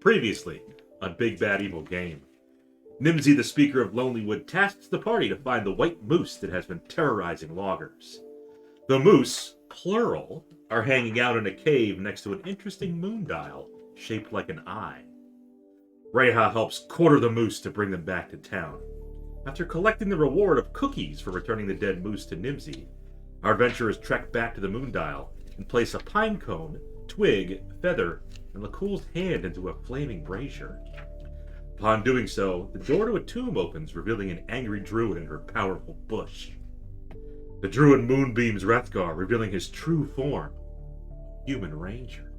Previously, on Big Bad Evil Game, Nimsey, the speaker of Lonelywood, tasks the party to find the white moose that has been terrorizing loggers. The moose, plural, are hanging out in a cave next to an interesting moondial shaped like an eye. Reija helps quarter the moose to bring them back to town. After collecting the reward of cookies for returning the dead moose to Nimsey, our adventurers trek back to the moondial and place a pinecone, twig, feather, and Lakkul's hand into a flaming brazier. Upon doing so, the door to a tomb opens, revealing an angry druid in her powerful bush. The druid moonbeams Wrethgar, revealing his true form, human ranger.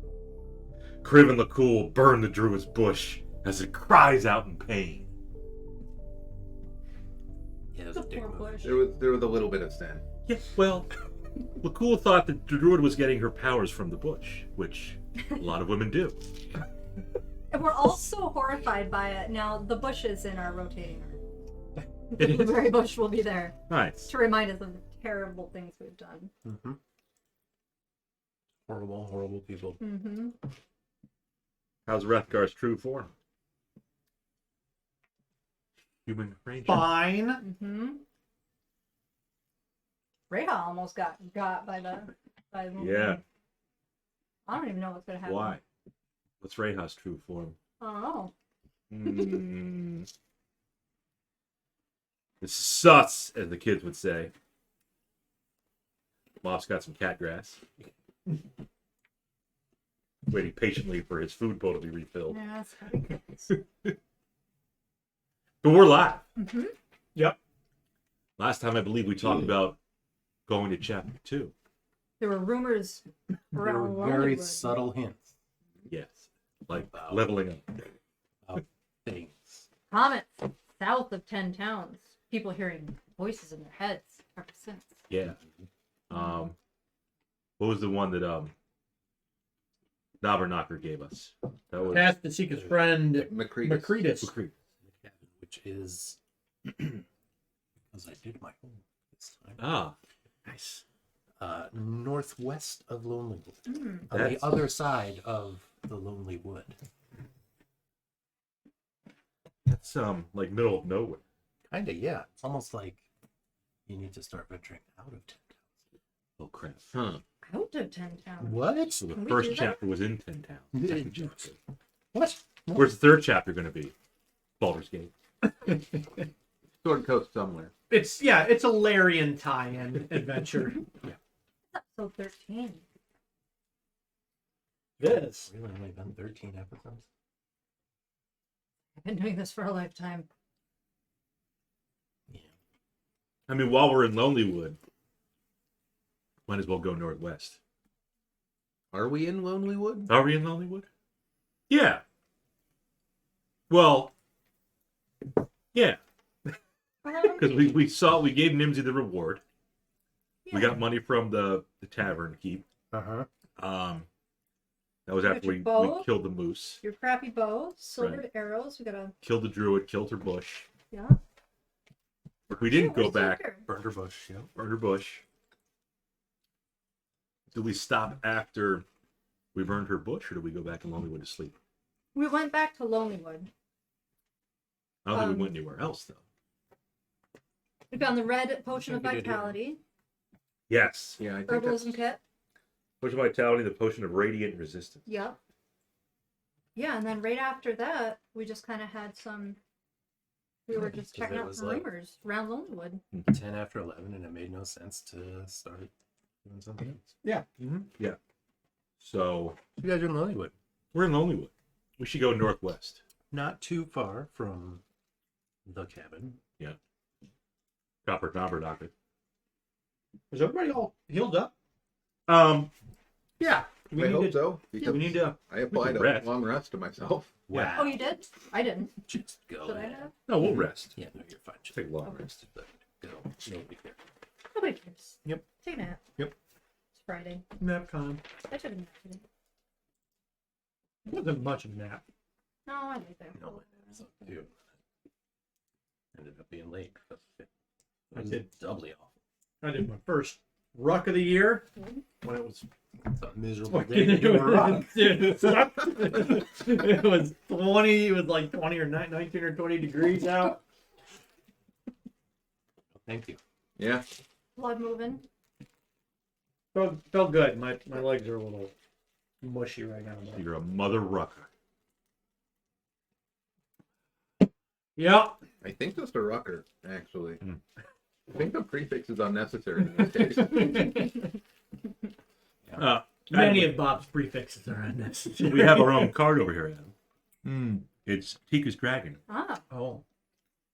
Kriv and Lakkul burn the druid's bush as it cries out in pain. Yeah, it was a dick move. Bush. There was a little bit of sin. Yeah, well, Lakkul thought that the druid was getting her powers from the bush, which a lot of women do. And we're all so horrified by it. Now, the bushes in our rotating arm. It The is very bush will be there nice. to remind us of the terrible things we've done. Mm-hmm. Horrible, horrible people. Mm-hmm. How's Wrethgar's true form? Human ranger. Fine. Mm-hmm. Reija almost got by the Yeah. I don't even know what's gonna happen. Why? What's Reija's true form? I don't know. It's sus, as the kids would say. Mob's got some cat grass. Waiting patiently for his food bowl to be refilled. Yeah, that's probably good. But we're live. Mm-hmm. Yep. Last time I believe we talked about going to chapter 2. There were rumors There around were very Lonelywood. subtle hints Yes. Like About- leveling up. of things. Comments south of 10 towns. People hearing voices in their heads ever since. Yeah. What was the one that Knocker gave us? That was Task to seek his friend Macretus. Macretus. Which is because I did my homework this time. Ah, nice. Northwest of Lonelywood, Mm. on That's- the other side of the Lonely Wood. That's like middle of nowhere. Kinda, yeah. It's almost like you need to start venturing out of town. Oh crap. Huh. Out of 10 towns. What? So the Can we first do that? chapter was in 10 Town. Second chapter. What? Where's the third chapter going to be? Baldur's Gate. Sword Coast somewhere. It's a Larian tie-in adventure. Episode 13. This. Really only been 13 episodes? I've been doing this for a lifetime. Yeah. I mean, while we're in Lonelywood, might as well go northwest. Are we in Lonelywood? Are we in Lonelywood? Yeah. Well, yeah. Because we gave Nimsey the reward. We got money from the tavern keep. Uh-huh. That was got after your we bow. killed the moose, Your crappy bow, silvered Right. arrows. We got a killed the druid, killed her bush. yeah. But we didn't Hey, go where's back. Tinker? Burner Bush, yeah. Burned her bush. Did we stop after we burned her bush, or did we go back in Lonelywood to sleep? We went back to Lonelywood. I don't think we went anywhere else, though. We found the red potion of think we did, yeah. vitality, Yes. Yeah, I think herbalism that's... kit. Potion of Vitality, the Potion of Radiant Resistance. Yep. Yeah, and then right after that, we just kind of had some. We were just So checking that out was some like- rumors around Lonelywood. 10 after 11, and it made no sense to start doing something else. Mm-hmm. Yeah. So, You guys are in Lonelywood. we're in Lonelywood. We should go northwest. Not too far from the cabin. Copper Knobber Doctor. Is everybody all healed up? Yeah. Do I we hope need to, so. We Because need to. I applied a rest. long rest to myself. Yeah. Oh, you did? I didn't. Just go Did I ahead. have? No, we'll rest. Yeah, no, you're fine. Just Take a long Okay. rest. Go. Nobody cares. Nobody cares. Yep. Take a nap. Yep. It's Friday. nap time? I took a nap today. Wasn't much of a nap. No, I laid there. No, it's up to you. Ended up being late. But it I was did. doubly awful. I did my first Ruck of the year. When it was a miserable day Fucking to do a rock. Dude, it sucked. It was 20. It was like 20 or 19 or 20 degrees out. Thank you. Yeah. Blood moving. Felt good. My legs are a little mushy right now. But... You're a mother rucker. Yeah. I think just a rucker, actually. Hmm. I think the prefix is unnecessary in this case. Many of Bob's prefixes are unnecessary. We have our own card over here, Adam. Mm. It's Tika's Dragon. Ah, Oh.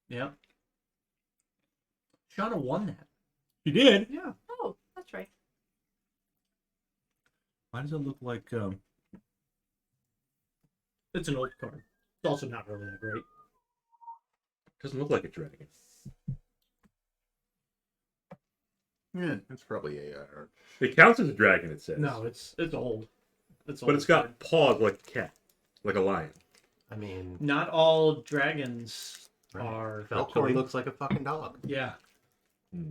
Yeah. Shauna won that. You did? Yeah. oh, that's right. Why does it look like... It's an old card. It's also not really that great. doesn't look like a dragon. Yeah, it's probably a. It counts as a dragon, it says. No, it's old. It's old. But it's got paws like a cat. Like a lion. I mean, Not all dragons right. are. Valkyrie looks like a fucking dog. Yeah. Gave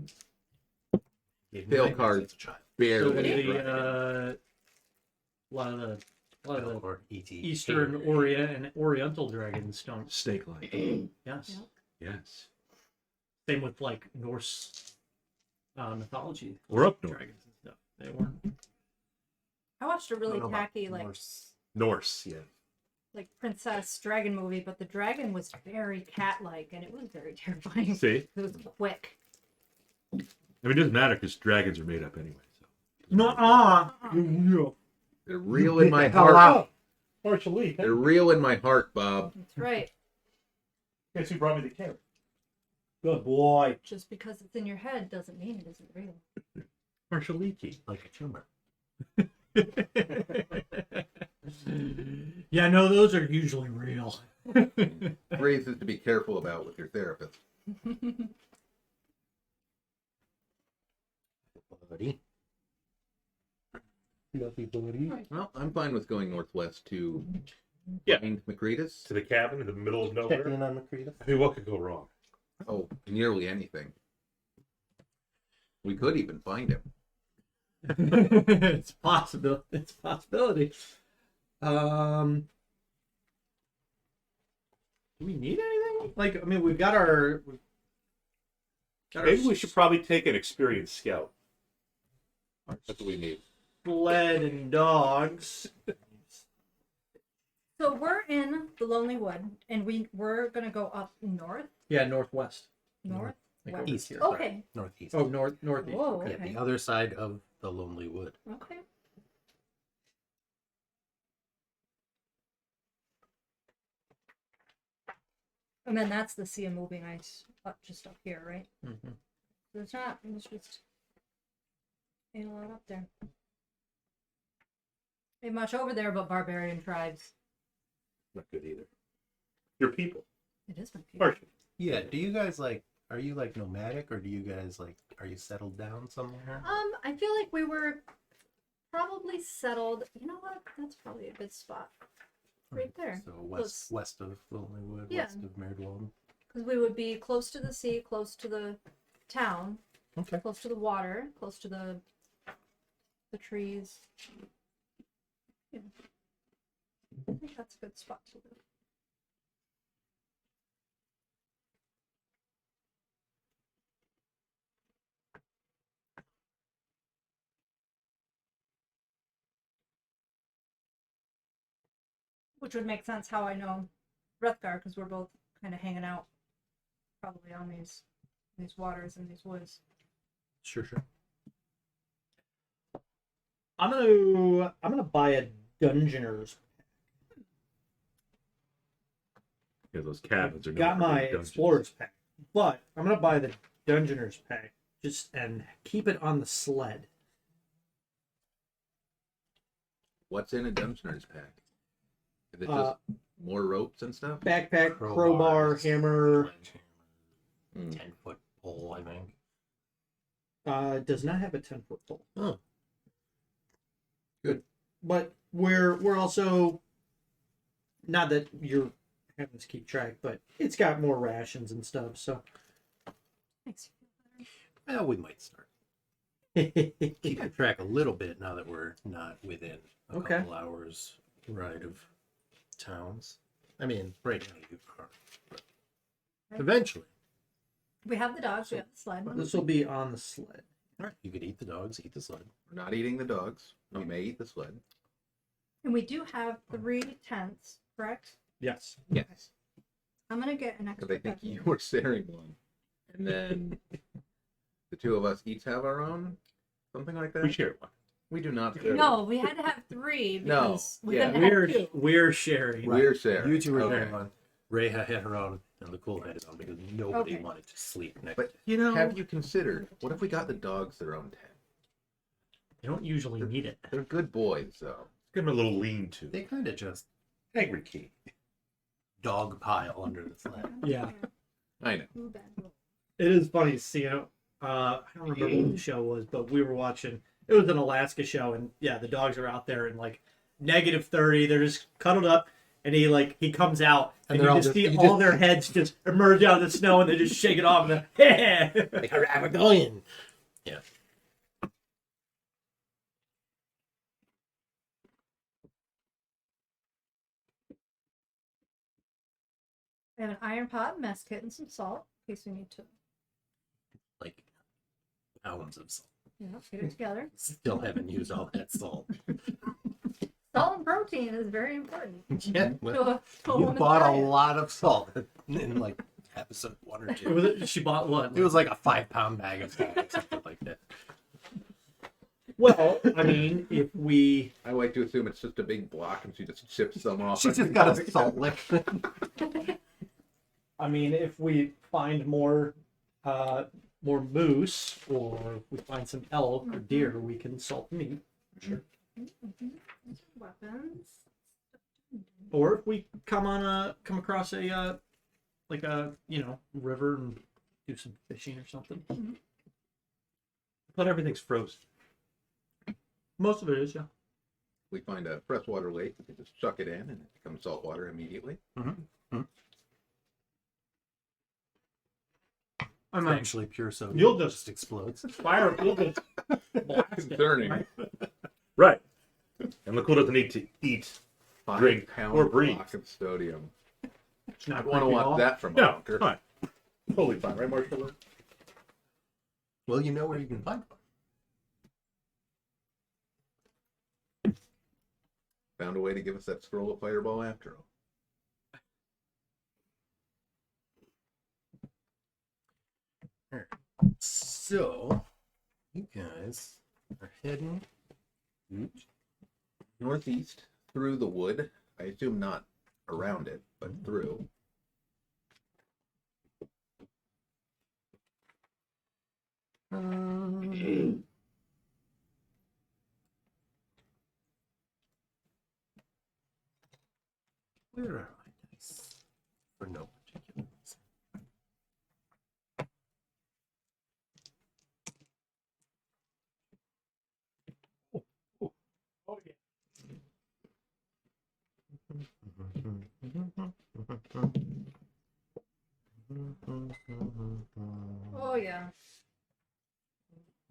me Tail nightmares cards. as a child. So Barely. the a lot of the Or E.T. Eastern Oriental dragons don't. Snake-like. Yes. Yeah. Yes. Same with like Norse mythology. We're up north. Dragons and stuff. They weren't. I watched a I don't really know about tacky Norse. Norse, yeah. like princess dragon movie, but the dragon was very cat-like, and it was very terrifying. See? It was quick. I mean, it doesn't matter because dragons are made up anyway. So. No. They're real in my hell heart. out. Partially. They're real in my heart, Bob. That's right. Guess who brought me the carrot? Good boy. Just because it's in your head doesn't mean it isn't real. Marshall Leakey. Like a tumor. Yeah, no, those are usually real. Phrases to be careful about with your therapist. Buddy. Lovely buddy. Well, I'm fine with going northwest to Yeah. find Macretus. To the cabin in the middle of Checking nowhere. in on Macretus. I mean, what could go wrong? Oh, nearly anything. We could even find him. It's possible. It's a possibility. Do we need anything? Like, I mean, we've got our. Maybe we should probably take an experienced scout. That's what we need. sled and dogs. So we're in the Lonelywood, and we're gonna go up north. Yeah, northwest. North. Like West. over East. here. Okay. Northeast. Oh, northeast. Whoa. Yeah, Okay. the other side of the Lonelywood. Okay. And then that's the sea of moving ice up just up here, right? Mhm. There's not. There's just ain't a lot up there. Ain't much over there, but barbarian tribes. Not good either. Your people. It is my people. Partially. Yeah, do you guys like, are you like nomadic or do you guys like, are you settled down somewhere? I feel like we were probably settled. You know what? That's probably a good spot. Right there. So Close. west of Lonelywood, Yeah. west of Merdwald. Because we would be close to the sea, close to the town, Okay. close to the water, close to the trees. Yeah. I think that's a good spot to live. Which would make sense how I know Wrethgar, because we're both kind of hanging out probably on these waters and these woods. Sure. I'm gonna buy a Dungeoner's. Yeah, those cabins are Got no my dungeons. Explorer's pack, but I'm gonna buy the Dungeoner's pack just and keep it on the sled. What's in a Dungeoner's pack? Is it just Uh, more ropes and stuff? Backpack, crowbar, Crowbars, hammer. Mm. 10-foot pole, I think. It does not have a 10-foot pole. Oh. Good. But we're also, not that you're having to keep track, but it's got more rations and stuff. So Thanks. Well, we might start. Keep track a little bit now that we're not within a Okay. couple hours ride of towns. I mean, right now you are. But eventually. We have the dogs. We have the sled. This will be on the sled. All right. You could eat the dogs, eat the sled. We're not eating the dogs. We may eat the sled. And we do have 3 tents, correct? Yes. Yes. I'm gonna get an extra. Because I think bed. you were sharing one. And then the two of us each have our own? Something like that? We share one. We do not share. No, we had to have 3 No, because we yeah. couldn't have 2. We're sharing. We're sharing. You two were Okay. sharing one. Reija had her own, and Lakkul had his own because nobody Okay. wanted to sleep next. But You know, have you considered, what if we got the dogs their own tent? they don't usually need it. They're good boys, though. Give them a little lean-to. They kind of just Aggregate. dog pile under the sled. Yeah. I know. Ooh, bad boy. It is funny to see it. I don't remember what the show was, but we were watching. It was an Alaska show, and yeah, the dogs are out there in like -30. They're just cuddled up, and he comes out, and they're you all just just- see you all just- their heads just emerge out of the snow, and they just shake it off, and then, Like, we're going. Yeah. I have an iron pot, mess kit, and some salt in case we need to, Like pounds of salt. get it together. Still haven't used all that salt. Salt and protein is very important. Yeah. Well, To a you woman's bought a diet. lot of salt in like episode 1 or 2. she bought what? It was like a 5-pound bag of salt or something like that. Well, I mean, if we I like to assume it's just a big block and she just chips some off. She's just got a salt lick. if we find more moose, or we find some elk or deer, we can salt meat. Sure. Weapons. Or if we come across a river and do some fishing or something. But everything's frozen. Most of it is, yeah. We find a freshwater lake, we just chuck it in and it becomes salt water immediately. I might Actually, pure soda. You'll just- explodes. fire a little bit. Concerning. Right? Right. And Lakkul doesn't need to eat. 5 Drink pound or breathe. block of sodium. It's not I'd want to creepy at all. watch that from a No, bunker. fine. Totally fine, right, Marshall? Well, you know where you can find one. Found a way to give us that scroll of fireball after all. So, you guys are heading. Northeast through the wood. I assume not around it, but through. Where are my dice? For no particular reason. Oh, yeah. Oh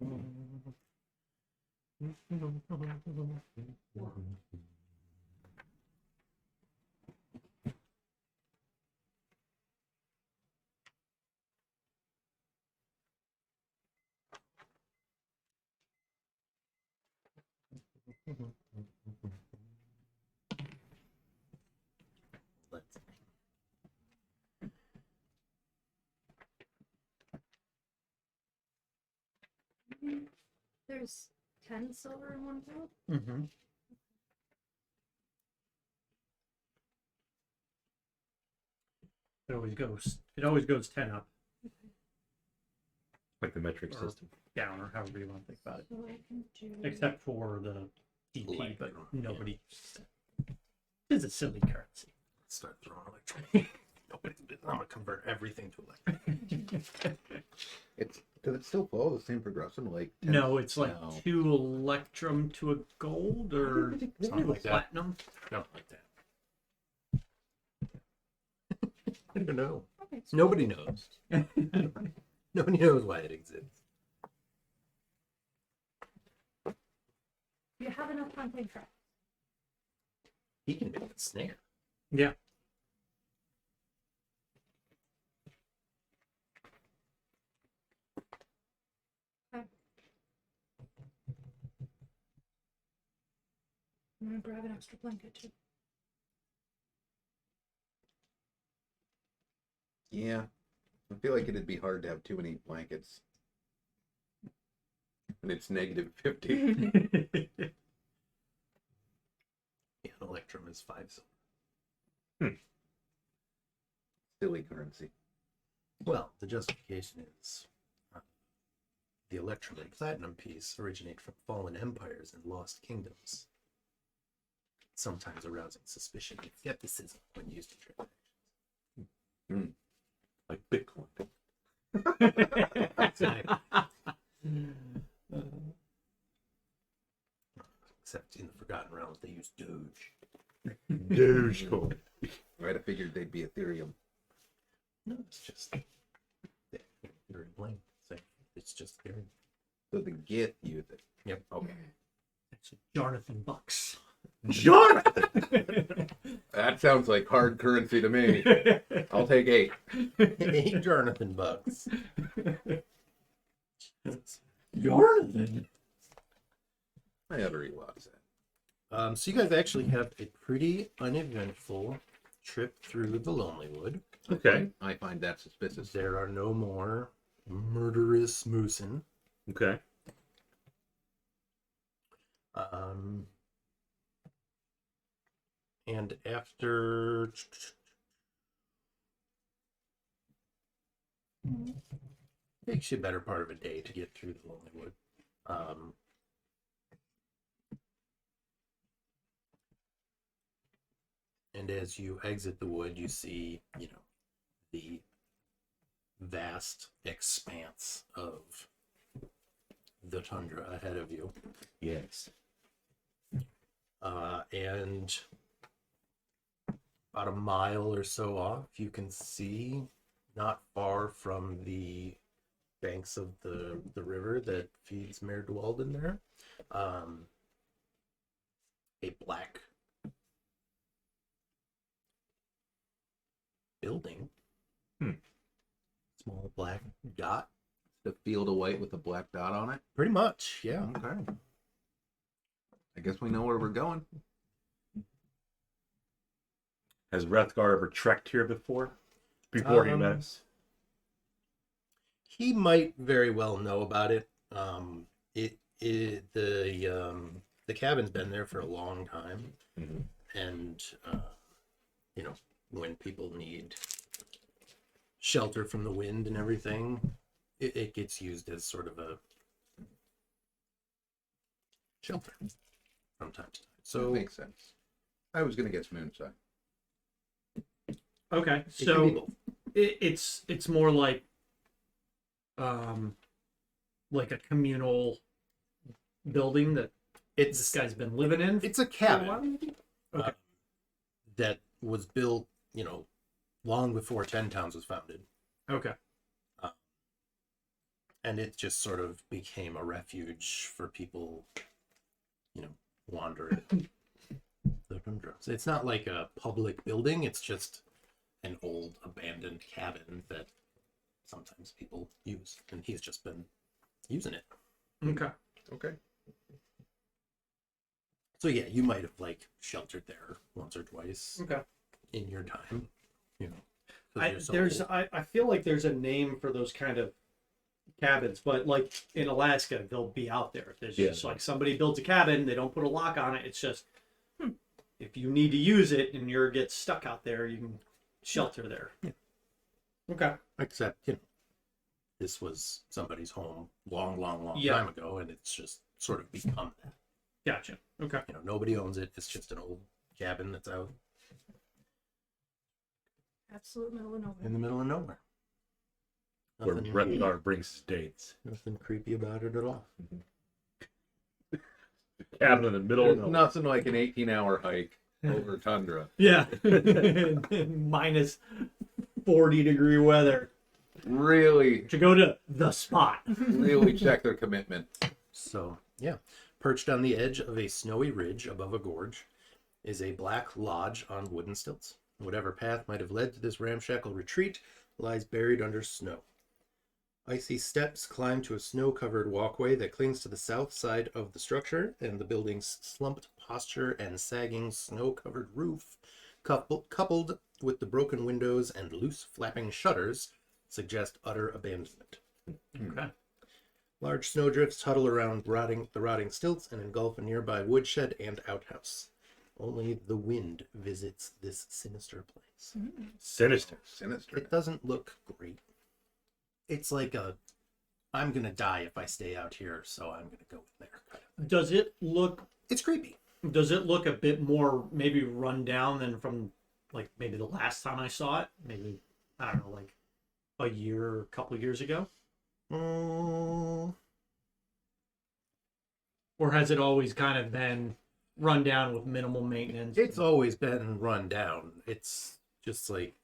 yeah. Let's There's 10 silver in one gold. Mm-hmm. It always goes 10 up, Like the metric Or- system. down, or however you want to think about it. So I can do. Except for the DP, but Electron, nobody. It's a silly currency. start throwing electricity. I'm gonna convert everything to electric. Does it still follow the same progression? Like 10 No, it's like No. 2 electrum to a gold, or Something to a like that. platinum. No, like that. I don't know. Okay, so Nobody knows. Nobody knows why it exists. Do you have enough hunting traps? He can make a snare. Yeah. I'm gonna grab an extra blanket too. Yeah. I feel like it'd be hard to have too many blankets. And it's negative 50. Yeah, an electrum is 5 silver. Silly currency. Well, the justification is the electrum and platinum piece originate from fallen empires and lost kingdoms, sometimes arousing suspicion and skepticism when used in transactions. Like Bitcoin. Exactly. Except in the Forgotten Realms, they use Doge. Dogecoin. Right, I figured they'd be Ethereum. No, it's just very plain. So it's just very. So the Gith use it. Yep. Okay. It's Jonathan Bucks. Jonathan! That sounds like hard currency to me. I'll take 8. 8 Jonathan bucks. Jonathan? I have to rewatch that. So you guys actually have a pretty uneventful trip through the Lonelywood. Okay. I find that suspicious. There are no more murderous moosin. Okay. And after takes you a better part of a day to get through the Lonelywood. And as you exit the wood, you see, the vast expanse of the tundra ahead of you. Yes. And about a mile or so off, you can see, not far from the banks of the river that feeds Mare Dwalden there, a black building. Small black dot. The field of white with a black dot on it. Pretty much, yeah. Okay. I guess we know where we're going. Has Wrethgar ever trekked here before? Before he met us? He might very well know about it. The cabin's been there for a long time, and when people need shelter from the wind and everything, it gets used as sort of a shelter from time to time. So So makes sense. I was gonna guess moonshine. Okay, it could be so both. it's more like a communal building that this guy's been living in. It's a for a while, cabin maybe? Okay. that was built, long before Ten Towns was founded. Okay. And it just sort of became a refuge for people, wandering the tundra. So it's not like a public building, it's just an old abandoned cabin that sometimes people use. And he's just been using it. Okay. Okay. So yeah, you might have sheltered there once or twice Okay. in your time, 'cause you're so old. I feel like there's a name for those kind of cabins, but like in Alaska, they'll be out there. There's just like somebody builds a cabin, they don't put a lock on it. It's just if you need to use it and you get stuck out there, you can shelter there. Yeah. Okay. Except, this was somebody's home long Yeah. time ago, and it's just sort of become that. Gotcha. Okay. Nobody owns it. It's just an old cabin that's out Absolute middle of nowhere. in the middle of nowhere. Where Nothing, Wrethgar brings his dates. nothing creepy about it at all. Cabin in the middle of There's nowhere. nothing like an 18-hour hike over tundra. Yeah. Minus 40-degree weather Really, to go to the spot. really check their commitment. So, yeah. Perched on the edge of a snowy ridge above a gorge is a black lodge on wooden stilts. Whatever path might have led to this ramshackle retreat lies buried under snow. Icy steps climb to a snow-covered walkway that clings to the south side of the structure, and the building's slumped posture and sagging snow-covered roof, coupled with the broken windows and loose flapping shutters, suggest utter abandonment. Okay. Large snowdrifts huddle around the rotting stilts and engulf a nearby woodshed and outhouse. Only the wind visits this sinister place. Sinister. Sinister. It doesn't look great. It's like I'm gonna die if I stay out here, so I'm gonna go in there. Kind of. Does it look? It's creepy. Does it look a bit more maybe run down than from like maybe the last time I saw it? Maybe I don't know, like a couple years ago, or has it always kind of been run down with minimal maintenance? It's always been run down. It's just like,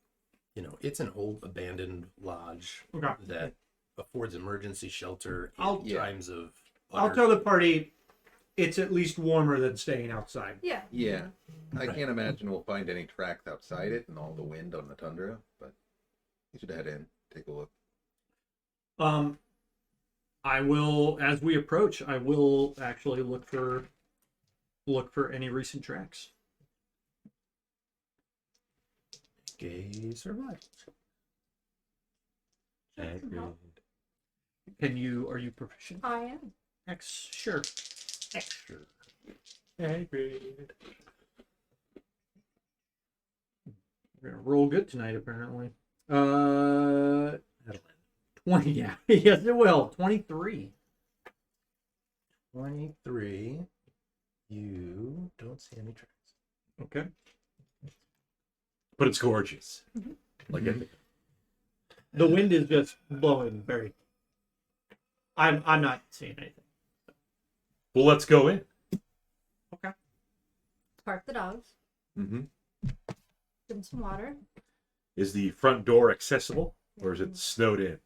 it's an old abandoned lodge Okay. that affords emergency shelter in I'll- times of. I'll tell the party it's at least warmer than staying outside. Yeah. Yeah. I can't imagine we'll find any tracks outside it and all the wind on the tundra, but you should head in, take a look. I will, as we approach, I will actually look for any recent tracks. Gay survival. Are you proficient? I am. Sure. Extra. We're gonna roll good tonight, apparently. 20. Yeah. Yes, it will. 23. 23. You don't see any tracks. Okay. But it's gorgeous. Like The wind is just blowing very. I'm not seeing anything. Well, let's go in. Okay. Park the dogs. Mm-hmm. Give them some water. Is the front door accessible, or is it snowed in?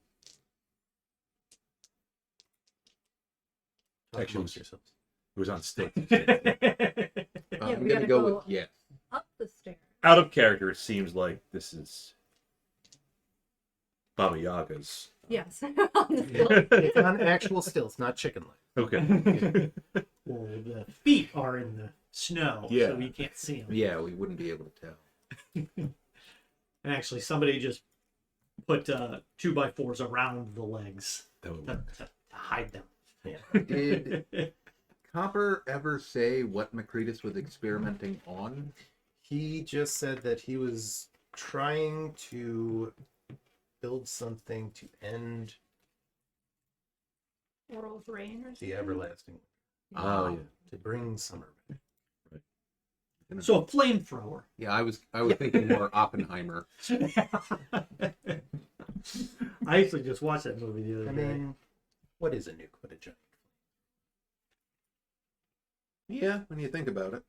Actually, Amongst yourselves. It was on stake. Yeah, I'm we gonna gotta go go with yes. up the stairs. Out of character, it seems like this is Baba Yaga's. Yes. On the hill. It's on actual stilts, not chicken leg. Okay. Well, the feet are in the snow, Yeah. so you can't see them. Yeah, we wouldn't be able to tell. And actually, somebody just put 2x4s around the legs That would to work. hide them. Did Copper ever say what Macretus was experimenting on? He just said that he was trying to build something to end World's rain or the something. everlasting, Oh, yeah. to bring summer back. So a flamethrower. Yeah, I was thinking more Oppenheimer. I actually just watched that movie the other I day. mean, what is a nuke but a giant? Yeah, when you think about it.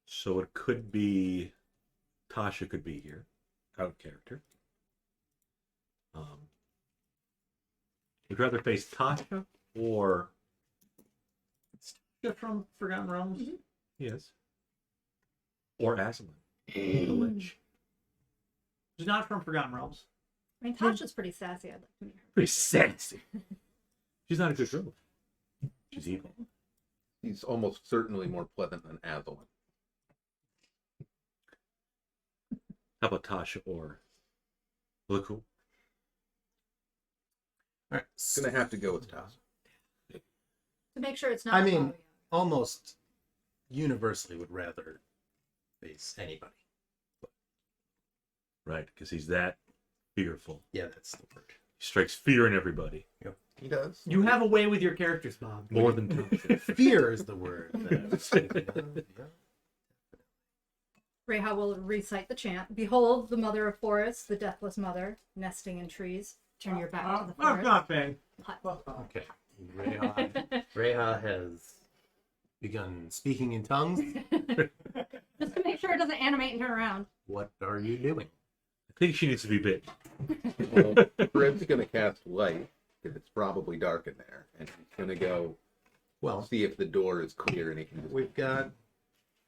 So it could be Tasha could be here, out of character. Would you rather face Tasha or Just from Forgotten Realms. Mhm. yes, or Aslan, the Lich? She's not from Forgotten Realms. I mean, Tasha's pretty sassy. I'd like to meet her. Pretty sassy. She's not a good girl. She's evil. He's almost certainly more pleasant than Aslan. How about Tasha or Lakkul? All right. Gonna have to go with Tasha. To make sure it's not. I mean, Baba Yaga. almost universally would rather face anybody. Right, because he's that fearful. Yeah, that's the word. He strikes fear in everybody. He does. You have a way with your characters, Bob. More than Tasha. Fear is the word. that I was thinking of, yeah. Reija will recite the chant. Behold, the mother of forests, the deathless mother, nesting in trees. Turn your back to the I'm forest. not paying. Hut. Okay. Reija has begun speaking in tongues. Just to make sure it doesn't animate and turn around. What are you doing? I think she needs to be bit. Well, Fred's gonna cast light, because it's probably dark in there, and he's gonna go Well, see if the door is clear, and he can just... we've got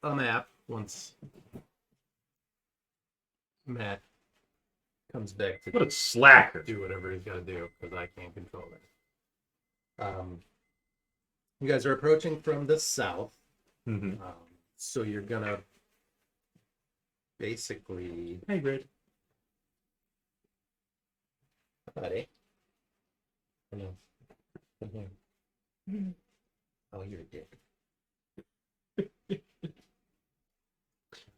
a map once Matt comes back to What a slacker. do whatever he's got to do because I can't control it. You guys are approaching from the south, Mm-hmm. so you're gonna basically, Hey, Grid. buddy. Oh, no. Come here. Mhm. Oh, you're a dick.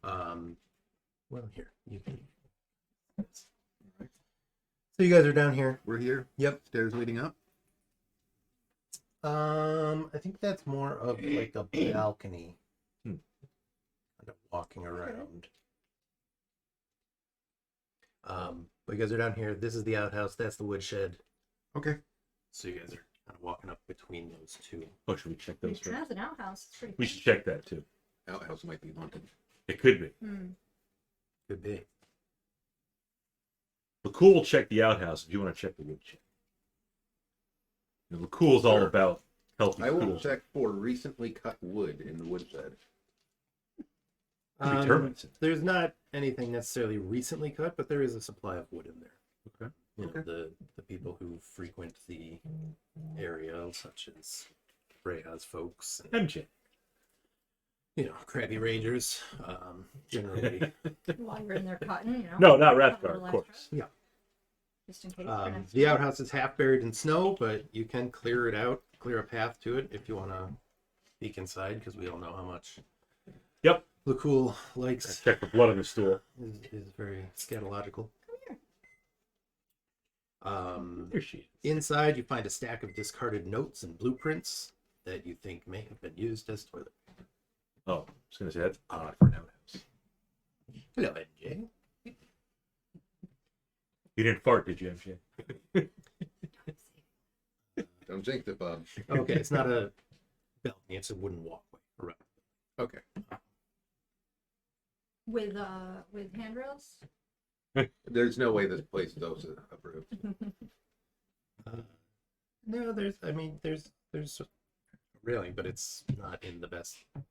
Well, here you can. So you guys are down here. We're here. Yep. Stairs leading up. I think that's more of like a balcony. Hmm. Kind of walking around. But you guys are down here. This is the outhouse. That's the woodshed. Okay. So you guys are kind of walking up between those two. Oh, should we check those It first? has an outhouse. It's pretty We should check that too. Outhouse might be haunted. It could be. Hmm. Could be. Lakkul will check the outhouse if you want to check the woodshed. Lakul's all Sure. about healthy I will cool. check for recently cut wood in the woodshed. Could be termites in There's not anything necessarily recently cut, but there is a supply of wood in there. Okay. You know, Okay. the people who frequent the area, such as Reija's folks, and, MJ. you know, crabby rangers, generally. While you're in there cutting, you know. No, not have a Wrethgar, little of course. extra, Yeah. Just in case. for next The year. outhouse is half buried in snow, but you can clear it out, clear a path to it if you want to peek inside, because we all know how much Yep. Lakkul likes. Check for blood on the stool. Is very scatological. Come here. There she is. Inside, you find a stack of discarded notes and blueprints that you think may have been used as toilet. Oh, I was going to say that's odd for an outhouse. Hello, MJ. You didn't fart, did you, MJ? Don't jinx it, Bob. Okay, it's not a balcony; it's a wooden walkway. Right. Okay. With handrails. There's no way this place is also approved. No, there's a railing, but it's not in the best of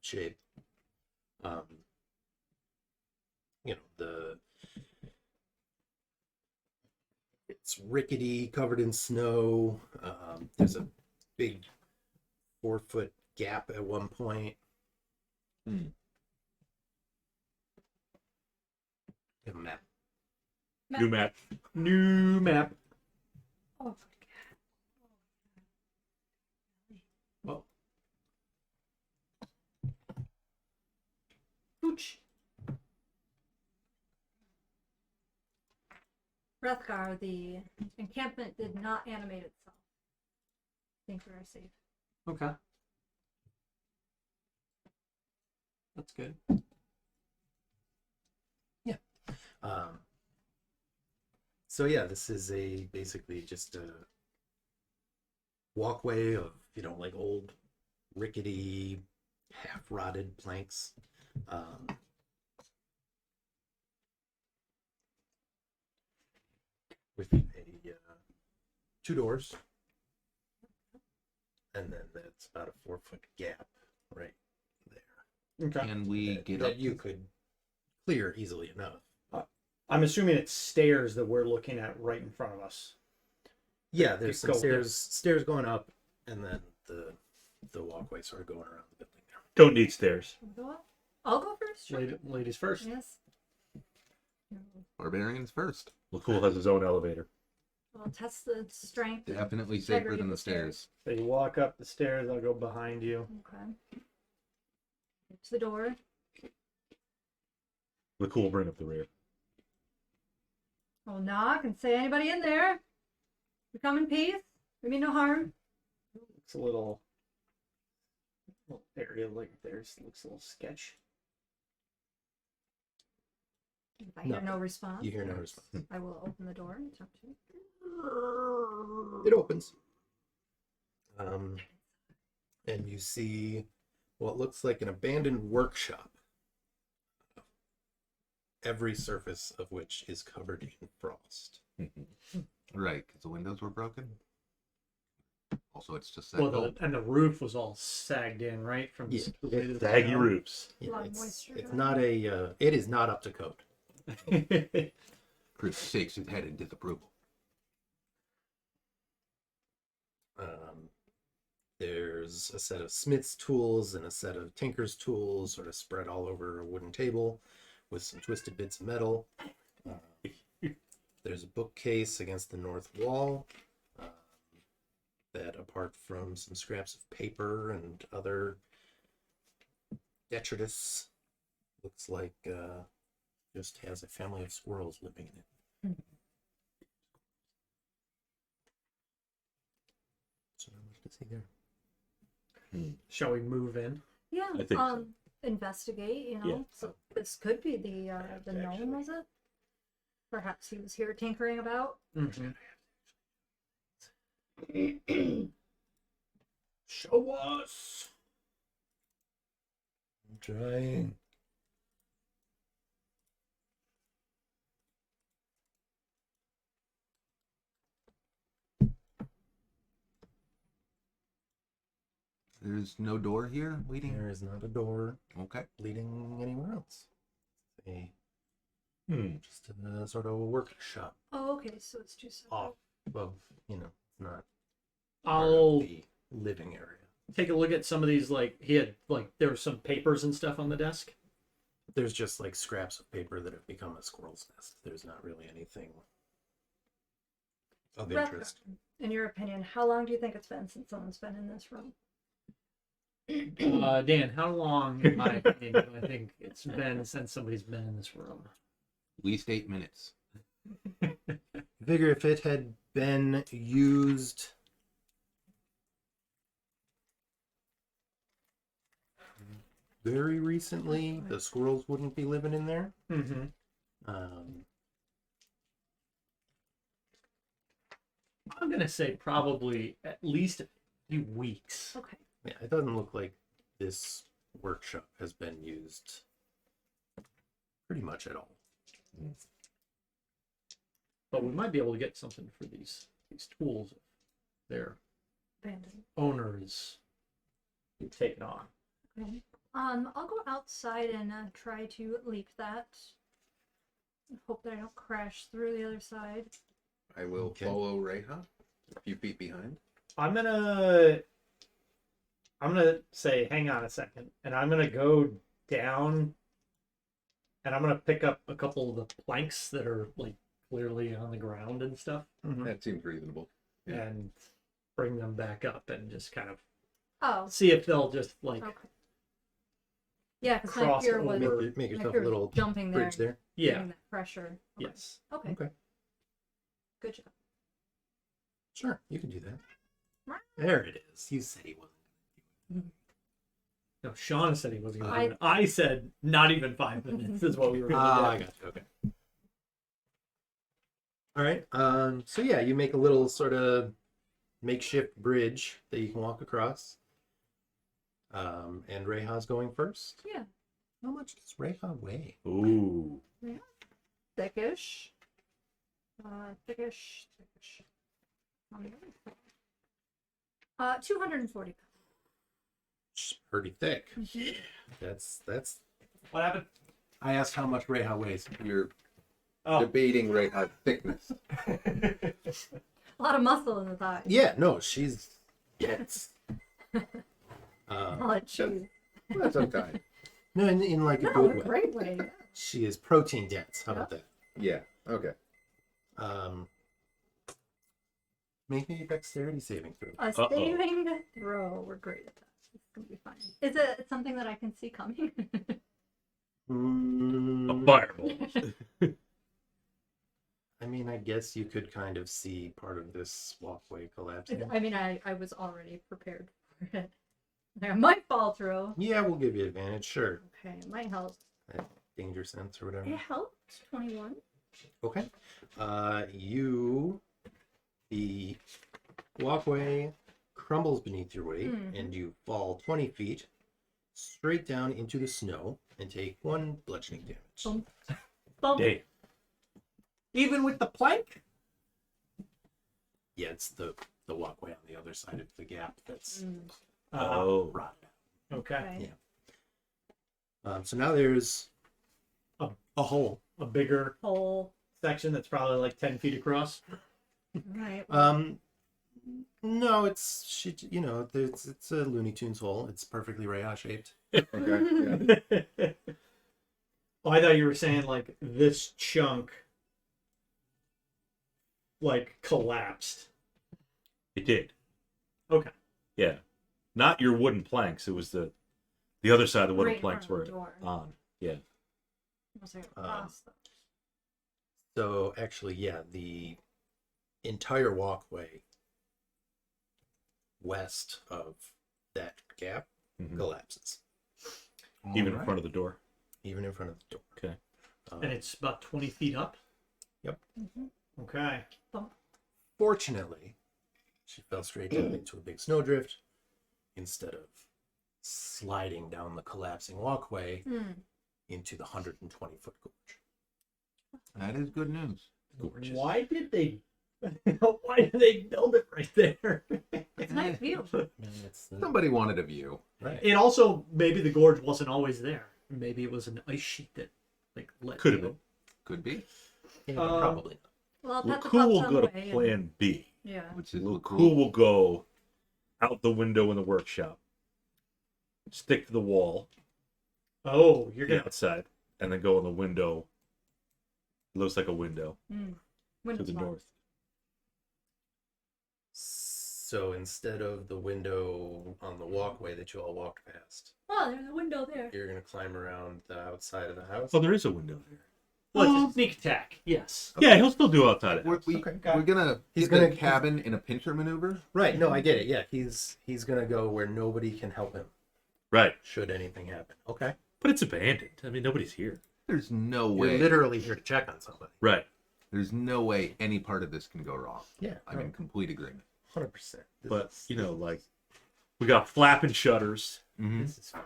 shape. You know, it's rickety, covered in snow. There's a big 4-foot gap at one point. Hmm. Give a map. New map. New map. Oh, Well, Pooch. Wrethgar, the encampment did not animate itself. I think we are safe. okay. That's good. Yeah. So yeah, this is basically just a walkway of, you know, like old rickety, half rotted planks. With a 2 doors, and then that's about a 4-foot gap right there. Okay. Can we that, get that up? you could clear easily enough. I'm assuming it's stairs that we're looking at right in front of us. Yeah, there's Go some there. stairs going up, and then the walkway sort of going around the building there. Don't need stairs. Go up. I'll go first. Sure. Ladies first. Yes. Barbarians first. Lakkul has his own elevator. I'll test the strength. Definitely safer than the stairs. So you walk up the stairs, I'll go behind you. Okay. Get to the door. Lakkul will bring up the rear. I'll knock and say, anybody in there? We come in peace. We mean no harm. It's a little area like there's looks a little sketch. If I hear no Nothing. response, You hear no response. I will open the door and talk to you. It opens. And you see what looks like an abandoned workshop. Every surface of which is covered in frost. Right, because the windows were broken. Also, it's just that. Well, the roof was all sagged in, right? From Yeah, the way that Saggy fell. roofs. A Yeah, lot of it's moisture it's going not a it is not up to code. Chris shakes his head in disapproval. There's a set of smith's tools and a set of tinker's tools sort of spread all over a wooden table with some twisted bits of metal. There's a bookcase against the north wall that, apart from some scraps of paper and other detritus, looks like just has a family of squirrels living in it. So not much to see there. Shall we move in? Yeah. I think so. Investigate. You know. Yeah. So this could be the gnome, was it? Perhaps he was here tinkering about. Mm-hmm. Show us. I'm trying. There's no door here leading. There is not a door Okay. leading anywhere else. A just a sort of a workshop Oh, okay. So it's two separate. off of, it's not part I'll of the living area. take a look at some of these. Like he had, like there were some papers and stuff on the desk. There's just like scraps of paper that have become a squirrel's nest. There's not really anything of Wrethgar, interest. in your opinion, how long do you think it's been since someone's been in this room? Dan, how long, in my opinion, do I think it's been since somebody's been in this room? At least 8 minutes. I figure if it had been used very recently, the squirrels wouldn't be living in there. Mm-hmm. I'm gonna say probably at least a few weeks. Okay. Yeah, it doesn't look like this workshop has been used pretty much at all. But we might be able to get something for these tools if their Abandoned. owner is taken on. Okay. I'll go outside and try to leap that. Hope that I don't crash through the other side. I will Okay. follow Reija a few feet behind. I'm gonna say, hang on a second, and I'm gonna go down, and I'm gonna pick up a couple of the planks that are like clearly on the ground and stuff, That seems reasonable. Yeah. and bring them back up and just kind of Oh, see if they'll just like okay. Yeah, because my Cross fear over. was Make my yourself fear a was little jumping there, bridge there. yeah, getting that pressure. Okay. yes. Okay. Okay. Good job. Sure, you can do that. There it is. You said he wasn't. No, Sean said he wasn't gonna I- do it. I said not even 5 minutes is what we were Ah, gonna I do. got you. Okay. All right. So yeah, you make a little sort of makeshift bridge that you can walk across. And Reija's going first. Yeah. How much does Reija weigh? Ooh. Thickish. Thickish. 240 pounds. She's pretty thick. That's. What happened? I asked how much Reija weighs. You're Oh, debating Reija's thickness. A lot of muscle in the thigh. Yeah, no, she's. Yes. I'll let you. That's okay. No, in like a No, good a way. great way. She is protein dense. How about that? Yeah. Okay. Make me a dexterity saving throw. A saving throw. We're great at that. It's gonna be fine. Is it something that I can see coming? A fireball. I mean, I guess you could kind of see part of this walkway collapsing. I mean, I was already prepared for it. I might fall through. Yeah, we'll give you advantage, sure. Okay, it might help. Danger sense or whatever. It helped. 21. Okay. The walkway crumbles beneath your weight, and you fall 20 feet straight down into the snow and take 1 bludgeoning damage. Bump. Bump. Dang. even with the plank? Yeah, it's the the walkway on the other side of the gap that's Oh. rotted Okay. Right. out. So now there's A- a hole. A bigger Hole. section that's probably like 10 feet across. Right. No, it's it's a Looney Tunes hole. It's perfectly Reija shaped. Okay. Yeah. Oh, I thought you were saying like this chunk like collapsed. It did. Okay. Yeah. Not your wooden planks. It was the other side of the wooden Right in planks front were of the door. on. Yeah. Was there Um, across the- So actually, yeah, the entire walkway west of that gap Mhm. collapses, Even in Alright. front of the door. even in front of the door. Okay. And it's about 20 feet up. Mhm. Okay. Fortunately, she fell straight down into a big snowdrift instead of sliding down the collapsing walkway into the 120-foot gorge. That is good news. Gorgeous. Why did they build it right there? It's a nice view. Somebody wanted a view. Right. And also maybe the gorge wasn't always there. Maybe it was an ice sheet that like let Could have you- been. Could be. Yeah, but probably not. Well, I'll Well, pat the cool will pups on go the to way. plan B. Yeah. Which is Well, cool. cool will go out the window in the workshop, stick to the wall, Oh, you're the gonna outside, and then go in the window. It looks like a window to Window the spot. north. So instead of the window on the walkway that you all walked past, Oh, there's a window there. you're gonna climb around the outside of the house. Oh, there is a window there. well, it's a sneak attack. Yes. Yeah, he'll still do outside of We're, it. we, Okay. we're gonna He's get gonna- the cabin in a pincher maneuver. Right? No, I get it. Yeah, he's gonna go where nobody can help him Right. should anything happen. Okay. But it's abandoned. I mean, nobody's here. There's no You're way. literally here to check on somebody. Right. There's no way any part of this can go wrong. Yeah, I'm in complete agreement. 100%. But, you know, like, we got flapping shutters. Mm-hmm. This is fine.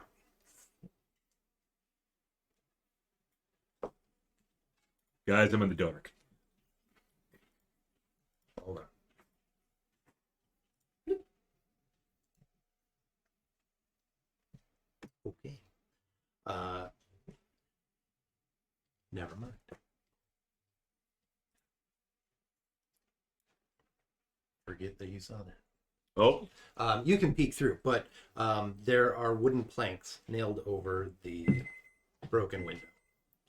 Guys, I'm in the dark. Hold on. Okay. Never mind. Forget that you saw that. Oh, You can peek through, but there are wooden planks nailed over the broken window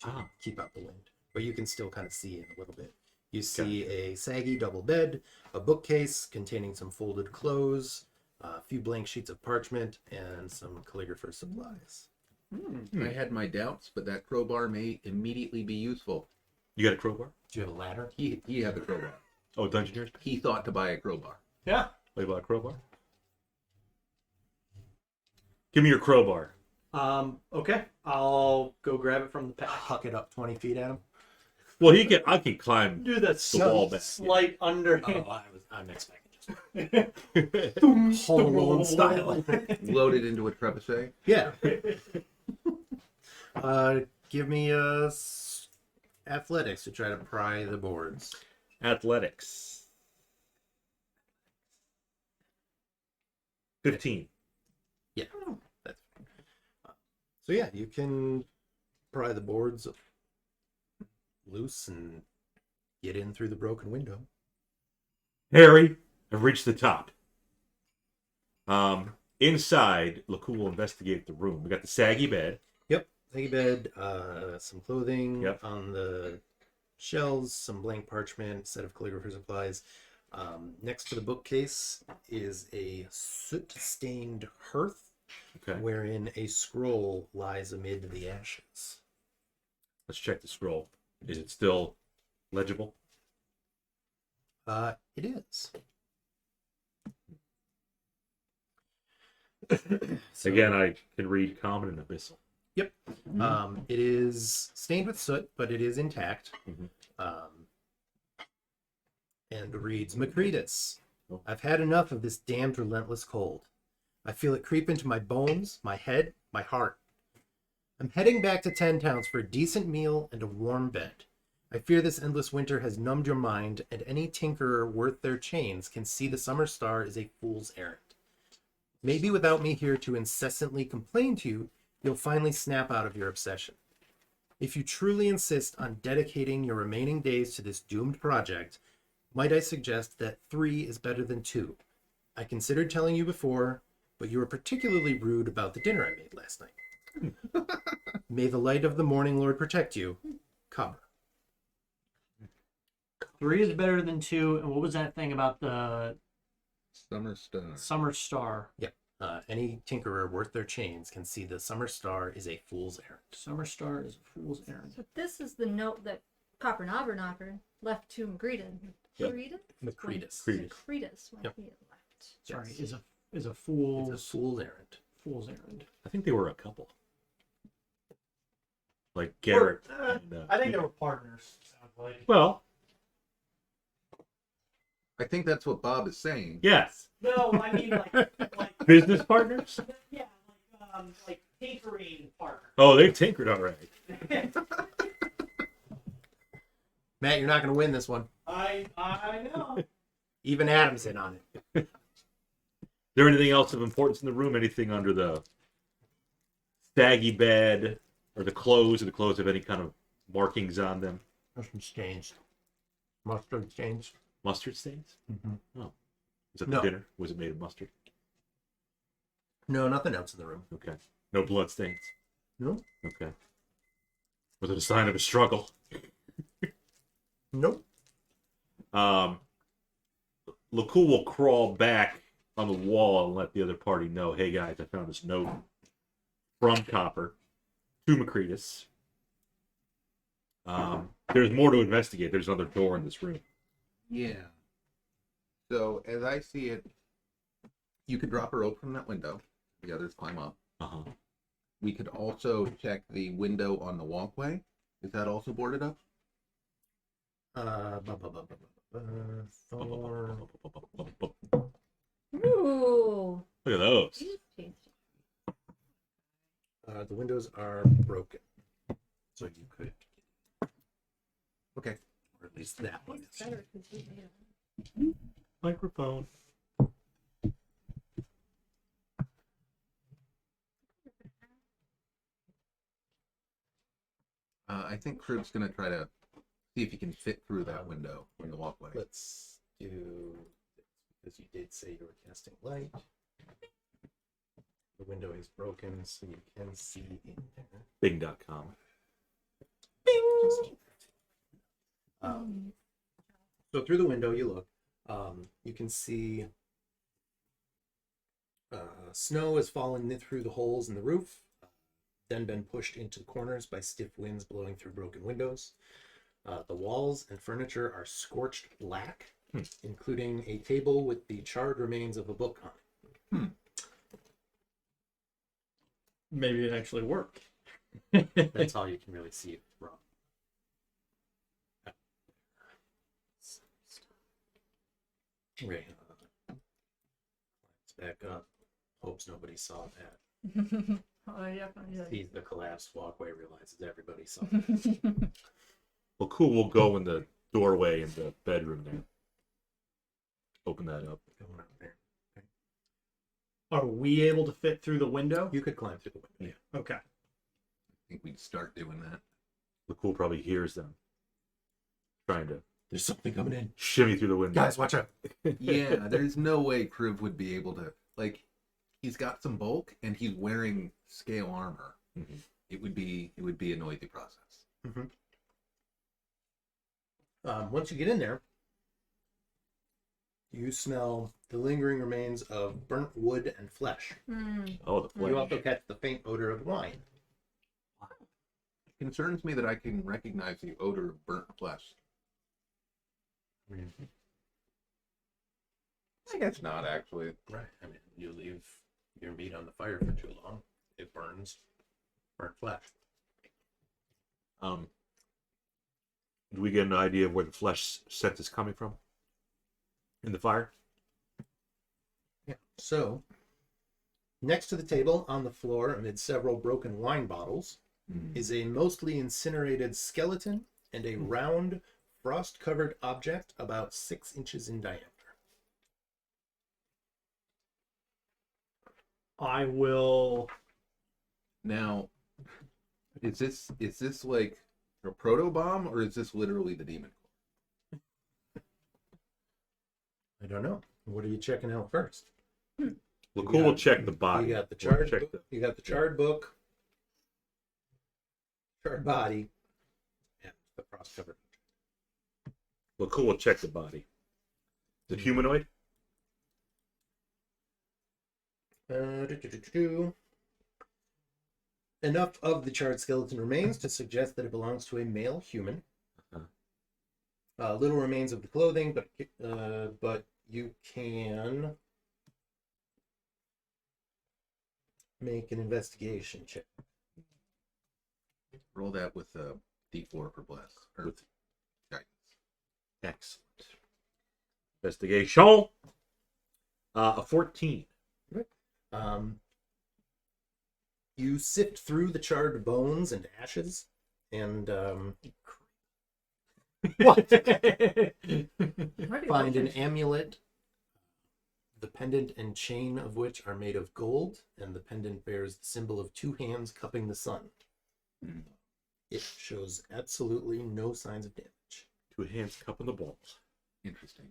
to Ah. keep out the wind. But you can still kind of see in a little bit. You see a saggy double bed, a bookcase containing some folded clothes, a few blank sheets of parchment, and some calligrapher's supplies. I had my doubts, but that crowbar may immediately be useful. you got a crowbar? Do you have a ladder? He had the crowbar. Oh, Dungeoneers? He thought to buy a crowbar. Yeah. Oh, you bought a crowbar? Give me your crowbar. Okay. I'll go grab it from the pack. Huck it up 20 feet at him. Well, I can climb Do that wall back, slight under. I'm expecting just Home Alone style. Loaded into a trebuchet. Yeah. Give me athletics to try to pry the boards. athletics. 15. Yeah. That's so yeah, you can pry the boards loose and get in through the broken window. Harry, I've reached the top. Inside, Lakkul will investigate the room. We got the saggy bed. Yep. Saggy bed, some clothing Yep. on the shelves, some blank parchment, set of calligrapher supplies. Next to the bookcase is a soot-stained hearth, Okay. wherein a scroll lies amid the ashes. Let's check the scroll. Is it still legible? It is. So, Again, I can read common and abyssal. it is stained with soot, but it is intact. Mhm. And reads, Macretus, Oh. I've had enough of this damned relentless cold. I feel it creep into my bones, my head, my heart. I'm heading back to 10 Towns for a decent meal and a warm bed. I fear this endless winter has numbed your mind, and any tinkerer worth their chains can see the summer star is a fool's errand. Maybe without me here to incessantly complain to you, you'll finally snap out of your obsession. If you truly insist on dedicating your remaining days to this doomed project, might I suggest that 3 is better than 2? I considered telling you before, but you were particularly rude about the dinner I made last night. May the light of the morning lord protect you, Cobra. 3 is better than 2. And what was that thing about the Summer star. summer star? Any tinkerer worth their chains can see the summer star is a fool's errand. Summer star is a fool's errand. So this is the note that Copper Knocker left to Magrita. Yep. Macretus. Macretus when Yep. he had left. Sorry, Yes. is a fool's It's a fool's errand. fool's errand. I think they were a couple. Like Garrett. I think they were partners. Sounds like. Well, I think that's what Bob is saying. yes. No, I mean like Business partners? yeah, like tinkering partners. Oh, they've tinkered already. Matt, you're not going to win this one. I know. Even Adam's in on it. Is there anything else of importance in the room? Anything under the saggy bed or the clothes have any kind of markings on them? Nothing's changed. Mustard changed. Mustard stains? Mm-hmm. Oh. Was that No. the dinner? Was it made of mustard? No, nothing else in the room. Okay. No blood stains? No. Okay. Was it a sign of a struggle? Nope. Lakkul will crawl back on the wall and let the other party know, hey guys, I found this note from Copper to Macretus. There's more to investigate. There's another door in this room. Yeah. So as I see it, you could drop a rope from that window. The others climb up. Uh-huh. We could also check the window on the walkway. Is that also boarded up? Thor. Ooh. Look at those. These tasty. The windows are broken. So you could. Okay. Or at least that one It's is. better 'cause we made it. Microphone. I think Crib's going to try to see if he can fit through that window in the walkway. Let's do, because you did say you were casting light. The window is broken, so you can see in there. Bing.com. So through the window you look, you can see snow has fallen through the holes in the roof, then been pushed into the corners by stiff winds blowing through broken windows. The walls and furniture are scorched black, including a table with the charred remains of a book on it. Maybe it actually worked. That's all you can really see from. Right. Back up. Hopes nobody saw that. Oh, yeah. Sees the collapsed walkway, realizes everybody saw it. Lakkul will go in the doorway in the bedroom there. Open that up. Going out there. Are we able to fit through the window? You could climb through the window. Okay. I think we'd start doing that. Lakkul probably hears them trying to There's something coming in. shimmy through the window. Guys, watch out. Yeah, there's no way Crib would be able to, like, he's got some bulk and he's wearing scale armor. Mhm. It would be a noisy process. Once you get in there, you smell the lingering remains of burnt wood and flesh. Oh, the You flesh. also catch the faint odor of wine. It concerns me that I can recognize the odor of burnt flesh. I guess not, actually. Right. I mean, you leave your meat on the fire for too long, it burns. Burnt flesh. Do we get an idea of where the flesh scent is coming from? In the fire? Yeah. So, next to the table on the floor, amid several broken wine bottles, is a mostly incinerated skeleton and a round, frost-covered object about 6 inches in diameter. I will. Now, is this like a proto bomb, or is this literally the demon core? I don't know. What are you checking out first? Lakkul will check the body. You got the We'll charred check book. You got the charred book. Charred body. And the frost-covered. Lakkul will check the body. Is it humanoid? Enough of the charred skeleton remains to suggest that it belongs to a male human. Little remains of the clothing, but you can make an investigation check. Roll that with a D4 per bless. Or With- guidance. Excellent. Investigation. A 14. You sift through the charred bones and ashes, and What? find an amulet, the pendant and chain of which are made of gold, and the pendant bears the symbol of 2 hands cupping the sun. It shows absolutely no signs of damage. 2 hands cupping the balls. Interesting.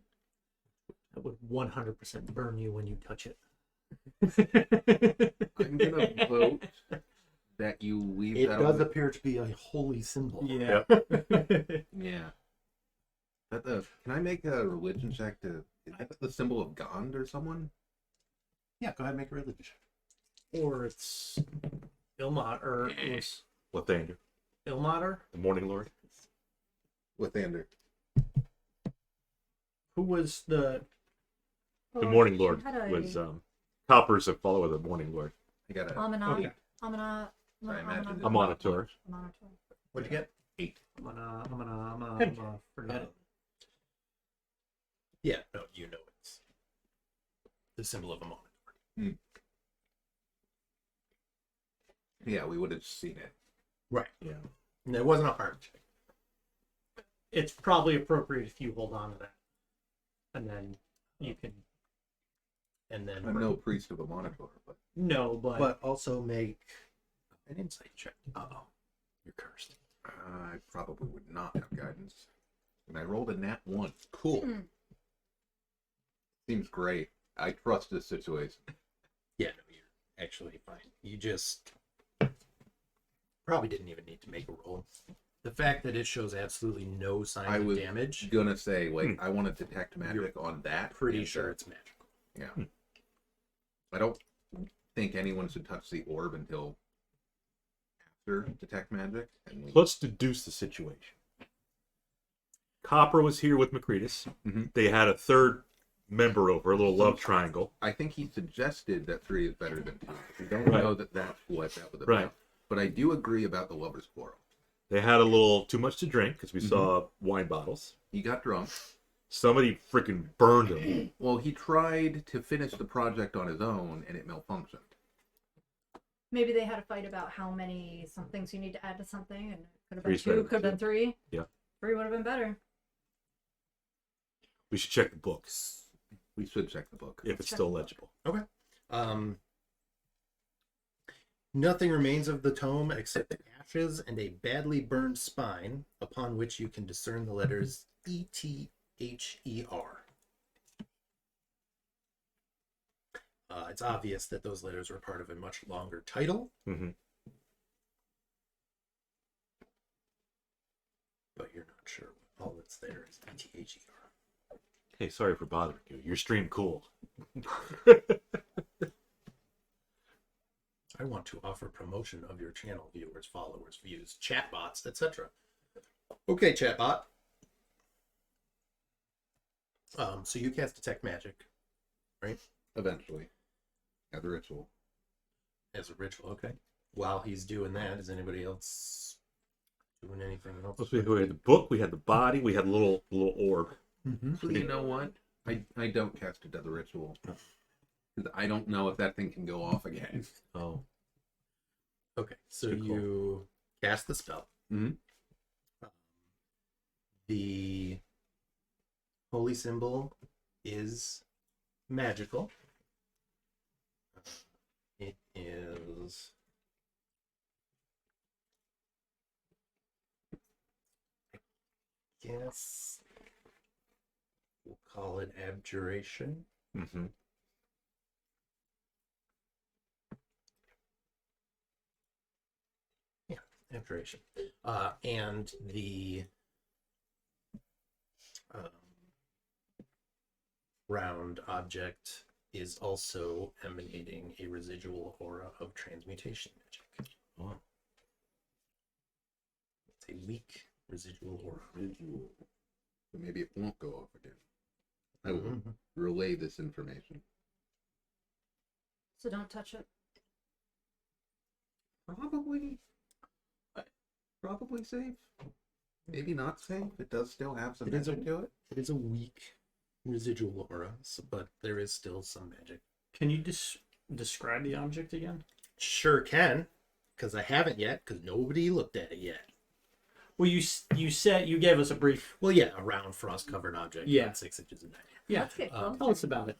That would 100% burn you when you touch it. I'm gonna vote that you leave It that. does on the- appear to be a holy symbol. Yeah. Yeah. Can I make a religion check to? Is that the symbol of Gond or someone? Yeah, go ahead and make a religion check. Or it's Ilmater, or it was Lathander, Ilmater? the Morning Lord. Lathander. Who was the The Oh, Morning she Lord had a was coppers that follow the Morning Lord. I got a Amana. eight. Amana. Sorry, I imagined it. A monitor. What'd you get? 8. I'm gonna forget it. Yeah, no, you know it's the symbol of a monitor. Yeah, we would have seen it. Right. Yeah. And it wasn't a hard check. It's probably appropriate if you hold on to that. And then you can And then I'm no priest of a monitor, but no, but also make an insight check. Uh-oh. You're cursed. I probably would not have guidance. And I rolled a nat 1. Cool. Seems great. I trust this situation. Yeah, no, you're actually fine. You just probably didn't even need to make a roll. The fact that it shows absolutely no signs I of was damage, gonna say, like, I want to detect magic on that. pretty and, sure it's magical. Yeah. I don't think anyone should touch the orb until after detect magic. And Let's deduce the situation. Copper was here with Macretus. Mhm. They had a third member over, a little love triangle. I think he suggested that 3 is better than 2. We don't Right. know that that's what that was about. Right. But I do agree about the lover's quarrel. They had a little too much to drink because we saw wine bottles. He got drunk. Somebody freaking burned him. Well, he tried to finish the project on his own, and it malfunctioned. Maybe they had a fight about how many somethings you need to add to something, and it could have been Three's better 2, than could have been 2. 3. Yeah. 3 would have been better. We should check the books We should check the book. if it's Check still the book. legible. Nothing remains of the tome except ashes and a badly burned spine, upon which you can discern the letters ETHER. It's obvious that those letters were part of a much longer title, Mm-hmm. but you're not sure what all that's there is ETHER. Hey, sorry for bothering you. Your stream cool. I want to offer promotion of your channel, viewers, followers, views, chatbots, etc. Okay, chatbot. So you cast Detect Magic, right? Eventually. As a ritual. As a ritual, okay. While he's doing that, is anybody else doing anything else? We had the book, we had the body, we had a little orb. Mm-hmm. So you know what? I don't cast it as a ritual. Because I don't know if that thing can go off again. Oh. Okay, so Good call. you cast the spell. Mhm. The holy symbol is magical. It is guess we'll call it abjuration. Mm-hmm. Yeah, abjuration. And the round object is also emanating a residual aura of transmutation magic. Oh. It's a weak residual aura. So maybe it won't go off again. I will relay this information. So don't touch it. Probably safe. Maybe not safe. It does still have some It is magic to it. It is a weak residual aura, but there is still some magic. Can you describe the object again? Sure can, because I haven't yet, because nobody looked at it yet. Well, you said you gave us a brief. Well, yeah, a round frost-covered object, Yeah. about 6 inches in diameter. Yeah, Let's get closer. tell us about it.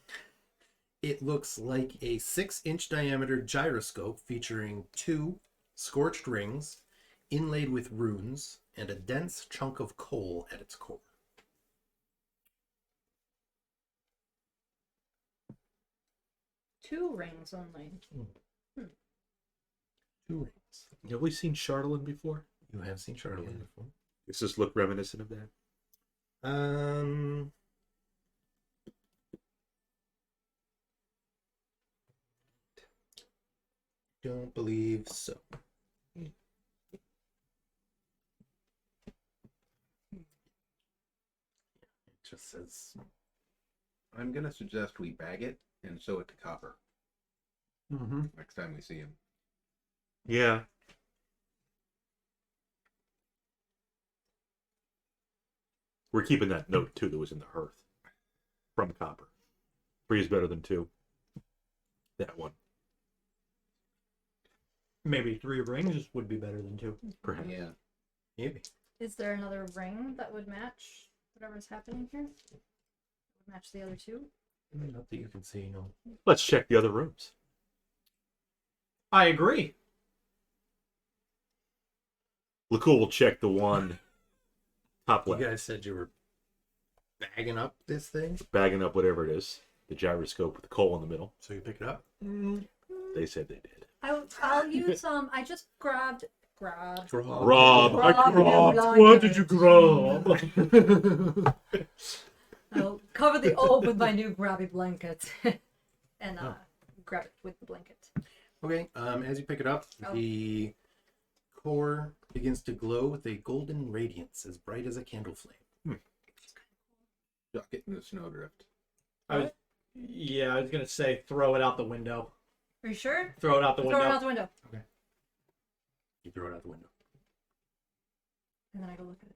It looks like a 6-inch diameter gyroscope featuring 2 scorched rings inlaid with runes and a dense chunk of coal at its core. Two rings only. 2 rings. Have we seen Charlatan before? You have seen Charlatan before. Does this look reminiscent of that? Don't believe so. It just says I'm gonna suggest we bag it and sew it to copper Mm-hmm. next time we see him. Yeah. We're keeping that note too that was in the hearth from copper. 3 is better than 2. That one, Maybe 3 rings would be better than 2. perhaps. Yeah. maybe. Is there another ring that would match whatever's happening here? Would match the other 2? Not that you can see, no. Let's check the other rooms. I agree. Lakkul will check the one top You left, guys said you were bagging up this thing, bagging up whatever it is, the gyroscope with the coal in the middle. so you pick it up. They said they did. I'll use I just grabbed. Rob, Rob, I you grabbed. like What it. did you grab? I'll cover the orb with my new grabby blanket, and grab it with the blanket. Okay, as you pick it up, Oh. the core begins to glow with a golden radiance as bright as a candle flame. Duck it in the snowdrift. I was gonna say throw it out the window. Are you sure? Throw it out the Throw window. it out the window, You throw it out the window. and then I go look at it.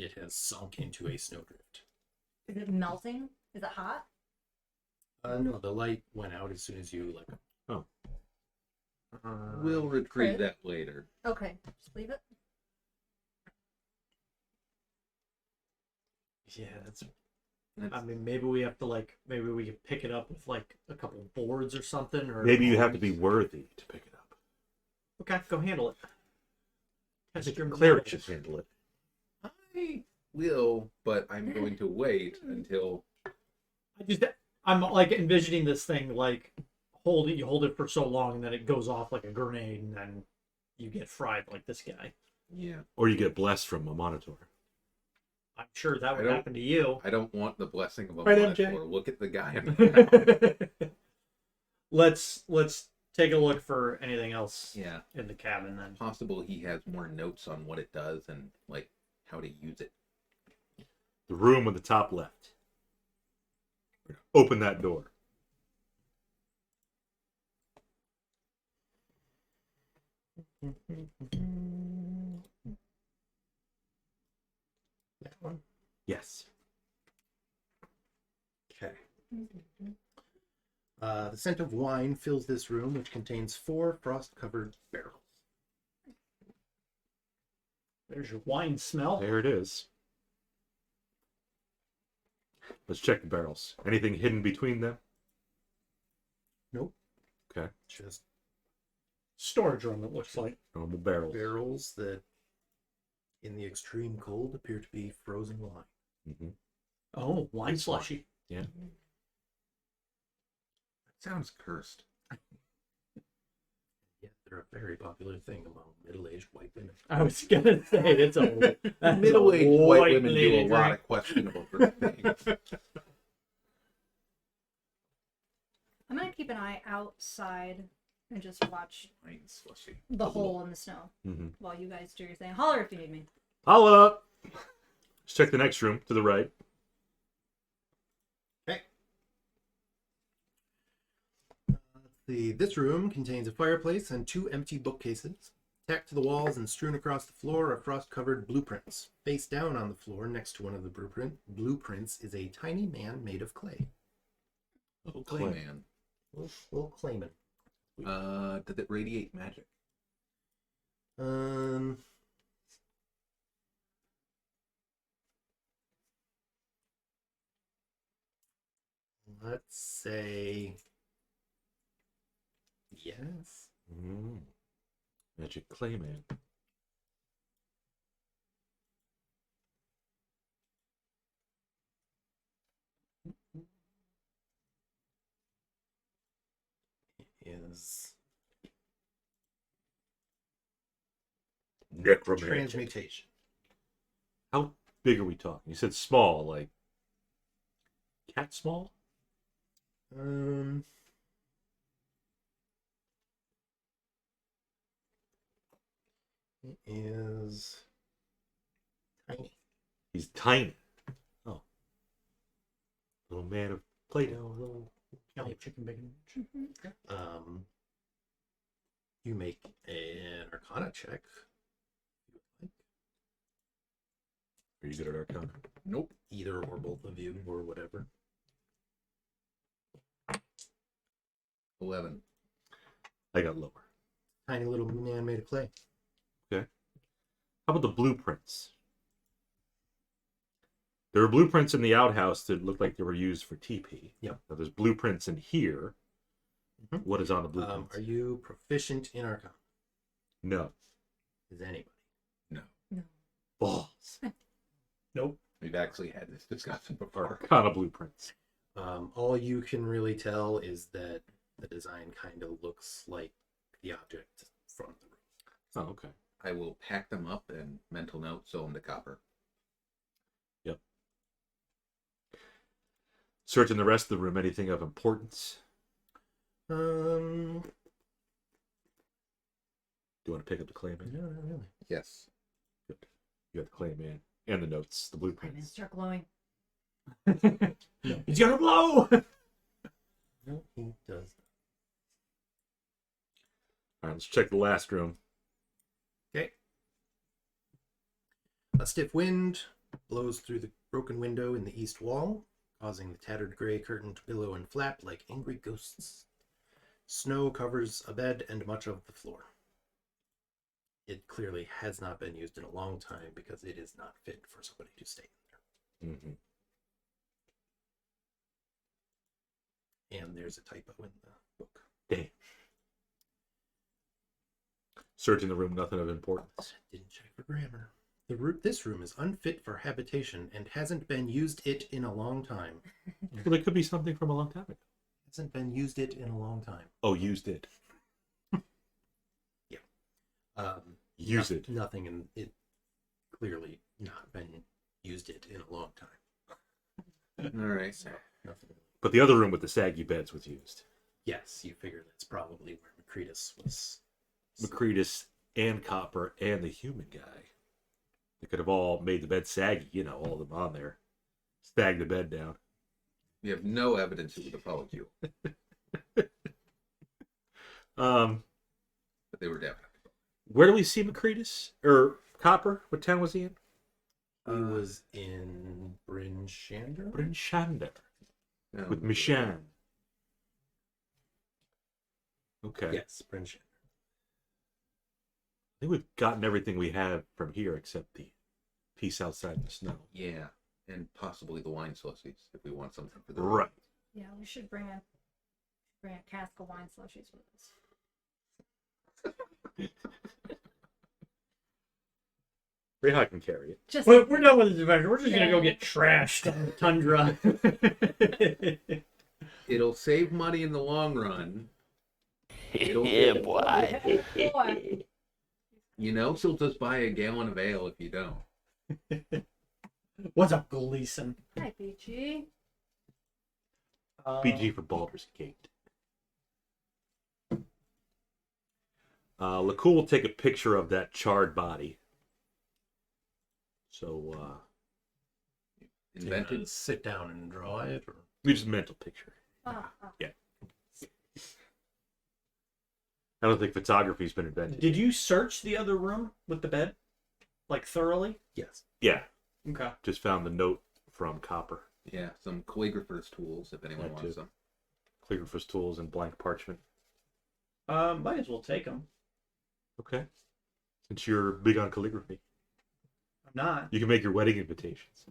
It has sunk into a snowdrift. Is it melting? Is it hot? No, the light went out as soon as you let go. We'll retrieve Okay. that later. Okay, just leave it. Yeah, that's. I mean, maybe we have to maybe we can pick it up with like a couple boards or something, or Maybe you have to be worthy to pick it up. Okay, go handle it. I Test think your cleric mettle. should handle it. I will, but I'm going to wait until I'm like envisioning this thing like you hold it for so long and then it goes off like a grenade and then you get fried like this guy. yeah. Or you get blessed from a monitor. I'm sure that would don't- happen to you. I don't want the blessing of a Right, monitor. MJ? Look at the guy. in the back. Let's take a look for anything else Yeah. in the cabin then. Possible he has more notes on what it does and like how to use it. The room on the top left. Open that door. That one? Yes. Okay. The scent of wine fills this room, which contains 4 frost-covered barrels. There's your wine smell. There it is. Let's check the barrels. Anything hidden between them? Nope. Okay. Just Storage room, it looks like. Normal barrels. barrels that, in the extreme cold, appear to be frozen wine. Mm-hmm. Oh, wine It's wine. slushy. Yeah. That sounds cursed. Yeah, they're a very popular thing among middle-aged white women. I was gonna say that's a Middle-aged white white women do lady a lot drink. of questionable things. I'm gonna keep an eye outside and just watch Wine slushy. the hole in the snow Mm-hmm. while you guys do your thing. Holler if you need me. Holla! Let's check the next room to the right. Okay. This room contains a fireplace and 2 empty bookcases. Tacked to the walls and strewn across the floor are frost-covered blueprints. Face down on the floor next to one of the blueprints is a tiny man made of clay. Little Clay. clay man. Little clayman. Does it radiate magic? Let's say yes. Mm. Magic Clayman. Is Necromantic. transmutation. How big are we talking? You said small, like cat small? It is tiny. He's tiny. Oh. Little man of Play-Doh. Little Giant chicken bacon. You make an Arcana check. Are you good at Arcana? Nope. Either or both of you, or whatever. 11. I got lower. Tiny little man made of clay. How about the blueprints? There were blueprints in the outhouse that looked like they were used for TP. Yep. Now there's blueprints in here. Mhm. What is on the blueprints? Are you proficient in Arcana? No. Is anybody? No. Balls. Nope. We've actually had this discussion before. Arcana blueprints. All you can really tell is that the design kind of looks like the object from the room. Oh, okay. I will pack them up and mental note sew them to copper. Yep. Searching the rest of the room, anything of importance? No, Do you want to pick up the Clayman? not really. Yes. Good. You got the Clayman and the notes, the My man, blueprints. start glowing. He's gonna blow. No, he does. All right, let's check the last room. Okay. A stiff wind blows through the broken window in the east wall, causing the tattered gray curtain to billow and flap like angry ghosts. Snow covers a bed and much of the floor. It clearly has not been used in a long time because it is not fit for somebody to stay in Mm-hmm. there. And there's a typo in the book. Damn. Searching the room, nothing of importance. Didn't check for grammar. This room is unfit for habitation and hasn't been used it in a long time. Well, there could be something from a long time ago. Hasn't been used it in a long time. Oh, used it. Use it. Nothing in it. Clearly not been used it in a long time. All right. So Nothing. But the other room with the saggy beds was used. Yes, you figure that's probably where Macretus was. Macretus and Copper and the human guy. They could have all made the bed saggy, you know, all of them on there. Stag the bed down. we have no evidence it was a polycule, but they were definitely. Where do we see Macretus? Or Copper? What town was he in? He was in Bryn Shander. Bryn Shander. No. With Mishan. Okay. Yes, Bryn Shander. think we've gotten everything we have from here except the piece outside in the snow. Yeah, and possibly the wine slushies if we want something for the Right. Yeah, we should bring a cask of wine slushies with us. Reija can carry it. Just We're done with this adventure. We're just gonna go Yeah. get trashed on the tundra. It'll save money in the long run. It'll Yeah, get- boy. boy. You know, she'll just buy a gallon of ale if you don't. What's up, Gleason? Hi, BG. BG for Baldur's Gate. Lakkul will take a picture of that charred body. So, Invented. Sit down and draw it, or we just mental picture. Ah, ah. I don't think photography's been invented. Did you search the other room with the bed, like thoroughly? yes. Yeah, Okay. just found the note from Copper. Yeah, some calligrapher's tools if anyone That wants too. them. Calligrapher's tools and blank parchment. Might as well take them. Okay. Since you're big on calligraphy, I'm not. you can make your wedding invitations.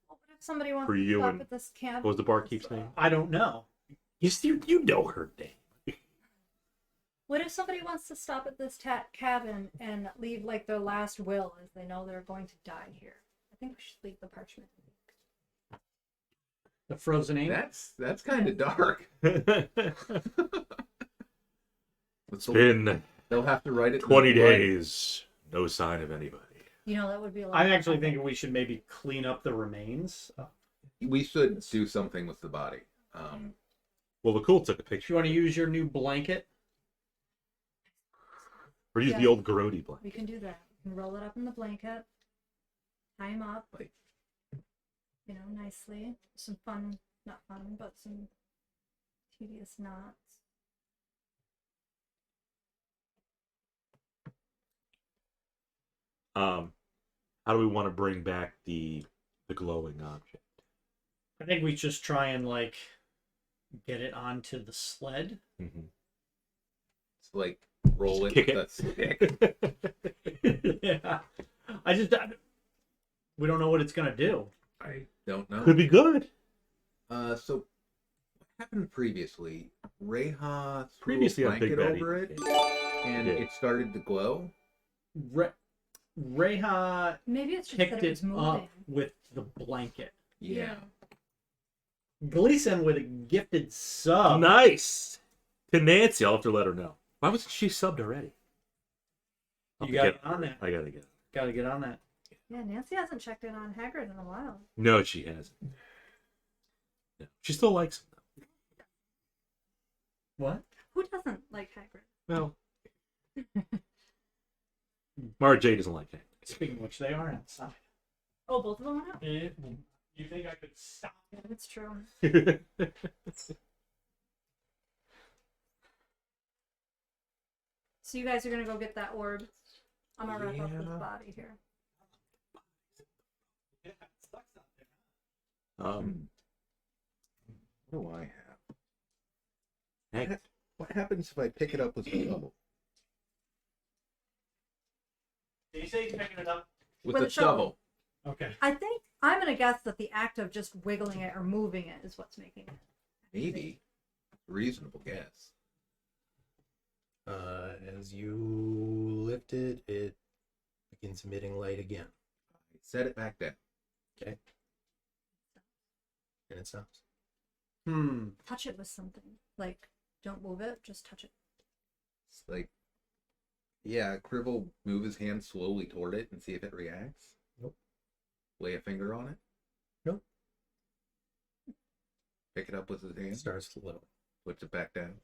Well, what if somebody wants For to you stop and- at this camp? What was the barkeep's name? I don't know. Yes, you know her name. What if somebody wants to stop at this cabin and leave like their last will, as they know they're going to die here? I think we should leave the parchment. The frozen ink. That's kind of dark. It's been They'll have to write it. 20 in blood. days. No sign of anybody. You know, that would be a lot. I'm of actually fun. thinking we should maybe clean up the remains. We should do something with the body. Well, Lakkul took a If picture. you want to use your new blanket, Or use the Yeah. old Garodi blanket. We can do that. We can roll it up in the blanket, tie him up, Like- you know, nicely. Some fun, not fun, but some tedious knots. How do we want to bring back the glowing object? I think we just try and like get it onto the sled. Mm-hmm. It's like roll Just it kick with a stick. Yeah. We don't know what it's gonna do. I don't know. Could be good. So what happened previously? Reija threw Previously a on Big blanket Betty. over it, and Yeah. it started to glow. Reija Maybe it's just that picked it was it moving. up with the blanket. Yeah. Gleason with a gifted sub. Nice. To Nancy, I'll have to let her know. Why wasn't she subbed already? I'll You have to got to get on that. I gotta get. Got to get on that. Yeah, Nancy hasn't checked in on Hagrid in a while. No, she hasn't. No. She still likes him though. What? Who doesn't like Hagrid? Well, Mara J doesn't like that. Speaking of which, they are outside. Oh, both of them went out? You think I could stop? Yeah, that's true. So you guys are gonna go get that orb. I'm gonna wrap up this Yeah. body here. What do I have? Heck, What happens if I pick it up with a shovel? Did you say he's picking it up? With With a a shovel. shovel. Okay. I think I'm gonna guess that the act of just wiggling it or moving it is what's making it. Maybe. Reasonable guess. As you lift it, it begins emitting light again, Set it back down. and it stops. Touch it with something. Like, don't move it, just touch it. It's like, yeah, Criv will move his hand slowly toward it and see if it reacts. Nope. Lay a finger on it. Nope. Pick it up with his It hand. starts to glow. Puts it back down.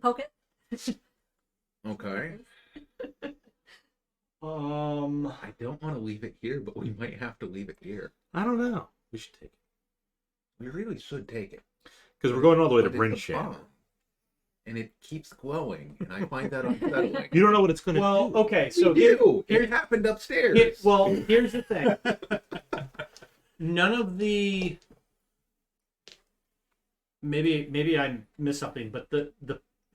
Poke it. Okay. I I don't want to leave it here, but we might have to leave it here. I don't know. We should take it We really should take it. because we're going all the way to But Bryn it's a Sham. bomb, and it keeps glowing, and I find that unsettling. You don't know what it's going to well, do. okay. So So here, it happened upstairs. here's the thing. None of the maybe I missed something, but the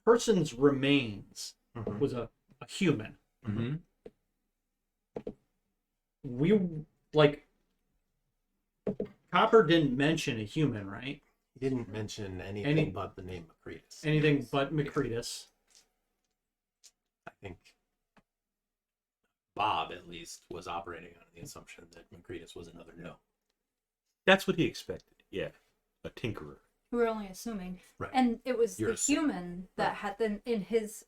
person's remains Mhm. was a human. Mm-hmm. We like Copper didn't mention a human, right? He didn't mention anything but the name Macretus. Anything but Macretus. I think Bob, at least, was operating on the assumption that Macretus was another gnome. That's what he expected. Yeah, a tinkerer. We were only assuming. Right. And it was You're the human that had then in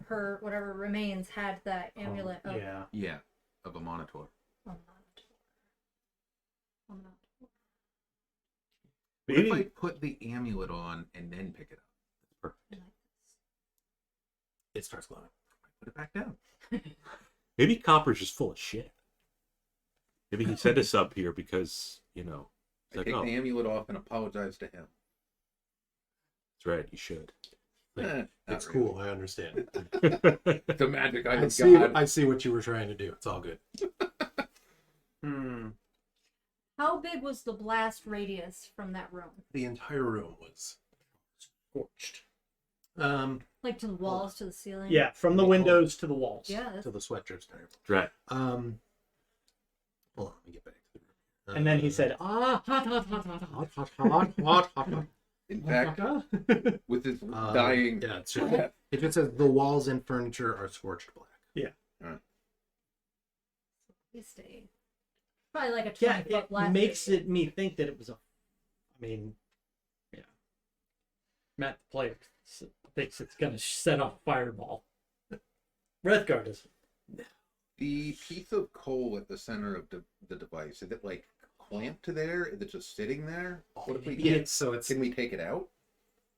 her whatever remains had that amulet of Yeah. Yeah, of a monitor. Oh, not. What if I put the amulet on and then pick it up? That's perfect. It starts glowing. Put it back down. Maybe Copper's just full of shit. Maybe he sent us up here because, you know, I like, take oh, the amulet off and apologize to him. that's right, you should. It's cool. I understand. The magic I have see. got. I see what you were trying to do. It's all good. How big was the blast radius from that room? The entire room was Scorched. Like to the walls, to the ceiling? Yeah, from the windows to the walls. Yeah. That's... till the sweat drips down. Right. Hold on, let me get back to the room. And then he said, hot, hot, hot, hot, hot, hot, hot, hot, hot, In fact, hot. with his dying. Yeah, it's just, it just says the walls and furniture are scorched black. We stayed. Probably like a 20 Yeah, foot it blast makes radius. me think that it was a. I mean, yeah. Matt, the player, thinks it's gonna set off a fireball. Wrethgar does. The piece of coal at the center of the device, is it like clamped to there? Is it just sitting there? What if we Yeah, so it's can we take it out?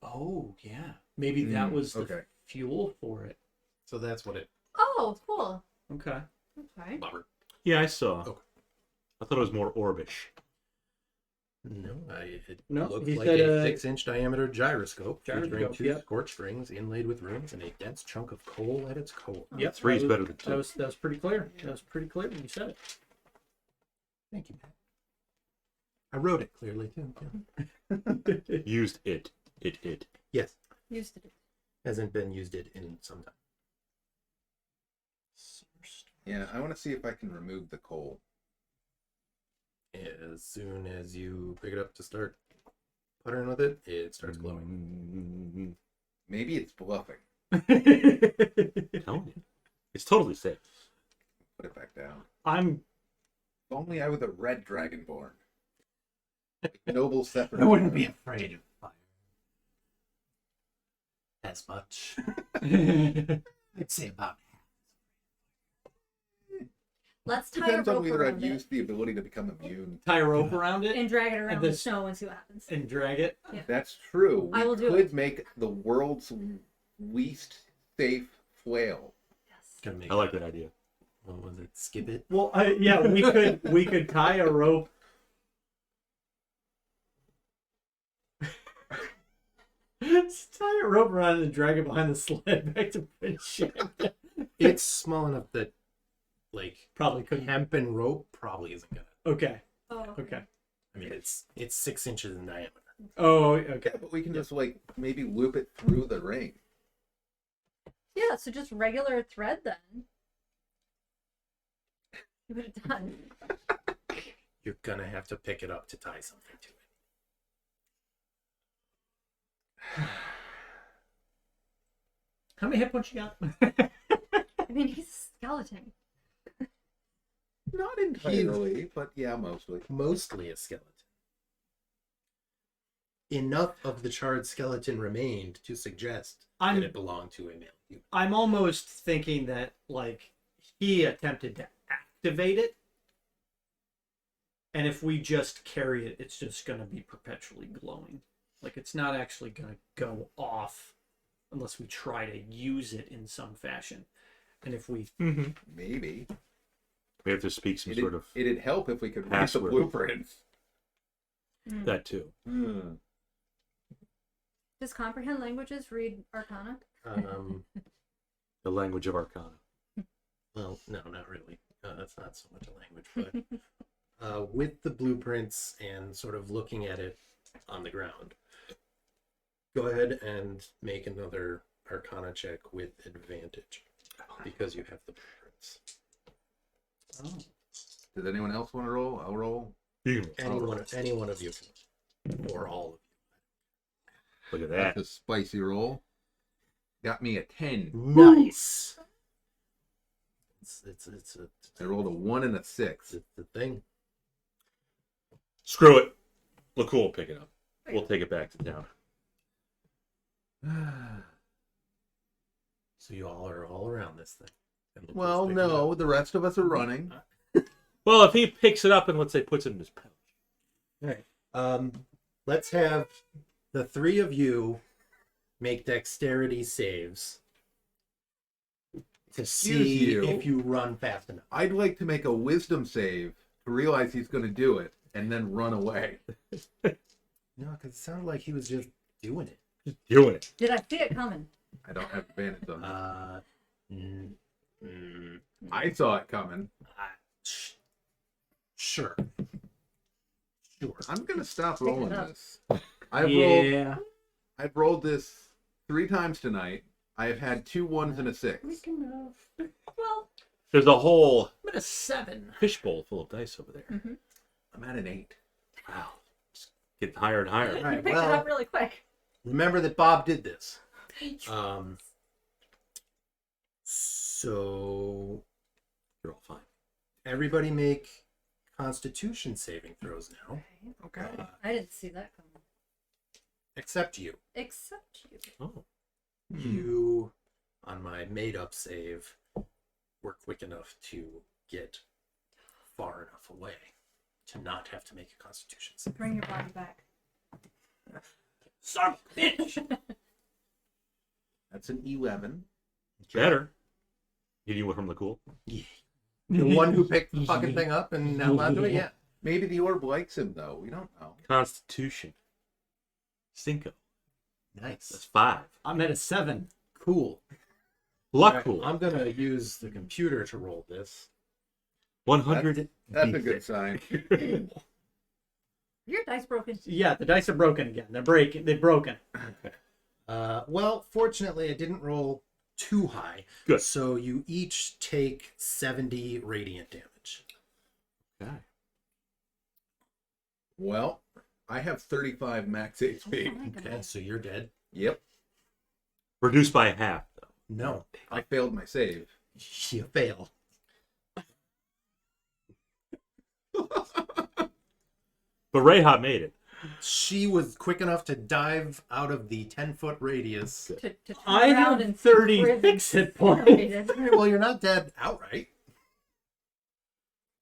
Oh yeah, maybe that was the okay. fuel for it. so that's what it. Oh, cool. Okay. Okay. Bummer. Yeah, I saw. Okay. I thought it was more orbish. No, it No, looked he like said, a 6-inch diameter gyroscope featuring Gyroscope, 2 yep. scorched rings inlaid with runes and a dense chunk of coal at its core. Yep. Three's that was- better than two. That was pretty clear. That was pretty clear when you said it. Thank you, Matt. I wrote it clearly too. Yeah. Used it. It. Yes, Used to do. hasn't been used it in some time. Yeah, I want to see if I can remove the coal. As soon as you pick it up to start puttering with it, it starts glowing. Maybe it's bluffing. Telling you. It's totally safe. Put it back down. I'm. If only I was a red dragonborn. Noble separate. I wouldn't be afraid of fire as much. I'd say about Let's tie Depends a on rope whether I've around it used the ability to become immune. Tie a rope around it and drag it around And the this- snow and see what happens. and drag it. That's true. I will We do could it. make the world's least safe flail. Yes. gonna make I like that idea. what was it? Skip it. Well, yeah, we could tie a rope. Just tie a rope around it and drag it behind the sled back to finish it. It's small enough that like Probably couldn't. hemp and rope probably isn't gonna. Okay. Oh, Okay. I mean, it's 6 inches in diameter. Oh, Yeah, okay. but we can just like maybe loop it through the ring. Yeah, so just regular thread then. You would have done. You're gonna have to pick it up to tie something to it. How many hit points you got? I mean, he's a skeleton. Not entirely, but yeah, mostly. Mostly a skeleton. Enough of the charred skeleton remained to suggest that it belonged to a male human. I'm almost thinking that like he attempted to activate it, and if we just carry it, it's just gonna be perpetually glowing. Like it's not actually gonna go off unless we try to use it in some fashion. And if we Maybe. We have to speak some sort of It'd help if we could read the password. blueprints. that too. Does comprehend languages read Arcana? The language of Arcana. Well, no, not really. That's not so much a language, but with the blueprints and sort of looking at it on the ground, go ahead and make another Arcana check with advantage. because you have the blueprints. Oh. Does anyone else want to roll? I'll roll. You can Any one of you can, or all of look at That's that. a spicy roll. Got me a 10. you. Nice. It's I rolled a 1 and a 6. it's the thing. Screw it. Lakkul will pick it up. We'll take it back to town. So you all are all around this thing. And Lakul's Well, picking it no, up. the rest of us are running. Well, if he picks it up and let's say puts it in his pouch. All right. Let's have the three of you make dexterity saves to see you. if you run fast enough. I'd like to make a wisdom save to realize he's going to do it and then run away. No, because it sounded like he was just doing it. Just doing it. Did I see it coming? I don't have advantage on that. Mm, mm, I saw it coming. sure. Sure. I'm going to stop Pick it rolling up. this. I've rolled this 3 times tonight. I have had 2 1s and a 6. We can move. Well, There's a whole I'm at a 7. fishbowl full of dice over there. mm-hmm. I'm at an 8. Wow. Just getting higher and higher. All right, you picked well- it up really quick. Remember that Bob did this. So You're all fine. everybody make Constitution saving throws now, Okay. I didn't see that coming. except you. Except you. Oh. You, on my made-up save, were quick enough to get far enough away to not have to make a Constitution save. Bring your body back. Son of a bitch! That's an 11. Better. You knew what from Lakkul? Yeah. The one who picked the fucking thing up and held on to it, yeah. Maybe the orb likes him, though. We don't know. Constitution. Cinco. That's Nice. 5. I'm at a 7. Cool. All right, Lakkul. I'm gonna use the computer to roll this. 100. That's a good sign. Your dice broken. Yeah, the dice are broken again. They're broken. Well, fortunately, I didn't roll too high. Good. So you each take 70 radiant damage. Okay. Well, I have 35 max Oh HP. my Okay, goodness. so you're dead. Yep. Reduced by half, though. No, I failed my save. you fail. But Reija made it. She was quick enough to dive out of the 10-foot radius. To turn I around have and 36 hit points. separated. Well, you're not dead outright.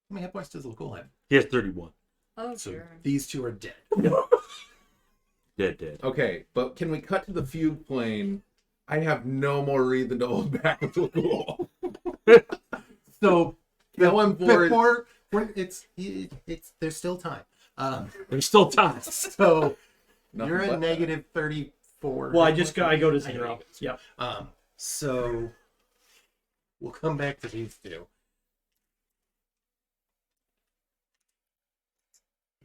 How many hit points does Lakkul have? He has 31. Oh, So dear. these two are dead. Dead. Okay, but can we cut to the fugue plane? I have no more reason to hold back with Lakkul. So Kill him for it. before it's there's still time. There's still time. So Nothing you're but at negative 34. Well, I go to 0. Yep. So we'll come back to these two.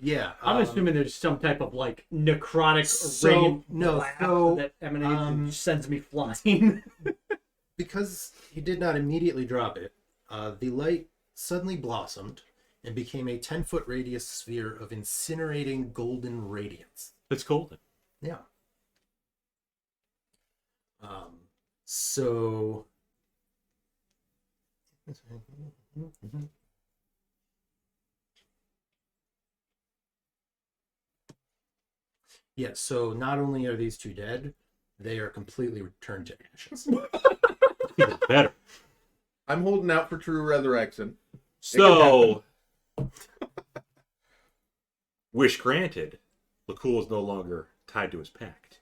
Yeah, I'm assuming there's some type of like necrotic So, rain no, blast so, that emanates and um, sends me flying. because he did not immediately drop it. The light suddenly blossomed and became a 10-foot radius sphere of incinerating golden radiance. It's golden. Yeah. So. Yeah, so not only are these two dead, they are completely returned to ashes. Even better. I'm holding out for true resurrection. So, wish granted. Lakkul is no longer tied to his pact.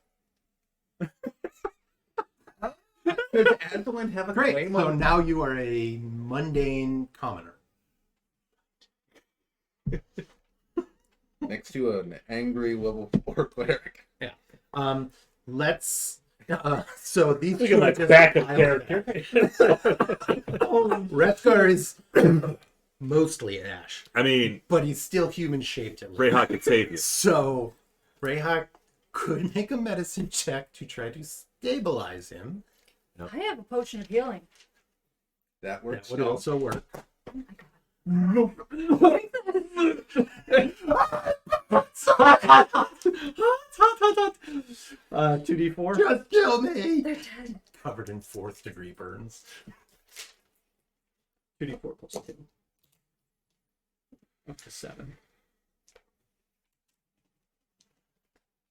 Does Adolin have a Great. claim So on now you are a mundane commoner. next to an angry level 4 cleric? Let's. So these Look two at are my just backup piled character. Rethgar is mostly ash, I mean, but he's still human shaped. Reija could save you. So Reija could make a medicine check to try to stabilize him. I have a potion of healing. That works. That would also work. Oh my god. No. 2d4. Just kill me! They're dead. Covered in 4th degree burns. 2d4 plus 2. Up to 7.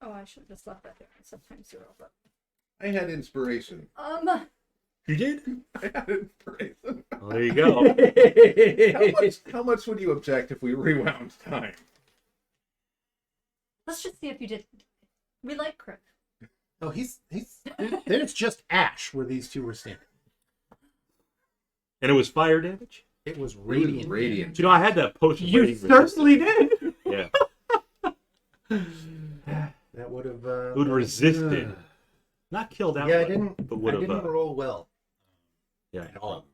Oh, I should have just left that there. It's sometimes 0, but I had inspiration. You did? I had inspiration. Well, there you go. How much would you object if we rewound time? let's just see if you did. We like Crip. Oh, he's there's just ash where these two were standing. And it was fire damage? It was radiant. Radiant. You know, I had that potion. You radiant certainly did. resistance. Yeah. That would have It would have resisted. Not killed out. Yeah, I didn't would have. roll well Yeah. at all.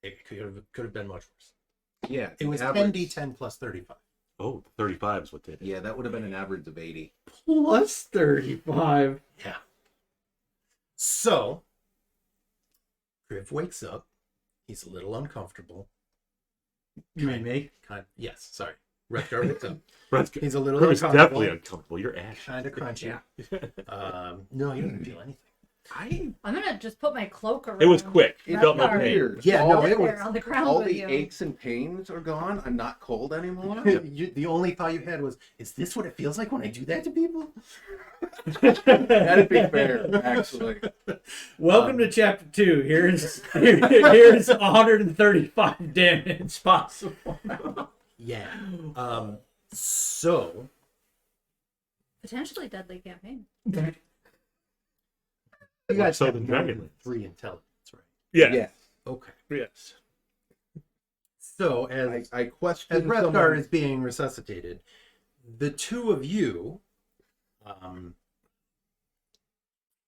It could have been much worse. Yeah. It was average. 10d10 plus 35. Oh, 35 is what did it. Yeah, that would have been an average of 80. Plus 35. Yeah. So, Griff wakes up. He's a little uncomfortable. You mean me? Yes, sorry. Wrethgar wakes up. Rethgar He's a little is uncomfortable. definitely uncomfortable. You're ash. Kind of crunchy. No, he doesn't feel anything. I'm gonna just put my cloak around. It was quick. He felt no Rethgar. pain. Weird. Yeah, all, no, Sit it was. there on the ground all with the you. aches and pains are gone. I'm not cold anymore. The only thought you had was, is this what it feels like when I do that to people? That'd be fair, actually. Welcome to chapter 2. Here's 135 damage possible. Yeah. So, Potentially deadly campaign. you guys So have the more dragon than lance. 3 intelligence, right? Yeah. Okay. Yes. So, as I question Rethgar someone- is being resuscitated, the two of you,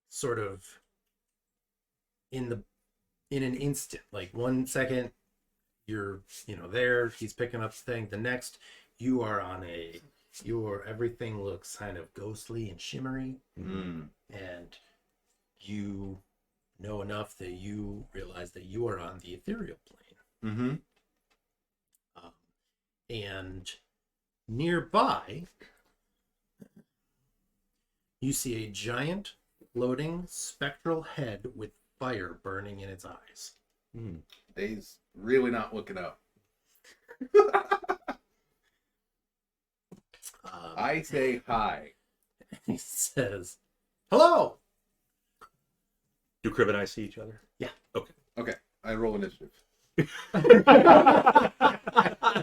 sort of, in an instant, like 1 second, you're there. He's picking up the thing. The next, you are on everything looks kind of ghostly and shimmery, Mm. and you know enough that you realize that you are on the ethereal plane. Mm-hmm. And nearby, you see a giant floating spectral head with fire burning in its eyes. Mm. He's really not looking up. I say hi. He says, "Hello." Do Crib and I see each other? Yeah. Okay, I roll initiative.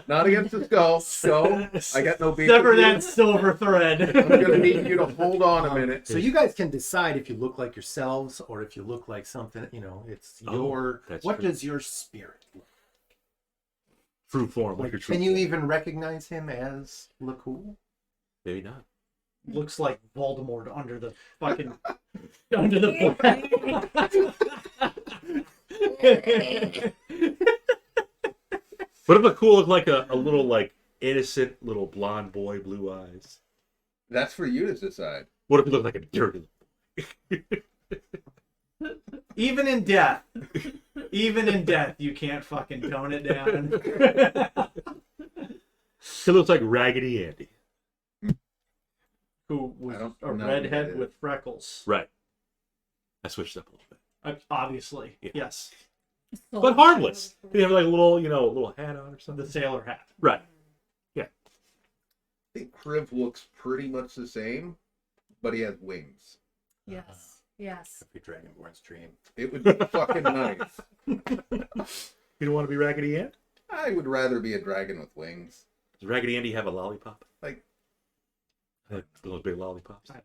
Not against the skull. So I got no beef. Sever with you. that silver thread. I'm gonna need you to hold on a minute. So you guys can decide if you look like yourselves or if you look like something. It's Oh, your. that's What true. does your spirit look True form, like like? your true Can you form. even recognize him as Lakkul? Maybe not. Looks like Voldemort under the fucking under the What if a cool look like a little like innocent little blonde boy, blue eyes? That's for you to decide. What if he looked like a dirty? Even in death, you can't fucking tone it down. He looks like Raggedy Andy. Who was I don't a know redhead who that with freckles? Right. I switched up a little bit, Obviously, Yeah. yes. but harmless. Did he have like a little, little hat on or something? The sailor hat. Right. I think Kriv looks pretty much the same, but he has wings. Yes. Yes. Every Dragonborn's dream. It would be fucking nice. You don't want to be Raggedy Andy? I would rather be a dragon with wings. Does Raggedy Andy have a lollipop? Like Those big lollipops. I've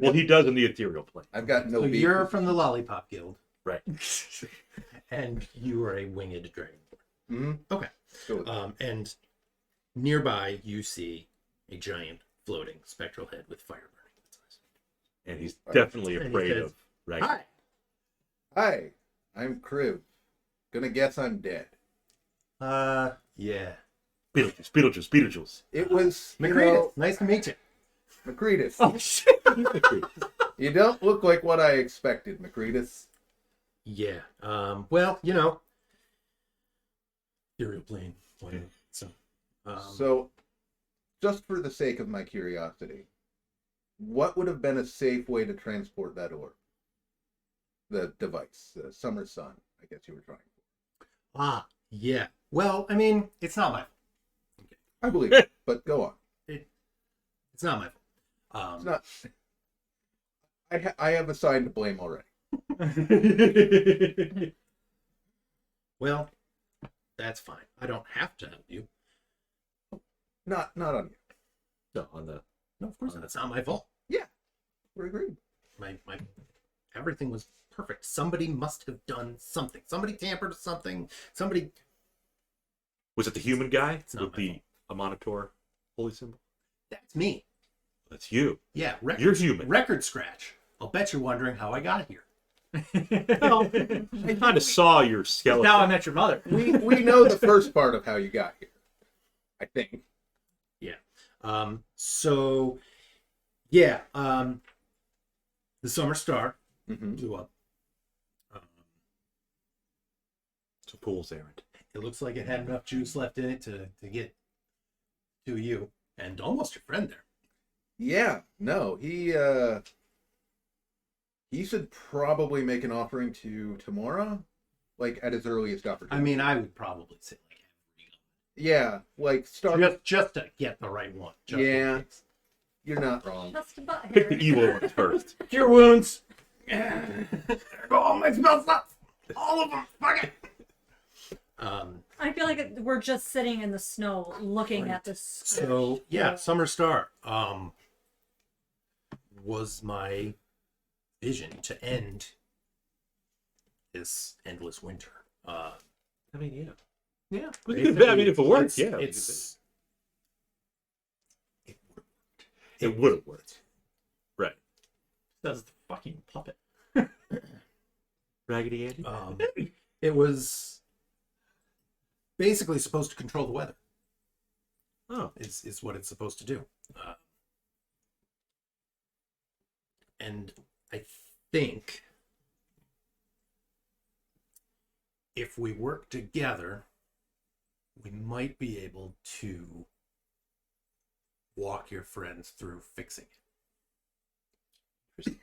Well, got, he does in the ethereal plane. I've got no So beef you're with- from the Lollipop Guild, Right. and you are a winged dragonborn. Mhm. Okay. Let's go with that. And nearby, you see a giant floating spectral head with fire burning in its eyes. And he's definitely And he afraid says, of Raggedy. Hi. Hi, I'm Kriv. Gonna guess I'm dead. Yeah. Beetlejuice. It was, Macretus, nice to meet you. Macretus. Oh shit! You don't look like what I expected, Macretus. Yeah. Well, you know, ethereal plane. Why not? So, So, just for the sake of my curiosity, what would have been a safe way to transport that orb? The device, the summer sun, I guess you were trying for. yeah. Well, I mean, it's not my fault. I believe it, but go on. It's not my fault. It's not. I have assigned to blame already. Well, that's fine. I don't have to help you. Not on you. No, on the. No, of course not. It's not my fault. Yeah, we're agreed. My everything was perfect. Somebody must have done something. Somebody tampered with something. Somebody. Was it the human guy not with my the Monitor holy symbol? That's me. That's you. Yeah, You're human. Record scratch. I'll bet you're wondering how I got here. Well, I kind of saw your skeleton. Now I met your mother. We know the first part of how you got here. I think. Yeah. So, yeah. The summer star Mm-hmm. blew up. It's a fool's errand. It looks like it had enough juice left in it to get to you and almost your friend there. Yeah. No, he should probably make an offering to Tamora, like at his earliest opportunity. I mean, I would probably say like Yeah, like start. just to get the right one. Just in Yeah. case. You're not wrong. Just about Pick here. the evil ones first. Cure wounds. There go all my spell slots. All of them. Fuck it. I feel like we're just sitting in the snow looking at this. So yeah, summer star was my vision to end this endless winter. I mean, yeah. Yeah. Basically, I mean, if it works, yeah. it would have worked. Right. That's the fucking puppet. Raggedy Andy? it was basically supposed to control the weather. Oh. Is what it's supposed to do. And I think if we work together, we might be able to walk your friends through fixing it.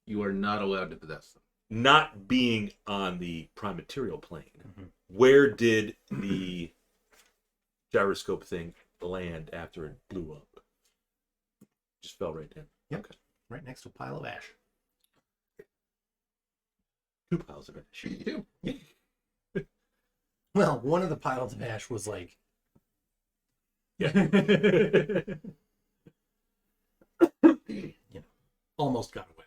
You are not allowed to possess them. Not being on the prime material plane, Mhm. where did the gyroscope thing land after it blew up? Just fell right in. Yep. Okay. Right next to a pile of ash. 2 piles of it. Two. Well, one of the piles of ash was like, almost got away.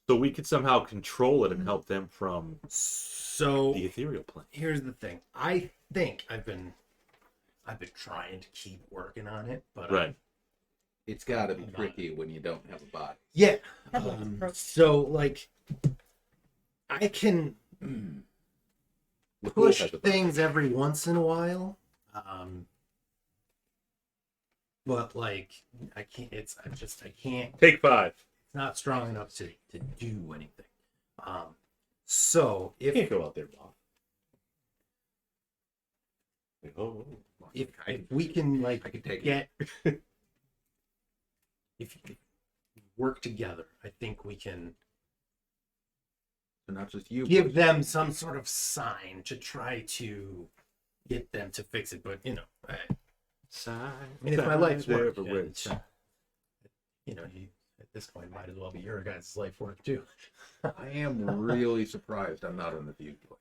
So we could somehow control it and help them from So the ethereal plane. here's the thing. I think I've been trying to keep working on it, but Right. It's got to be tricky when you don't have a body. yeah. That's what it's approached. So like, I can Lakkul push has a body. things every once in a while, but like I can't. I can't. Take 5. It's not strong enough to do anything. So You can't if go out there, Bob. Oh. if we can like I can take it. get if you work together, I think we can So not just you. give them some sort of sign to try to get them to fix it. But I mean, it's my life's work. And, at this point, might as well be your guys' life work too. I am really surprised I'm not on the viewpoint.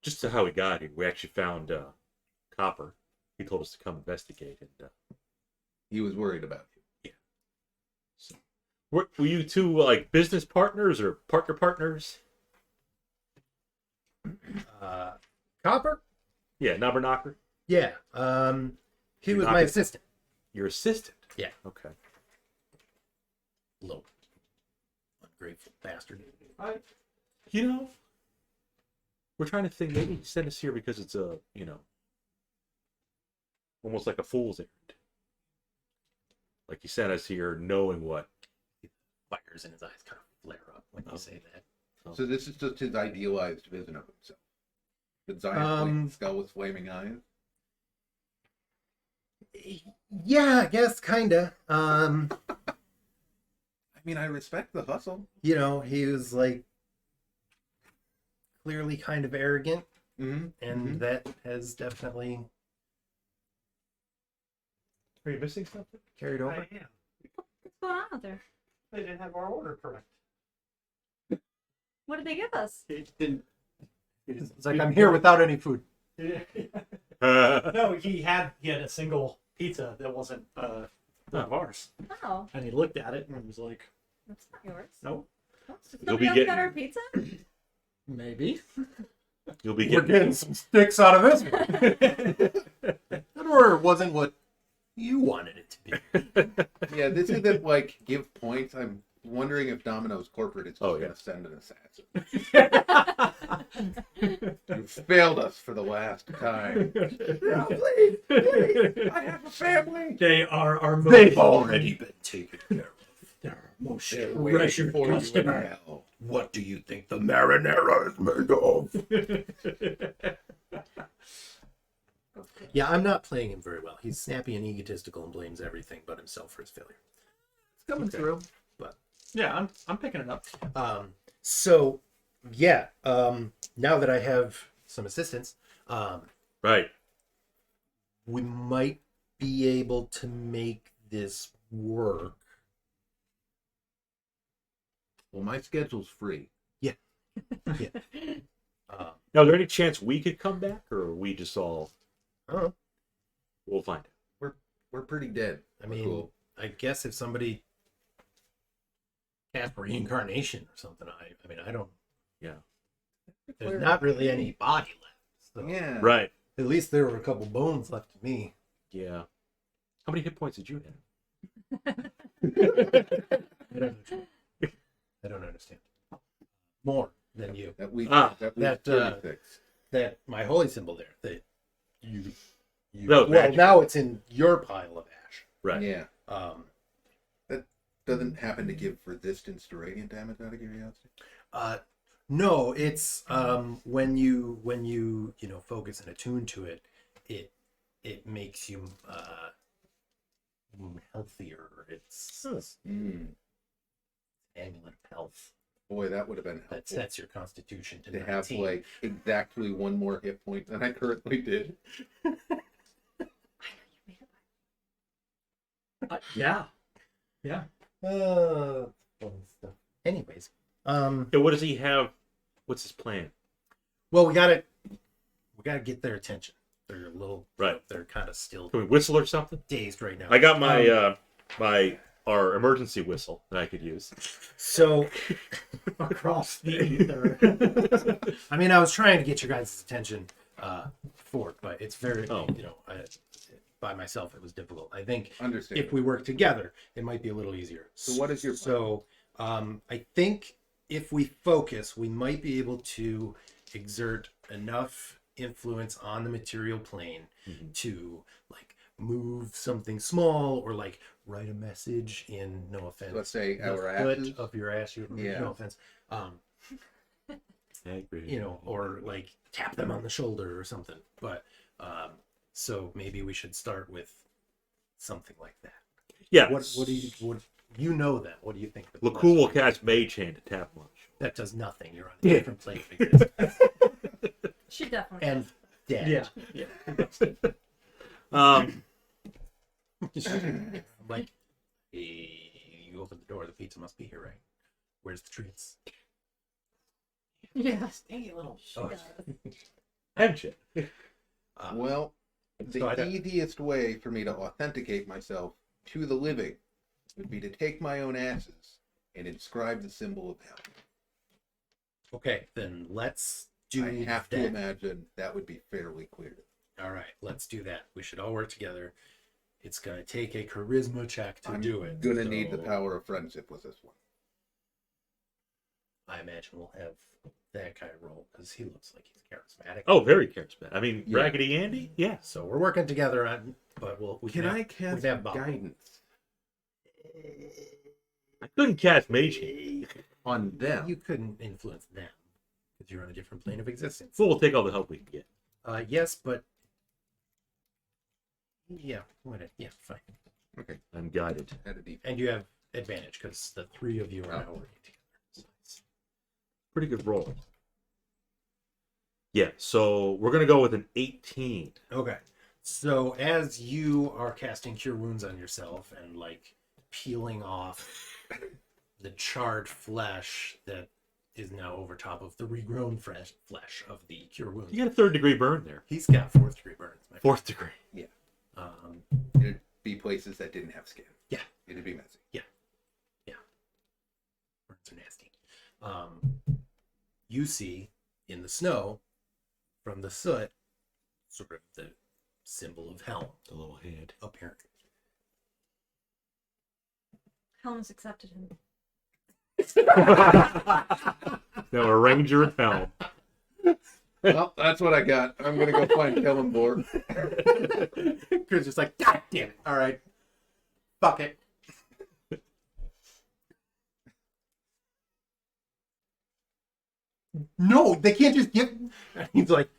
Just to how we got here, we actually found Copper. He told us to come investigate, and He was worried about you. so were you two like business partners or partners? Copper? Yeah, Knobber Knocker. Yeah. He was my Knocker. assistant. Your assistant. Yeah. Okay. Little ungrateful bastard. You know, we're trying to think. Maybe he sent us here because it's a almost like a fool's errand. Like he sent us here knowing what fires in his eyes kind of flare up when you say that. So this is just his idealized vision of himself. The giant skull with flaming eyes. Yeah, I guess kinda. I mean, I respect the hustle. You know, he was like clearly kind of arrogant, and that has definitely Are you missing something? carried over. I am. What's going on out there? They didn't have our order correct. What did they give us? It didn't. It's like I'm here without any food. No, he had a single pizza that wasn't one of ours, Oh, and he looked at it and was like, that's not yours. "Nope, Oh, so You'll be somebody else got getting- our pizza? maybe." You'll be We're getting. getting some sticks out of this one. That order wasn't what you wanted it to be. Yeah, this isn't like give points. I'm wondering if Domino's corporate is just Oh, going yeah. to send an assassin. You failed us for the last time. No, please, please. I have a family. They are our most, They've already been taken care of. they're our most They're waiting treasured for you in customer. hell. What do you think the marinara is made of? Yeah, I'm not playing him very well. He's snappy and egotistical and blames everything but himself for his failure. It's coming through, but Yeah, I'm picking it up. so yeah, now that I have some assistance, Right. we might be able to make this work. Well, my schedule's free. Now, is there any chance we could come back, or are we just all? I don't know. We'll find out. We're pretty dead. I mean, Cool. I guess if somebody cast reincarnation or something, I mean, I don't. Yeah. There's not really any body left. So Yeah. Right. At least there were a couple bones left to me. Yeah. How many hit points did you have? I don't understand. More than you. That we Ah, that that, 36. That my holy symbol there. That you. No, well, magic. now it's in your pile of ash. Right. Yeah. Um. That doesn't happen to give resistance to radiant damage out of curiosity. No, it's when you focus and attune to it, it makes you healthier. It's amulet of health Boy, that would have been that helpful sets your constitution to to 19. have like exactly one more hit point than I currently did. Yeah. Fun stuff. Anyways, Yeah, what does he have? What's his plan? well, we gotta get their attention. They're a little Right. They're kind of still Can we whistle or something? dazed right now. I got my our emergency whistle that I could use. So Across the ether. I mean, I was trying to get your guys' attention for it, but it's very, Oh. by myself, it was difficult. I think Understand. if we work together, it might be a little easier. So what is your plan? So I think if we focus, we might be able to exert enough influence on the material plane to like move something small or like write a message in, no offense, Let's say the our foot asses. of your ass. Yeah. No offense. I agree. Or like tap them on the shoulder or something. But so maybe we should start with something like that. Yeah. What do you know that? What do you think? Lakkul will cast Mage Hand to tap him on the shoulder. That does nothing. You're on a different plane of existence. She definitely And dead. Yeah. Like, hey, you open the door. The pizza must be here, right? Where's the treats? Yeah. Stinky little She Oh. does. Headshot. Well, So I the don't- easiest way for me to authenticate myself to the living would be to take my own asses and inscribe the symbol of hell. Okay, then let's do I have that. to imagine that would be fairly clear. All right, let's do that. We should all work together. It's gonna take a charisma check to I'm do it. gonna need the so power of friendship with this one. I imagine we'll have that guy roll because he looks like he's charismatic. Oh, very charismatic. I mean, Yeah. Raggedy Andy? Yeah. So we're working together on, but we Can have, I cast have Bob. guidance? I couldn't cast Mage Hand. On them. You couldn't influence them because you're on a different plane of existence. Fool will take all the help we can get. Yes, but yeah, whatever. Yeah, fine. Okay. I'm guided. At a deep. And you have advantage because the three of you are now working together. So it's- Pretty good roll. Yeah, so we're going to go with an 18. Okay. So as you are casting Cure Wounds on yourself and like peeling off the charred flesh that is now over top of the regrown flesh of the Cure Wounds. You got a 3rd degree burn there. He's got 4th degree burns. my friend. 4th degree. It'd be places that didn't have skin. Yeah. It'd be messy. Burns are nasty. You see in the snow from the soot sort of the symbol of Helm The little head. appearing. Helm's accepted him. Now a ranger of hell. Well, that's what I got. I'm gonna go find Kellenborg. Chris just like, God damn it! All right, fuck it. No, they can't just give. He's like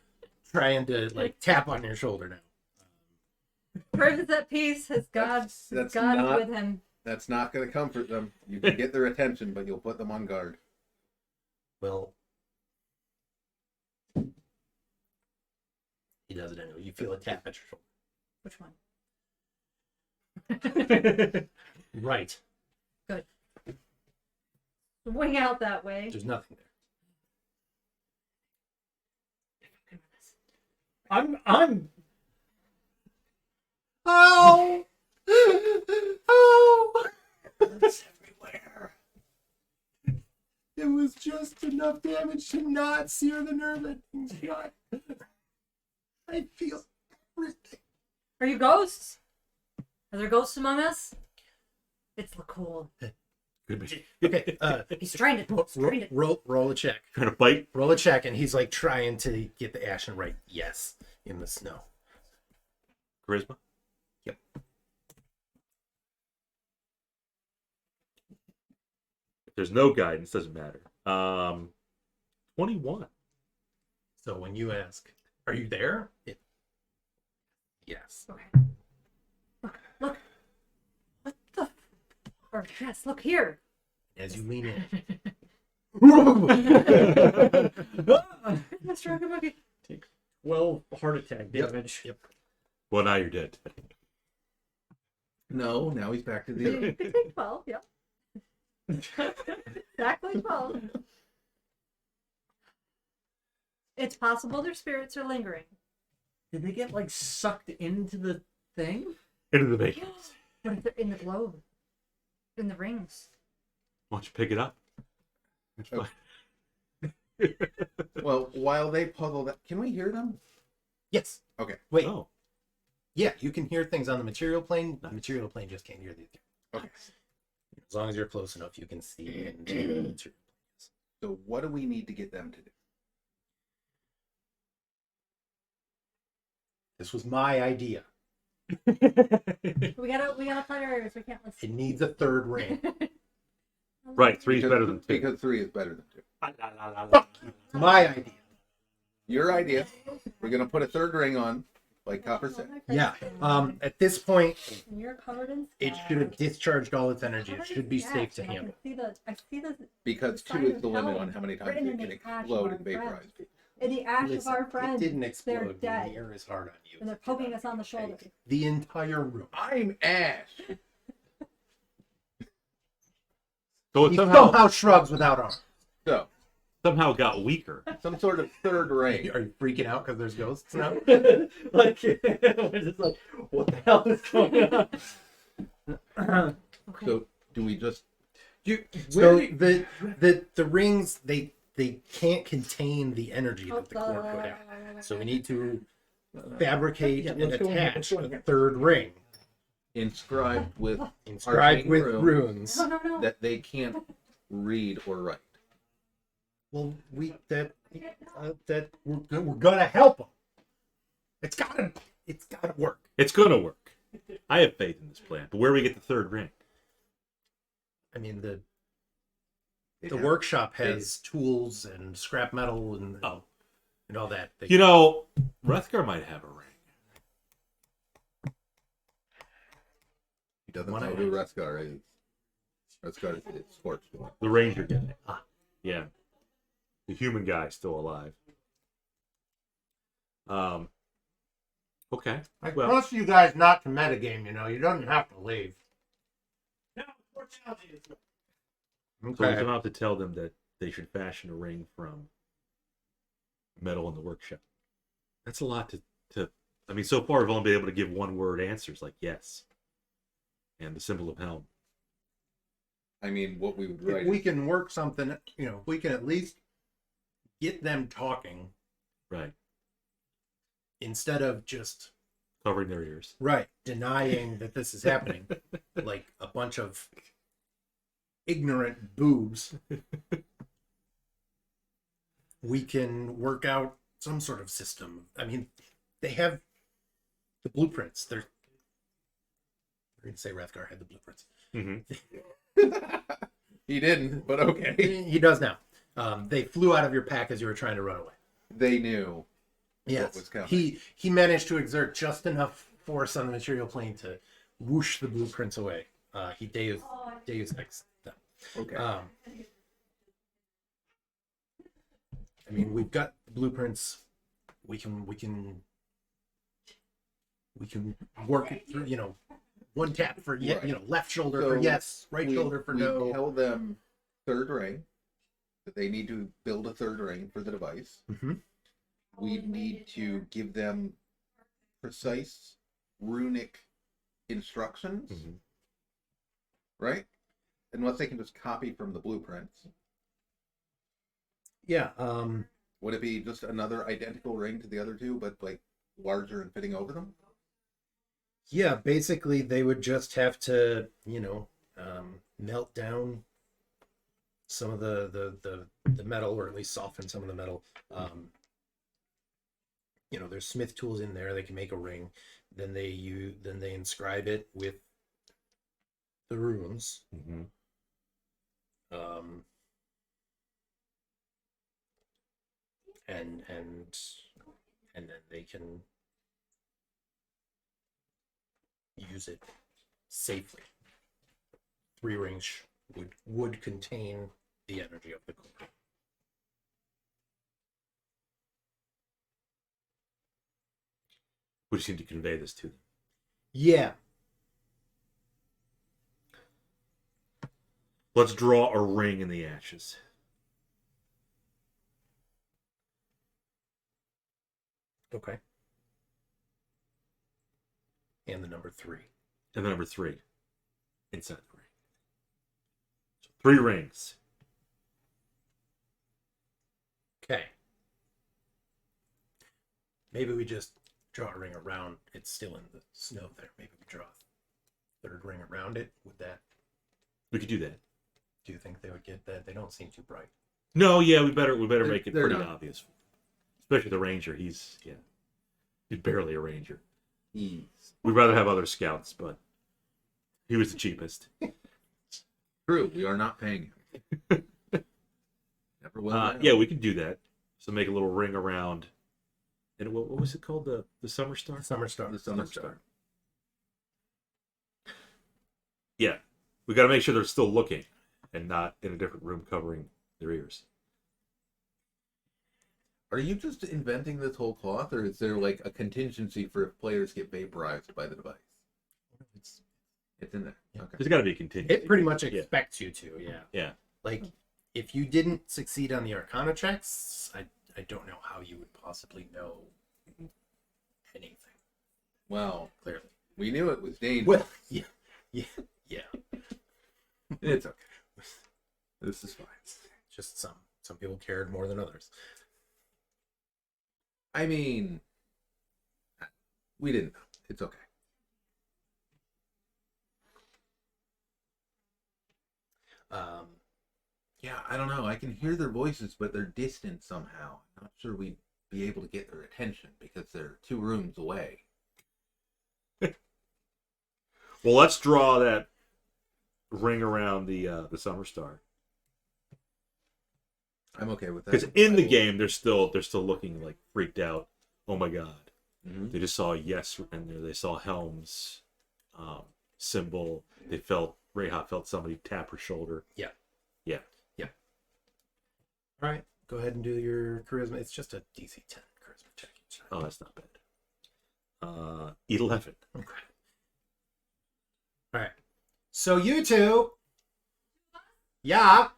trying to like tap on your shoulder now. Bird is at peace. His God, That's God not- is with him. That's not gonna comfort them. You can get their attention, but you'll put them on guard. Well, he does it anyway. You feel a tap at your Which one? shoulder. Right. Wing out that way. There's nothing there. I'm Oh! Oh! It's everywhere. It was just enough damage to not sear the nerve endings shut. I feel everything. Are you ghosts? Are there ghosts among us? It's Lakkul. Could be. Okay, He's trying to. roll a check. Trying to bite. Roll a check, and he's like trying to get the Ashen right. Yes, in the snow. Charisma. Yep. If there's no guidance, doesn't matter. 21. So when you ask, "Are you there?" Yes. Okay. Look. What the? Or yes, look here. As you lean in. Mr. Okabuki. 12 heart attack Yep, damage. Yep. Well, now you're dead. No, now he's back to You the. could take 12, yep. Exactly 12. It's possible their spirits are lingering. Did they get like sucked into the thing? Into the bacon. What if they're in the globe? In the rings? Why don't you pick it up? It's Oh. fine. Well, while they puzzle that, can we hear them? Yes. Okay. Wait. Oh. Yeah, you can hear things on the material plane. The material plane just can't hear these. Okay. As long as you're close enough, you can see into the material plane. So what do we need to get them to do? This was my idea. We gotta play ours. We can't listen. It needs a third ring. Right, 3's better than 2. Because 3 is better than 2. It's my idea. Your idea. We're gonna put a third ring on, like Copper said. Yeah. At this point, And you're covered in it should have discharged all its energy. It should be safe to handle. I see the Because 2 is the limit on how many times Written it in can the ash explode of and our vaporize. in the ash Listen, of our friends. it didn't They're explode dead. near as hard on you. And they're as it did poking on us on the me. shoulder. The entire room. I'm Ash. So it He somehow somehow shrugs without arms. So, got weaker. some sort of third ring. Are you freaking out because there's ghosts now? Like, we're just like, what the hell is going on? Okay. So, do we just. So the rings they can't contain the energy that the core put out. So we need to fabricate Yeah, and let's go in here, attach let's go in a here. third ring inscribed with inscribed with Arcane runes. No. that they can't read or write. Well, that we're gonna help them. It's gotta work. It's going to work. I have faith in this plan. But where do we get the third ring? I mean, the Yeah. workshop has tools and scrap metal and Oh. and all that. You know, Wrethgar might have a ring. He doesn't One know eye. who Rethgar is. Rethgar is Scorched. The ranger guy. Ah. Yeah. The human guy still alive. Okay. I Well, trust you guys not to metagame, you don't have to leave. No, unfortunately, it's so we Okay. come out to tell them that they should fashion a ring from metal in the workshop. That's a lot to I mean, so far we've only been able to give one word answers like yes. And the symbol of helm. I mean, what we would If write. we can work something, we can at least get them talking Right. instead of just Covering their ears. denying that this is happening, like a bunch of ignorant boobs. We can work out some sort of system. I mean, they have the blueprints. We're going to say Wrethgar had the blueprints. Mm-hmm. He didn't, but okay. He does now. They flew out of your pack as you were trying to run away. They knew. Yes, was coming. he managed to exert just enough force on the material plane to whoosh the blueprints away. He Deus Ex them. Okay. I mean, we've got blueprints. We can work it through. One tap for Right. left shoulder So for yes, right shoulder for we no. tell them third ring that they need to build a third ring for the device. Mhm. We need to give them precise runic instructions, Mhm. right? Unless they can just copy from the blueprints. Yeah. Would it be just another identical ring to the other two, but like larger and fitting over them? Yeah. Basically, they would just have to, melt down some of the metal, or at least soften some of the metal. There's smith tools in there. They can make a ring. Then they inscribe it with the runes. Mm-hmm. And then they can use it safely. 3 rings would contain the energy of the core. We just need to convey this to them. Yeah. Let's draw a ring in the ashes. Okay. And the number 3. And the number 3 inside the ring. So 3 rings. Okay. Maybe we just draw a ring around. It's still in the snow there. Maybe we draw a 3rd ring around it. Would that? We could do that. Do you think they would get that? They don't seem too bright. No, yeah, we better make it They're pretty not. obvious. Especially the ranger. He's barely a ranger. Ease. We'd rather have other scouts, but he was the cheapest. True, we are not paying him. Never will. now. Yeah, we can do that. So make a little ring around. And what was it called? The summer star? Summer Star. The Summer Star. Yeah. We got to make sure they're still looking and not in a different room covering their ears. Are you just inventing this whole cloth, or is there like a contingency for if players get vaporized by the device? It's in there. Okay. There's got to be a contingency. It pretty much Yeah. expects you to, yeah. Yeah. Like, if you didn't succeed on the Arcana checks, I don't know how you would possibly know anything, Well, clearly. we knew it was dangerous. Well, yeah. It's okay. This is fine. Just some people cared more than others. I mean, we didn't know. It's okay. Yeah, I don't know. I can hear their voices, but they're distant somehow. I'm not sure we'd be able to get their attention because they're 2 rooms away. Well, let's draw that ring around the summer star. I'm okay with that. Because in I the will- game, they're still looking like freaked out. Oh my god! Mhm. They just saw a yes, and they saw Helm's symbol. They felt Reija felt somebody tap her shoulder. Yeah. Yeah. All right, go ahead and do your charisma. It's just a DC 10 charisma check each time. Oh, that's not bad. 11. Okay. All right. So you two. Yeah.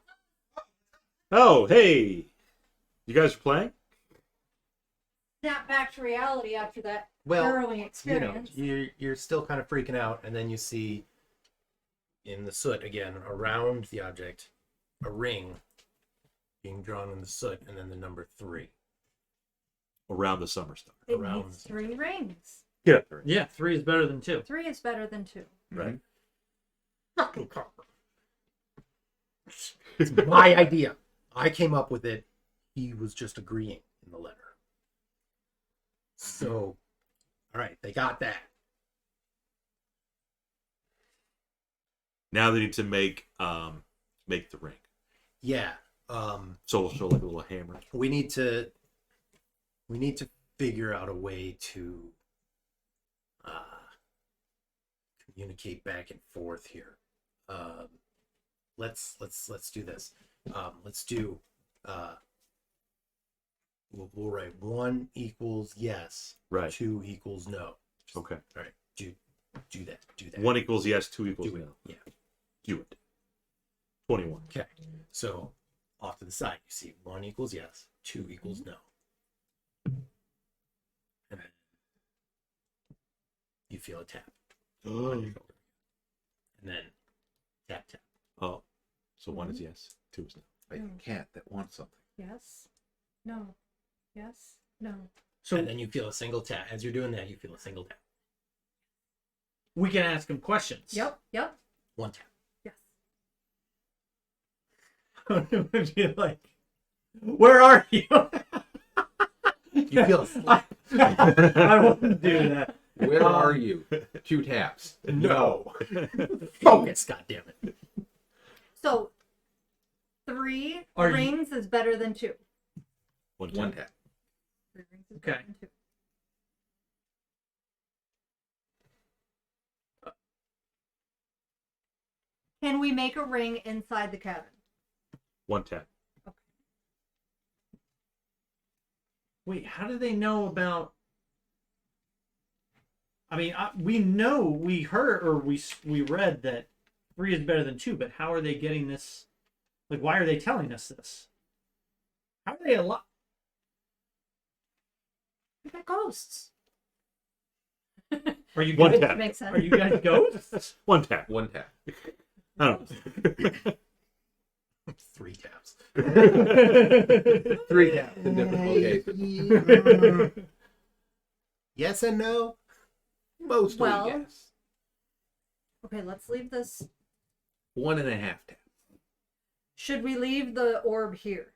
Oh, hey! You guys are playing? Snap back to reality after that Well, harrowing you know, experience. you're still kind of freaking out, and then you see in the soot again around the object a ring being drawn in the soot, and then the number 3 Around the summer star. It around- needs 3 rings. Get up there. Yeah, 3 is better than 2. 3 is better than 2. Right. It's my idea. I came up with it. He was just agreeing in the letter. So, all right, they got that. Now they need to make the ring. Yeah. So we'll show like a little hammer. We need to figure out a way to communicate back and forth here. Let's do this. Let's do we'll write 1 equals yes, Right. 2 equals no. Okay. All right, do that. 1 equals yes, 2 equals Do it. no. Yeah. Do it. 21. Okay. So off to the side, you see 1 equals yes, 2 equals no. And then you feel a tap on your shoulder. And then tap. Oh, so 1 is yes, 2 is no. Like a cat that wants something. Yes. No. Yes. No. So And then you feel a single tap. As you're doing that, you feel a single tap. we can ask him questions. Yep. 1 tap. Yes. It would be like, where are you? You feel a slap. I wouldn't do that. Where are you? 2 taps. No. Focus, goddammit. So 3 Are you- rings is better than 2. 1 1 tap. tap. 3 rings is better Okay. than 2. Can we make a ring inside the cabin? 1 tap. Wait, how do they know about? I mean, we know, we heard, or we read that 3 is better than 2, but how are they getting this? Like, why are they telling us this? How are they alive? We got ghosts. Are you 1 guys, tap. Makes sense. are you guys ghosts? 1 tap. 1 tap. I don't know. 3 taps. 3 taps in different locations. Yes and no. Mostly Well- yes. Okay, let's leave this. 1.5 taps. Should we leave the orb here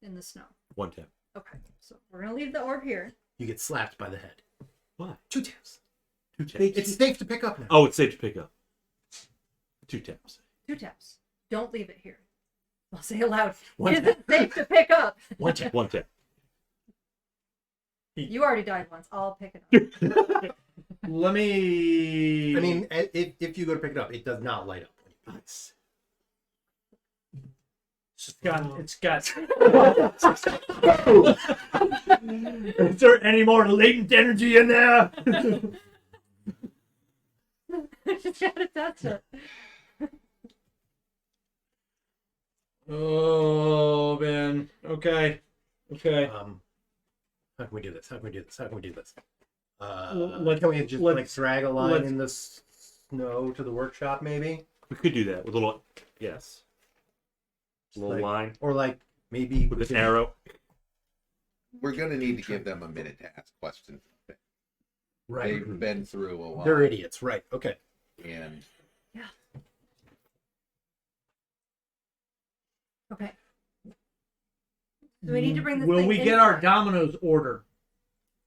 in the snow? 1 tap. Okay, so we're gonna leave the orb here. You get slapped by the head. Why? 2 taps. 2 taps. It's safe to pick up now. Oh, it's safe to pick up. 2 taps. 2 taps. Don't leave it here. I'll say it loud. 1 Is tap. it safe to pick up? 1 tap. 1 tap. You already died once. I'll pick it up. Let me. I mean, if you go to pick it up, it does not light up. Nice. it's got. Is there any more latent energy in there? Just gotta touch it. Oh man. Okay. How can we do this? Let's- Can we just let's- drag a line let's- in the snow to the workshop, maybe? We could do that with a little, yes. A little Like- line Or maybe with we an could- arrow. We're going to need to give them a minute to ask questions. Right. They've been through a lot. They're idiots, right? Okay. And Okay. Do we need to bring this Will thing we get our inside? Domino's order?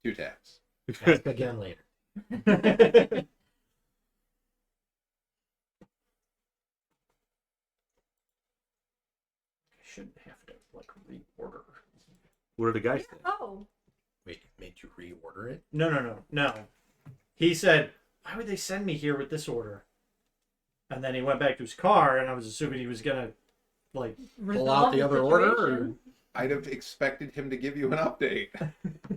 2 taps. Ask again later. What did the guy say? Oh, Wait, made you reorder it? No. He said, "Why would they send me here with this order?" And then he went back to his car, and I was assuming he was gonna like Pull out the other order, or I'd have expected him to give you an update.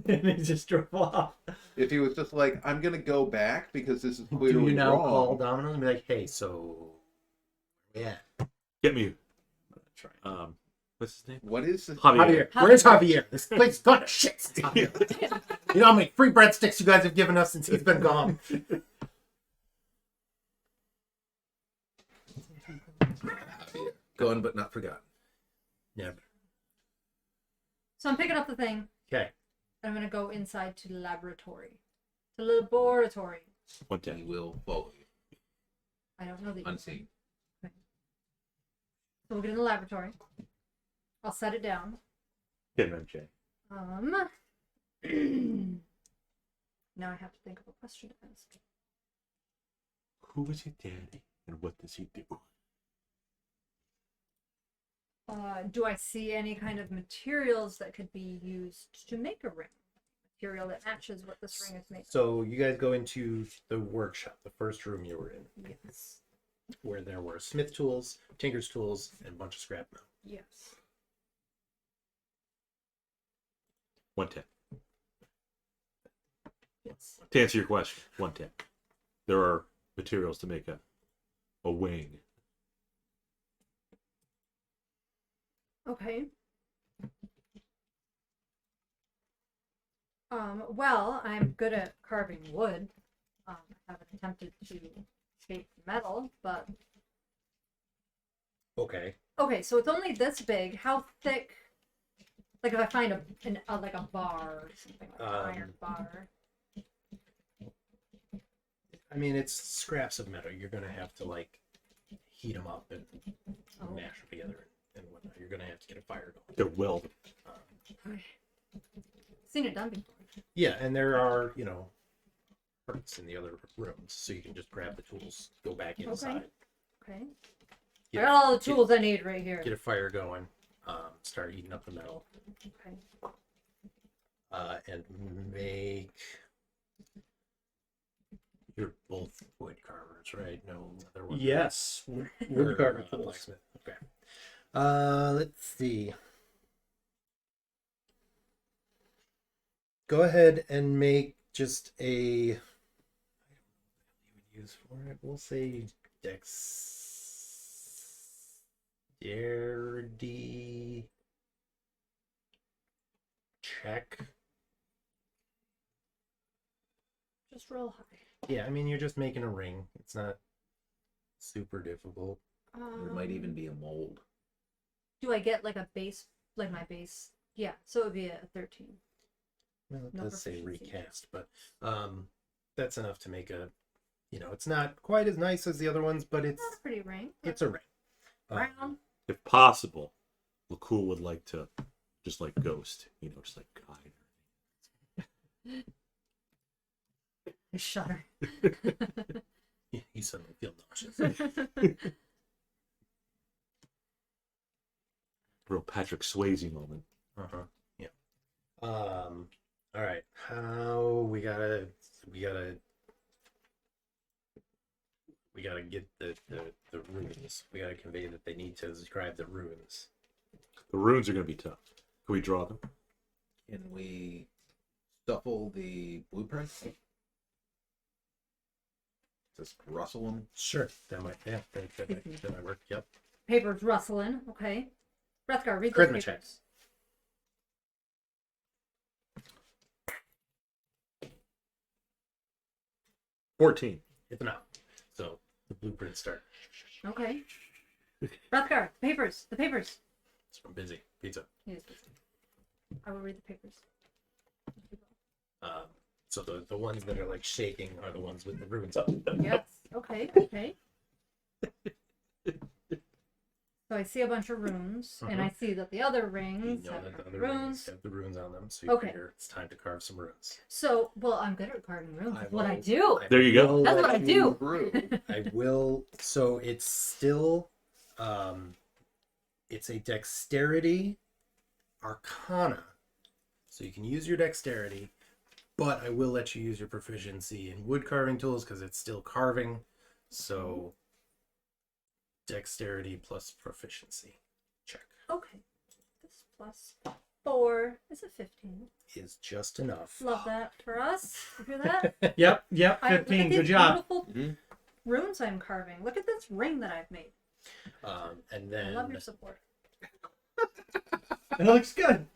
and he just drove off. If he was just like, I'm gonna go back because this is do clearly you now wrong. call Domino's and be like, hey, so yeah, Get me. try. What's his name? What is this? Javier. Javier, where's Javier? This place is gone to shit. Javier. You know how many free breadsticks you guys have given us since he's been gone? Gone but not forgotten. Yeah. so I'm picking up the thing. Okay. And I'm gonna go inside to the laboratory. The laboratory. 110. He will follow you, I don't know the unseen. So we'll get in the laboratory. I'll set it down. Get him, MJ. Now I have to think of a question to ask. Who is your daddy and what does he do? Do I see any kind of materials that could be used to make a ring? Material that matches what this ring is made of? So you guys go into the workshop, the first room you were in, Yes. where there were smith tools, tinker's tools, and a bunch of scrap metal. Yes. 110. Yes. To answer your question, 110. There are materials to make a wing. Okay. Well, I'm good at carving wood. I haven't attempted to shape metal, but Okay. okay. So it's only this big. How thick? Like if I find like a bar or something like an iron bar. I mean, it's scraps of metal. You're gonna have to like heat them up and Oh. mash them together and whatnot. You're gonna have to get a fire going. They're welded. Seen it done before. Yeah, and there are, you know, hurts in the other rooms, so you can just grab the tools, go back inside, Okay. I get, got all the tools I need right here. get a fire going, start heating up the metal, Okay. and make. You're both wood carvers, right? No other wood. Yes, Or, wood carver tools. blacksmith. Okay. Let's see. Go ahead and make just a. I don't know what you would use for it. We'll say dexterity check. Just roll high. Yeah, I mean you're just making a ring. It's not super difficult. There might even be a mold. Do I get like a base, like my base? Yeah. So it would be a 13. Well, it No does say proficiency. recast, but that's enough to make a. You know, it's not quite as nice as the other ones, but it's That's a pretty ring. it's a ring. Brown. If possible, Lakkul would like to just like ghost, just like hide. I shudder. You suddenly feel nauseous. Real Patrick Swayze moment. Yeah. All right. How we gotta get the runes. We gotta convey that they need to describe the runes. The runes are going to be tough. Can we draw them? Can we shuffle the blueprint? Just rustle them? Sure. That might work. Yep. Papers rustling. Okay. Wrethgar, read Charisma those check. papers. $14. Hit them out. So the blueprints start. Okay. Wrethgar, the papers. The papers. So I'm busy. Pizza. Yes. I will read the papers. So the ones that are like shaking are the ones with the runes up. Yes. Okay. Okay. So I see a bunch of runes, and I see that the other You rings know have that the other runes. rings have the runes on them, so you Okay. figure it's time to carve some runes. So, well, I'm good at carving runes. I That's what I will- do. There you go. will That's let what I you- do. Brew. I will. So it's still, it's a dexterity, arcana, So you can use your dexterity, but I will let you use your proficiency in wood carving tools because it's still carving. So dexterity plus proficiency. Check. Okay. This plus 4 is a 15. Is just enough. Love that for us. You hear that? Yep, Look at 15. these Good job. beautiful Mhm. runes I'm carving. Look at this ring that I've made. And I then love your support. It looks good.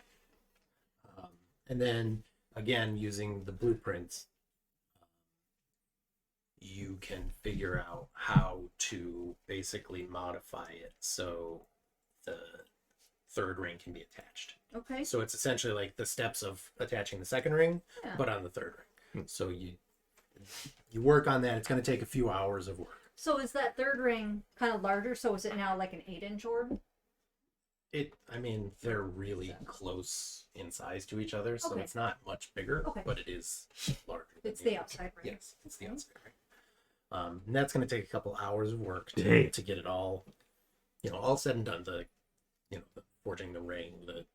and then again using the blueprints, you can figure out how to basically modify it so the third ring can be attached. Okay. So it's essentially like the steps of attaching the second ring, Yeah. but on the third ring. So you work on that. It's going to take a few hours of work. So is that third ring kind of larger? So is it now like an 8-inch orb? I mean, they're really close in size to each other, so Okay. it's not much bigger, Okay. but it is larger. than It's the other. outside ring. Yes, it's the Okay. outside ring. And that's going to take a couple hours of work Dang. to get it all, all said and done. The forging the ring, the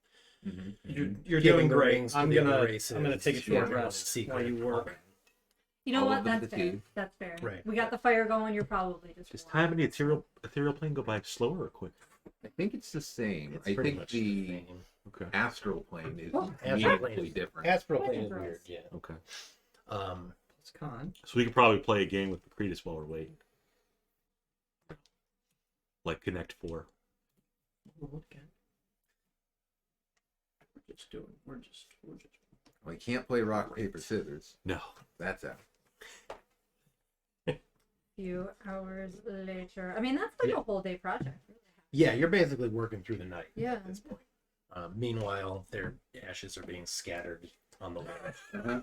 You're giving doing the great. rings to I'm the gonna other races, take a short yeah, rest secret. while you work. You know All what? of them That's fair. fatigue. That's fair. Right. We got the fire going. You're probably Does just time in the ethereal plane go by slower or quicker? I think it's the same. It's I pretty think much the same. Okay. astral plane is Oh, astral plane meaningfully is- different. Astral Quite plane is weird, interesting. yeah. Okay. It's con. So we could probably play a game with Macretus while we're waiting. Like Connect 4. We're just. Well, you can't play rock, paper, scissors. No. That's out. few hours later. I mean, that's like Yeah. a whole day project. Yeah, you're basically working through the night Yeah. at this point. Meanwhile, their ashes are being scattered on the land. Uh-huh.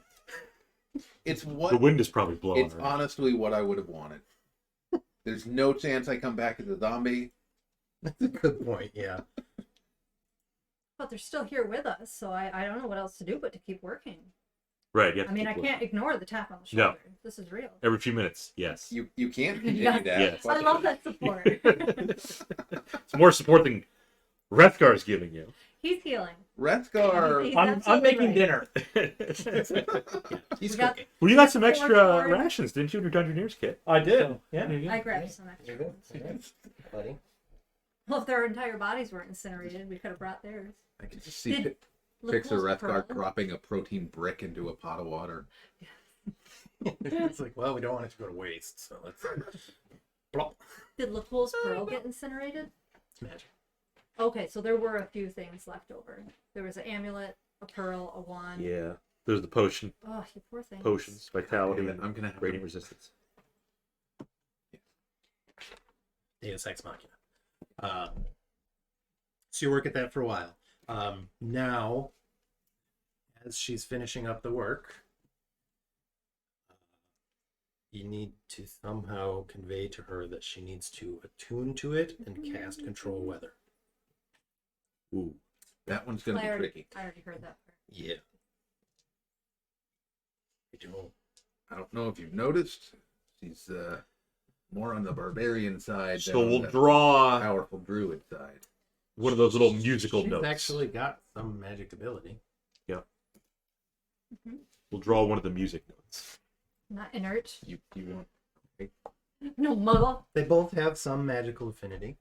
It's The what wind is probably blowing. it's around. honestly what I would have wanted. There's no chance I come back as a zombie. That's a good point, yeah. But they're still here with us, so I don't know what else to do but to keep working. Right. You have I to mean, keep I looking. can't ignore the tap on the No. shoulder. This is real. Every few minutes. Yes. You can't continue Yes. to ask Yes. I love that support. It's more support than Wrethgar is giving you. He's healing. Wrethgar. He's I'm absolutely making right. dinner. He's We got- cooking. Well, you got some Four extra cards. rations, didn't you, in your Dungeoneer's kit? I did. There Yeah. you go. I grabbed some extra There you ones. go. Alright, buddy. Well, if their entire bodies weren't incinerated, we could have brought theirs. I can just see Did picture Lakkul's Wrethgar pearl- dropping a protein brick into a pot of water. It's like, well, we don't want it to go to waste, so let's plop. Did Lakkul's pearl get incinerated? It's magic. Okay, so there were a few things left over. There was an amulet, a pearl, a wand. Yeah. There's the potion. Oh, you poor thing. Potions. Vitality. Okay, I'm gonna have Radiant to... resistance. Deus Ex Machina. So you work at that for a while. Now, as she's finishing up the work, you need to somehow convey to her that she needs to attune to it and cast Control Weather. Ooh. That one's gonna be tricky. I already heard that part. Yeah. You don't. I don't know if you've noticed. She's more on the barbarian side So than on we'll the draw powerful druid side. one of those little musical She's notes. actually got some magic ability. We'll draw one of the music notes. Not inert. You want No muggle. They both have some magical affinity.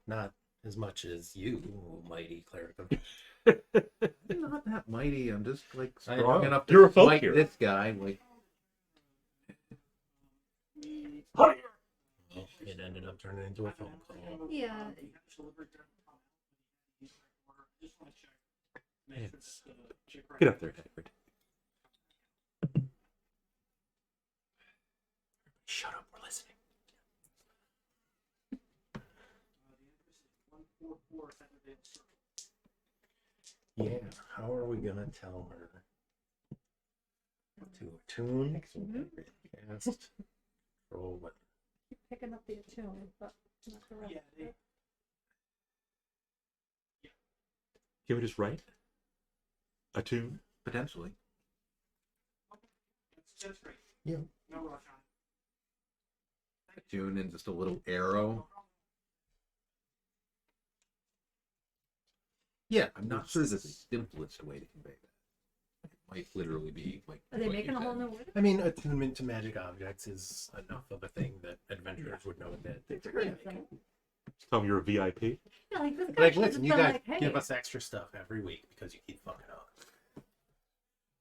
Not as much as you, mighty cleric of I'm not that mighty. I'm just like I strong know. enough You're a to folk fight hero. this guy. Like Well, it ended up turning into a phone call. Yeah. Get up there, Hagrid. Shut up, we're listening. Yeah, how are we gonna tell her to attune? Cast. Roll what? Keep picking up the attune, but not the rest. Can we just write a tune? potentially. Yeah. Tune in just a little arrow. Yeah, I'm not sure the simplest way to convey that. It might literally be like. Are they what making you a whole said. new word? I mean, attunement to magic objects is enough of a thing that adventurers would know that they're going to make. Tell me you're a VIP. Yeah, like this guy Like, should have listen, you been guys like, hey. give us extra stuff every week because you keep fucking up.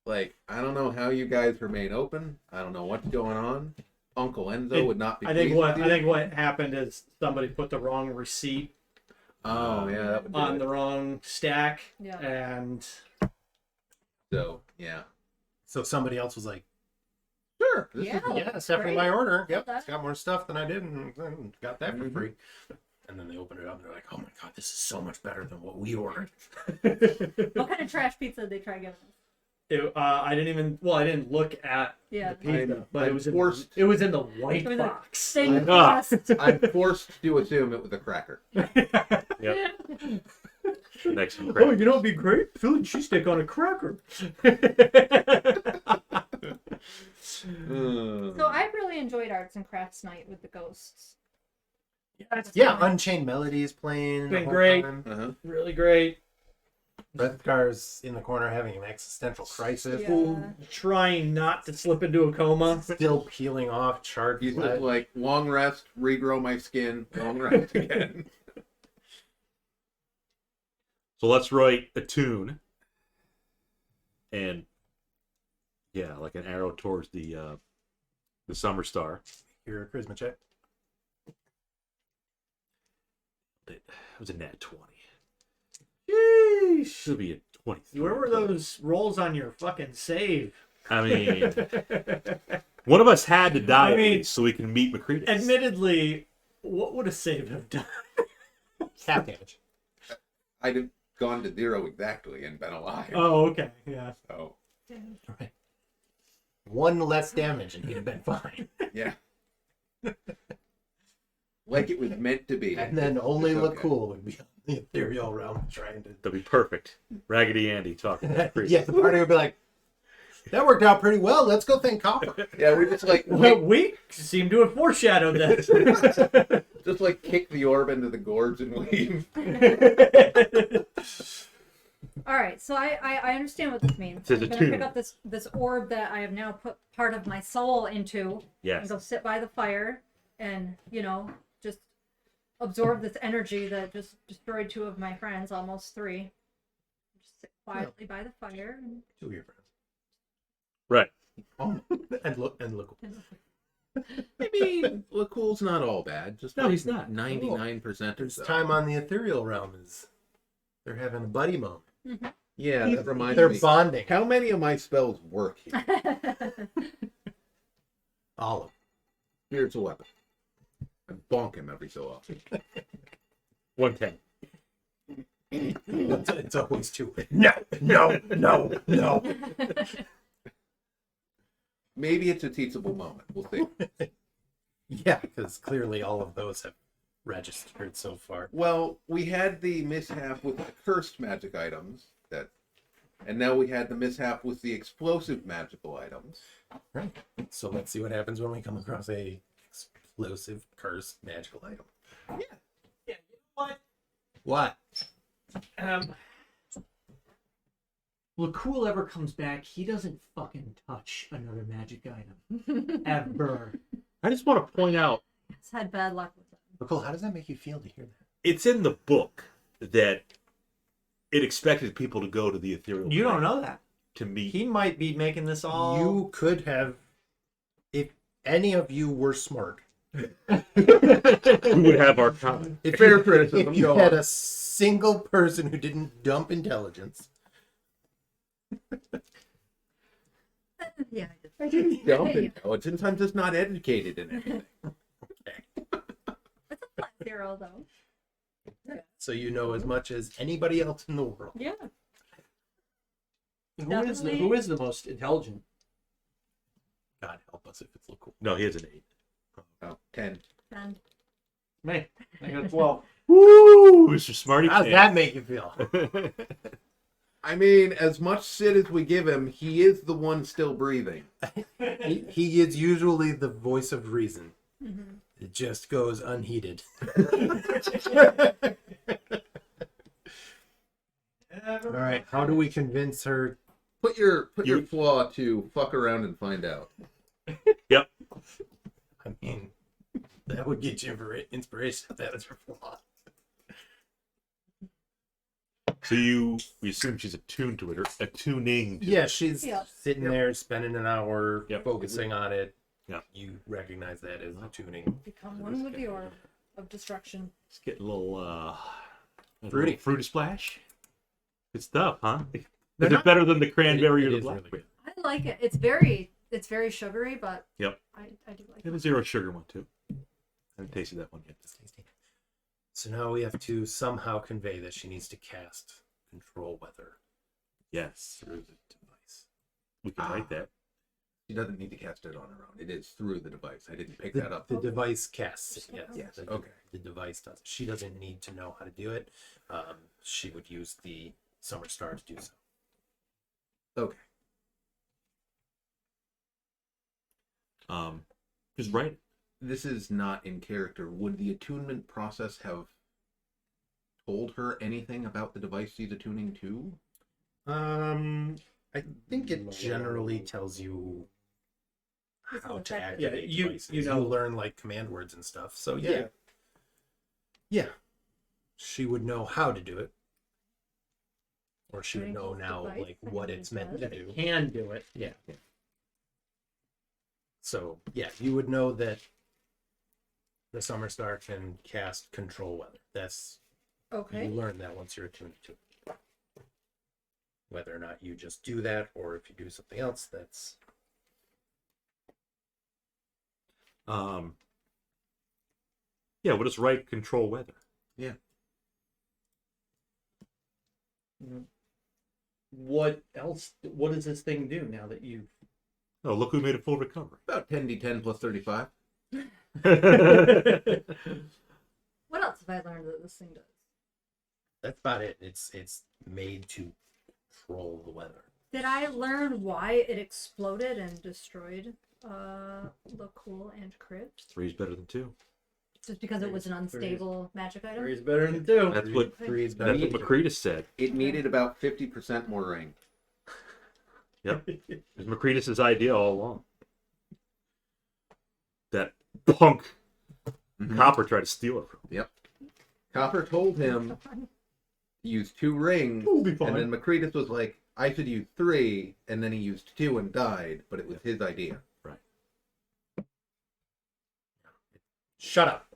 Like, I don't know how you guys remain open. I don't know what's going on. Uncle Enzo It- would not be. I think pleased what with you. happened is somebody put the wrong receipt Oh yeah, that would do on it. the wrong stack, Yeah. and So yeah, So somebody else was like, sure. This Yeah. is yeah, it's definitely Great. my order. Yep, Well it's got more stuff than I did and got that for Mhm. free. And then they open it up and they're like, oh my god, this is so much better than what we ordered. What kind of trash pizza did they try giving us? I didn't look at Yeah. the pizza, but I'm it was forced- it was in the white It was a box. Same Ah. crust. I'm forced to assume it was a cracker. Yep. Next one. Oh, you know, it'd be great. Philly cheesesteak on a cracker. So I really enjoyed arts and crafts night with the ghosts. Yeah, Unchained Melodies playing. Been the whole great. time. Uh-huh. Really great. Wrethgar's in the corner having an existential crisis. Yeah. Trying not to slip into a coma. Still peeling off charred He's just lead. like, long rest, regrow my skin, long rest again. So let's write a tune, and yeah, like an arrow towards the summer star. Your charisma check. It was a nat 20. Sheesh. Should be a 23. Where were those rolls on your fucking save? I mean, one of us had to die I mean, so we can meet Macretus. Admittedly, what would a save have done? Half damage. I'd have gone to 0 exactly and been alive. Oh, okay. Yeah. So, Right. One less damage and he'd have been fine. yeah. Like it was meant to be. And then only It's okay. Lakkul would be on the ethereal realm trying to. That'd be perfect. Raggedy Andy talking to Macretus. Yeah, the party would be like, that worked out pretty well. Let's go thank Copper. Yeah, we just like Well, we seem to have foreshadowed that. just like kick the orb into the gorge and leave. All right, so I understand what this means. Says I'm a gonna tune. pick up this orb that I have now put part of my soul into, and Yes. go sit by the fire, and just absorb this energy that just destroyed 2 of my friends, almost 3. Just sit quietly by the fire. And... 2 of your friends. Right. Oh, and Lakkul. I mean, Lakkul's not all bad. Just No, like he's not. 99% or His so. time on the ethereal realm is they're having a buddy moment. Yeah, that reminds They're me. bonding. How many of my spells work here? All of them. Here's a weapon. I bonk him every so often. 110. It's always 2. No. Maybe it's a teachable moment. We'll see. Yeah, because clearly all of those have registered so far. Well, we had the mishap with the cursed magic items and now we had the mishap with the explosive magical items. Right. So let's see what happens when we come across a explosive cursed magical item. Yeah, you know What? what? Lakkul ever comes back, he doesn't fucking touch another magic item. Ever. I just want to point out, It's had bad luck with it. Lakkul, how does that make you feel to hear that? it's in the book that it expected people to go to the ethereal You don't plane know that. to meet. He might be making this all. You could have, if any of you were smart, Who would have our comment? if Fair you, criticism, if you go had on. a single person who didn't dump intelligence, Yeah, I didn't dump intelligence. I'm just not educated in anything. it's a flat 0 though. so you know as much as anybody else in the world. Yeah. Who is the most intelligent? God help us if it's Lakkul. No, he has an 8. Oh, 10. And Me. I got 12. Woo! Mr. Smarty How does that make you feel? I mean, as much shit as we give him, he is the one still breathing. He is usually the voice of reason. Mhm. It just goes unheeded. never. All right, how do we convince her? Put your You- flaw to fuck around and find out. Yep. I mean, that would get you inspiration if that was her flaw. So we assume she's attuned to it, or attuning to Yeah, it. she's Yeah. sitting Yep. there spending an hour Yep. focusing on it. Yeah. You recognize that as the tuning. Become one with the orb of destruction. It's getting a little Fruity. little fruity splash. Good stuff, huh? Is They're it not- better than the cranberry It or the is really blackberry? I like it. It's very sugary, but Yep. I do like And it. a zero sugar one too. I haven't tasted that one yet. It's tasty. So now we have to somehow convey that she needs to cast control weather Yes, through the device. we can write that. She doesn't need to cast it on her own. It is through the device. I didn't pick The, that up. the device casts it, yes. Yes, The, okay. The device does. She doesn't need to know how to do it. She would use the summer star to do so. Okay. Just write it. This is not in character. Would the attunement process have told her anything about the device she's attuning to? I think it generally tells you This is how to effective. Yeah, activate you devices. know- You learn like command words and stuff. So yeah. Yeah. Yeah. She would know how to do it. Or she would Shooting know off now device, like I what think it's it meant to That do. it can do it. Yeah. So yeah, you would know that the summer star can cast control weather. That's Okay. you learn that once you're attuned to it. Whether or not you just do that or if you do something else, that's Yeah, we'll just write control weather. What else? What does this thing do now that you've? Oh, look who made a full recovery. About 10d10 plus 35. What else have I learned that this thing does? that's about it. It's made to control the weather. Did I learn why it exploded and destroyed Lakkul and Crit? Three's better than two. Just because it was an unstable magic item? Three's better than two. That's what Three is that's better. what Macretus said. It needed about 50% more ring. Yep. It was Macretus's idea all along. That punk Copper tried to steal it from him. Yep. Copper told him to use 2 rings, We'll be and fine. then Macretus was like, I should use 3, and then he used 2 and died, but it was his idea. Right. Shut up.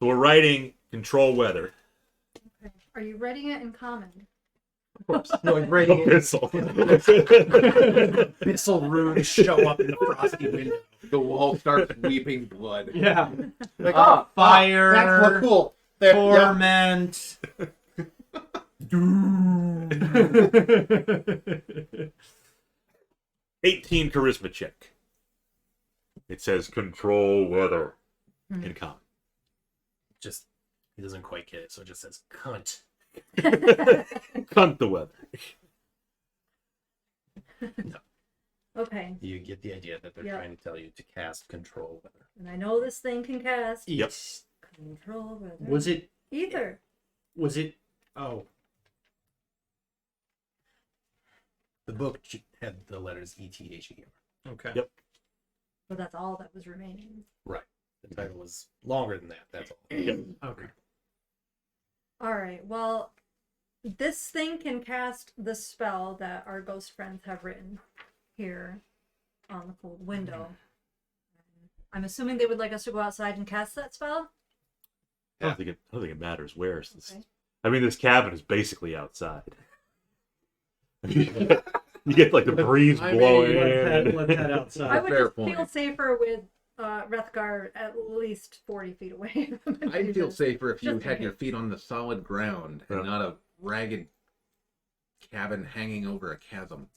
So we're writing control weather. Okay. Are you writing it in common? No, I'm writing it. Abyssal. Abyssal runes show up in the frosty window. The wall starts weeping blood. Yeah. Like, Fire. that's what cool. There, yeah. Torment. Doom. 18 charisma check. It says control weather in common. Just he doesn't quite get it, so it just says cunt. Cunt the weather. Okay. You get the idea that they're Yeah. trying to tell you to cast control weather. And I know this thing can cast Yep. control weather. Was it? Ether. Was it? Oh, The book had the letters ETHER. okay. Yep. But that's all that was remaining. Right. The title was longer than that. That's all. Yep. Okay. Alright, well, this thing can cast the spell that our ghost friends have written here on the cold window. I'm assuming they would like us to go outside and cast that spell? I don't think it matters where. Okay. I mean, this cabin is basically outside. You get like the breeze I mean, blowing let's head in. I outside. would fair just feel point. safer with Wrethgar at least 40 feet away. I'd feel safer if you Just in had your case. feet on the solid ground and Yeah. not a ragged cabin hanging over a chasm.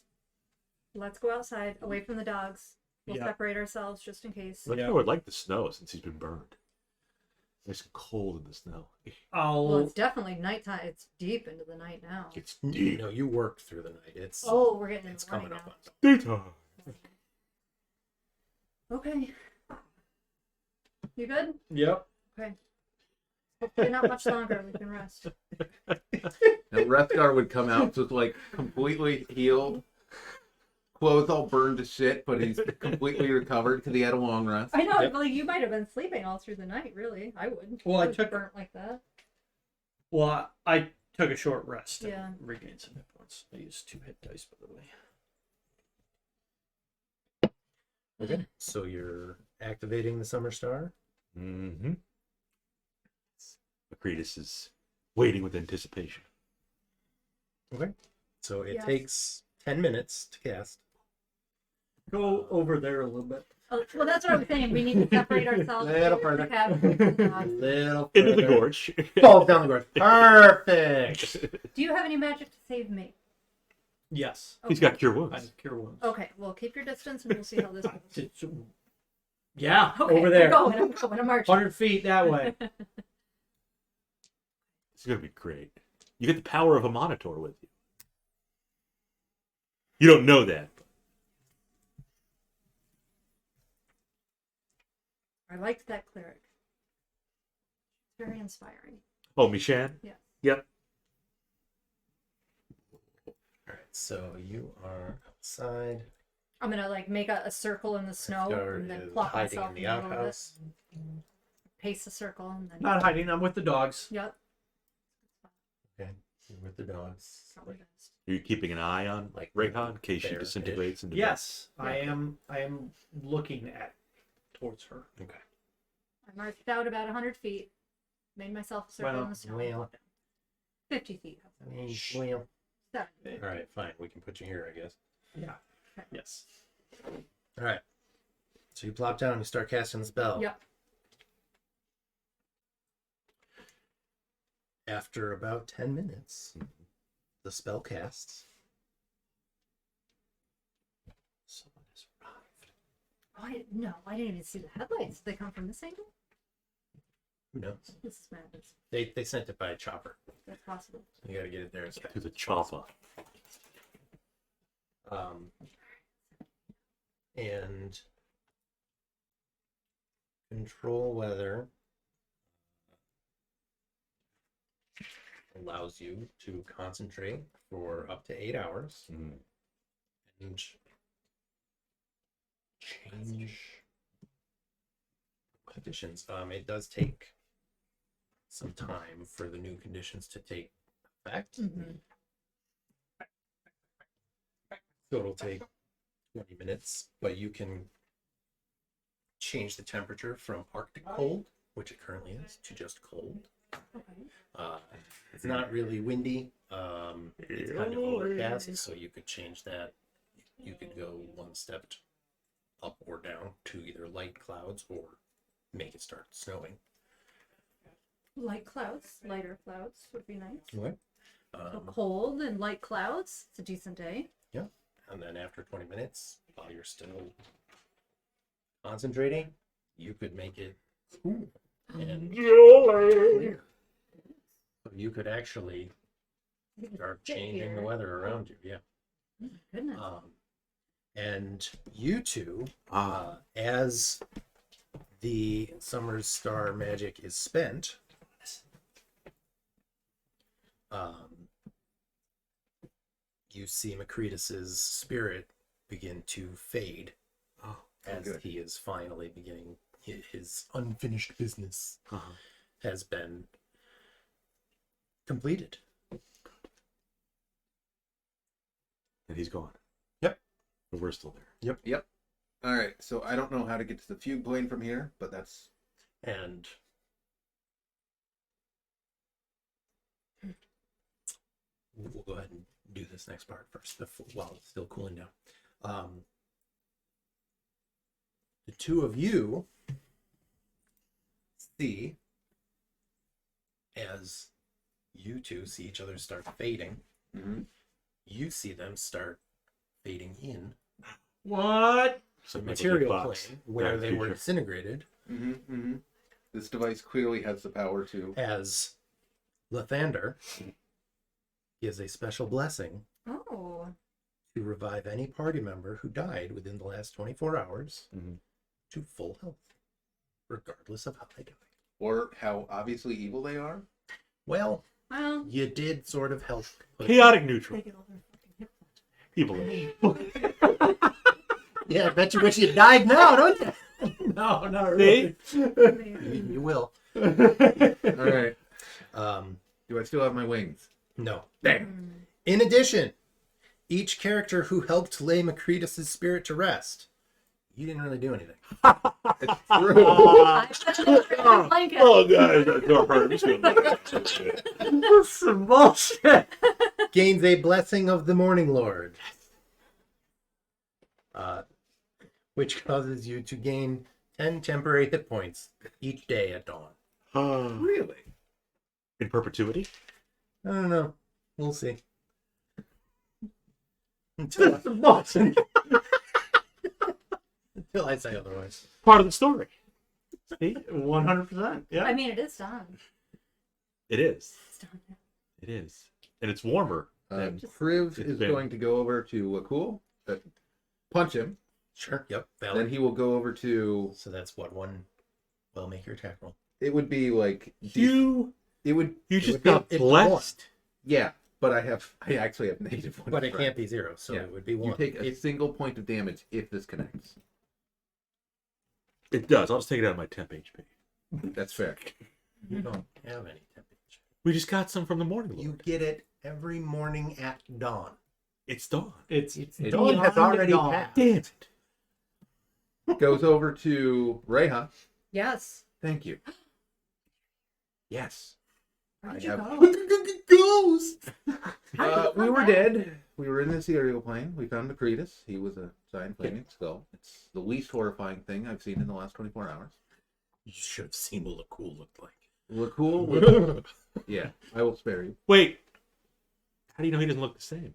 Let's go outside, away from the dogs. We'll Yeah. separate ourselves just in case. Like, I would like the snow since he's been burned. It's cold in the snow. Well, I'll. it's definitely nighttime. It's deep into the night now. It's deep. No, you work through the night. It's Oh, we're getting in it's the morning coming now. up on. Daytime. Okay. You good? Yep. Okay. Hopefully not much longer. We can rest. And Wrethgar would come out just like completely healed, clothes all burned to shit, but he's completely recovered because he had a long rest. I know. Yep. Well, you might have been sleeping all through the night. Really, I would. Well, I was took- burnt like that. Well, I took a short rest Yeah. and regained some hit points. I used 2 hit dice, by the way. Okay. So you're activating the Summer Star. Mm-hmm. Acretus is waiting with anticipation. Okay. So it Yes. takes 10 minutes to cast. Go over there a little bit. Oh, well, that's what I'm saying. We need to separate ourselves. Little from further. the cabin. A little Into the further. gorge. Falls down the gorge. Perfect. Do you have any magic to save me? Yes. He's got cure wounds. I cure wounds. Okay, well, keep your distance and we'll see how this goes. Yeah, Okay, over there. I'm going. I'm marching. 100 feet that way. This is gonna be great. You get the power of a monitor with you. You don't know that. I liked that cleric. Very inspiring. Oh, Mishan? Yeah. Yep. All right. So you are outside. I'm gonna like make a circle in the snow Wrethgar and then is plop hiding myself in the in the middle of it. outhouse. Pace the circle and then. Not hiding. I'm with the dogs. Yep. Okay. You're with the dogs. Probably best. Are you keeping an eye on Like Reija in case she bear-ish? disintegrates into Yes, Yeah. I am. I am looking at towards her. Okay. I marched out about 100 feet. Made myself a circle Well, in the snow. well. 50 feet. I mean, well. 70. All right. Fine. We can put you here, I guess. Yeah. Okay. Yes. All right. So you plop down. You start casting the spell. Yep. After about 10 minutes, the spell casts. Someone has arrived. No, I didn't even see the headlights. Did they come from this angle? Who knows? This is madness. They sent it by chopper. That's possible. You got to get it there as fast to the as possible. chopper. And control weather allows you to concentrate for up to 8 hours Mhm. and change conditions. It does take some time for the new conditions to take effect. Mm-hmm. So it'll take 20 minutes, but you can change the temperature from Arctic cold, which it currently is, to just cold. Okay. It's not really windy. It's kind of overcast, so you could change that. You could go one step up or down to either light clouds or make it start snowing. Light clouds, lighter clouds would be nice. Okay. So cold and light clouds. It's a decent day. And then after 20 minutes, while you're still concentrating, you could make it cool and clear. So you could actually start changing the weather around you. Yeah. Goodness. And you two, as the Summer Star magic is spent, you see Macretus's spirit begin to fade as good. he is finally beginning his unfinished business has been completed. And he's gone. Yep. But we're still there. Yep. All right. So I don't know how to get to the fugue plane from here, but that's And we'll go ahead and do this next part first while it's still cooling down. The two of you see, as you two see each other start fading, you see them start fading in What? So the Michael's material box. plane where Back they were future. disintegrated, This device clearly has the power to. as Lathander gives a special blessing Oh. to revive any party member who died within the last 24 hours Mhm. to full health, regardless of how they died. or how obviously evil they are? Well, Well, you did sort of help. Chaotic neutral. they get all their fucking hit points. Evil. Yeah, I bet you wish you died now, don't you? No, not really. You will. All right. Um, Do I still have my wings? no. Mm. In addition, each character who helped lay Macretus' spirit to rest, you didn't really do anything. It's true. I don't like it. Oh, guys, that's so hurt. I'm just gonna- That's some bullshit. Gains a blessing of the Morning Lord, which causes you to gain 10 temporary hit points each day at dawn. Really? In perpetuity? I don't know. We'll see. Until That's some bullshit. I say otherwise. Part of the story. See? 100%. Yeah. I mean, it is done. It is. It's done. It is. And it's warmer. than- Kriv it's is been- going to go over to Lakkul, punch him. Sure. Yep. Then Valid. he will go over to. So that's what one. Well, make your attack roll. It would be like You It would. just would be- got it's blessed. Yeah, but I actually have negative one. But it strength. can't be 0, so Yeah. it would be You 1. take a single point of damage if this connects. It does. I'll just take it out of my temp HP. That's fair. You don't have any temperature. We just got some from the morning. You Lord. get it every morning at dawn. It's dawn. It's Dawn has already dawn. passed. Damn it. Goes over to Reija. Yes. Thank you. Yes. Where did I you have- go? Ghost! How did you We come were back? dead. We were in the serial plane. We found Macretus. He was a giant flaming skull. It's the least horrifying thing I've seen in the last 24 hours. You should have seen what Lakkul looked like. Lakkul was... Yeah, I will spare you. Wait. How do you know he doesn't look the same?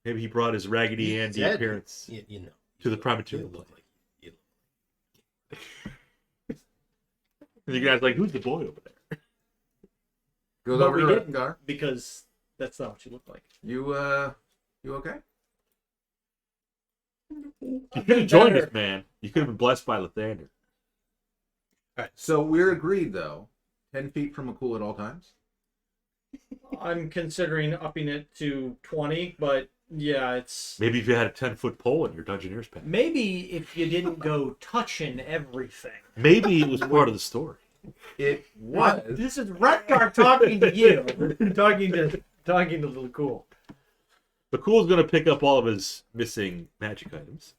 Maybe he brought his Raggedy He's Andy dead. appearance You know. to the You primaterial look plane. like. And you guys like, who's the boy over there? Goes But over we to didn't, Wrethgar. because that's not what you look like. You okay? You could have joined us, man. You could have been blessed by Lathander. So we're agreed, though. 10 feet from Lakkul at all times. I'm considering upping it to 20, but yeah, it's Maybe if you had a 10-foot pole in your Dungeoneer's pack. maybe if you didn't go touching everything. Maybe it was part of the story. It was. This is Wrethgar talking to you, talking to the cool. The Cool's going to pick up all of his missing magic items.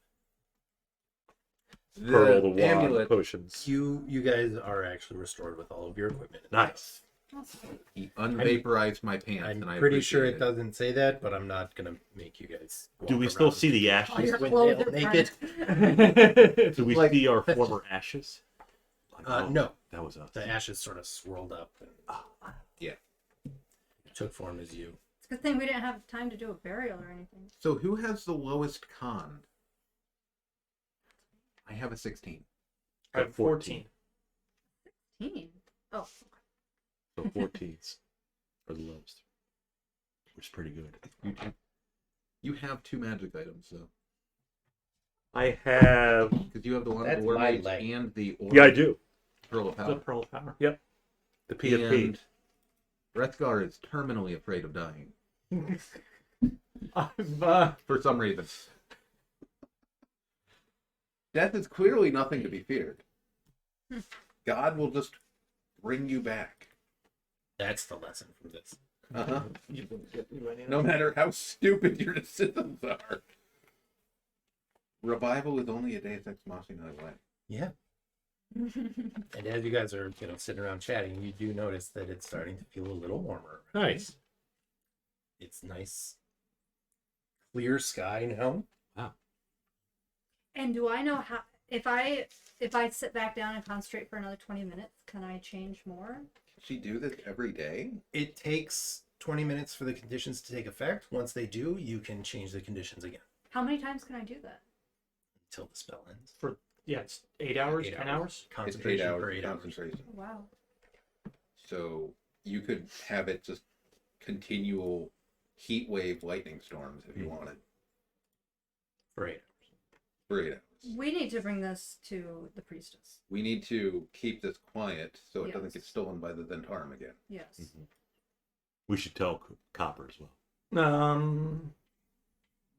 Pearl, the wand, amulet. potions. You guys are actually restored with all of your equipment. Nice. He unvaporized my pants, I'm and I pretty sure appreciate it doesn't say that, but I'm not gonna make you guys. Do we walk still around see the All ashes? your When clothes they'll are make burnt. Do we Like- see our former ashes? Like, No, That was us. the ashes sort of swirled up and Yeah. took form as you. It's a good thing we didn't have time to do a burial or anything. So who has the lowest con? I have a 16. I have 14. 16. Oh, So 14s are the lowest. Which is pretty good. You have 2 magic items, so I have... because you have the one That's of the my Warmaids leg. and the Yeah, I do. Pearl of The Power. Pearl of Power. Yep. The PFP. And Wrethgar is terminally afraid of dying I've, for some reason. Death is clearly nothing to be feared. God will just bring you back. That's the lesson from this. Uh-huh. you wouldn't get me any of No that. matter how stupid your decisions are. Revival is only a deus ex machina away. Yeah. And as you guys are, sitting around chatting, you do notice that it's starting to feel a little warmer. Nice. It's nice, clear sky now. and do I know how? If I sit back down and concentrate for another 20 minutes, can I change more? Can she do this every day? It takes 20 minutes for the conditions to take effect. Once they do, you can change the conditions again How many times can I do that? until the spell ends. Yeah, it's 8 hours, 8 10 hours. hours. It's 8 Concentration hours for 8 hours. concentration. Oh, wow. So you could have it just continual heat wave lightning storms if you wanted For 8 hours. for 8 hours. We need to bring this to the priestess. We need to keep this quiet so it doesn't Yes. get stolen by the Ventarum again. Yes. Mhm. We should tell Copper as well.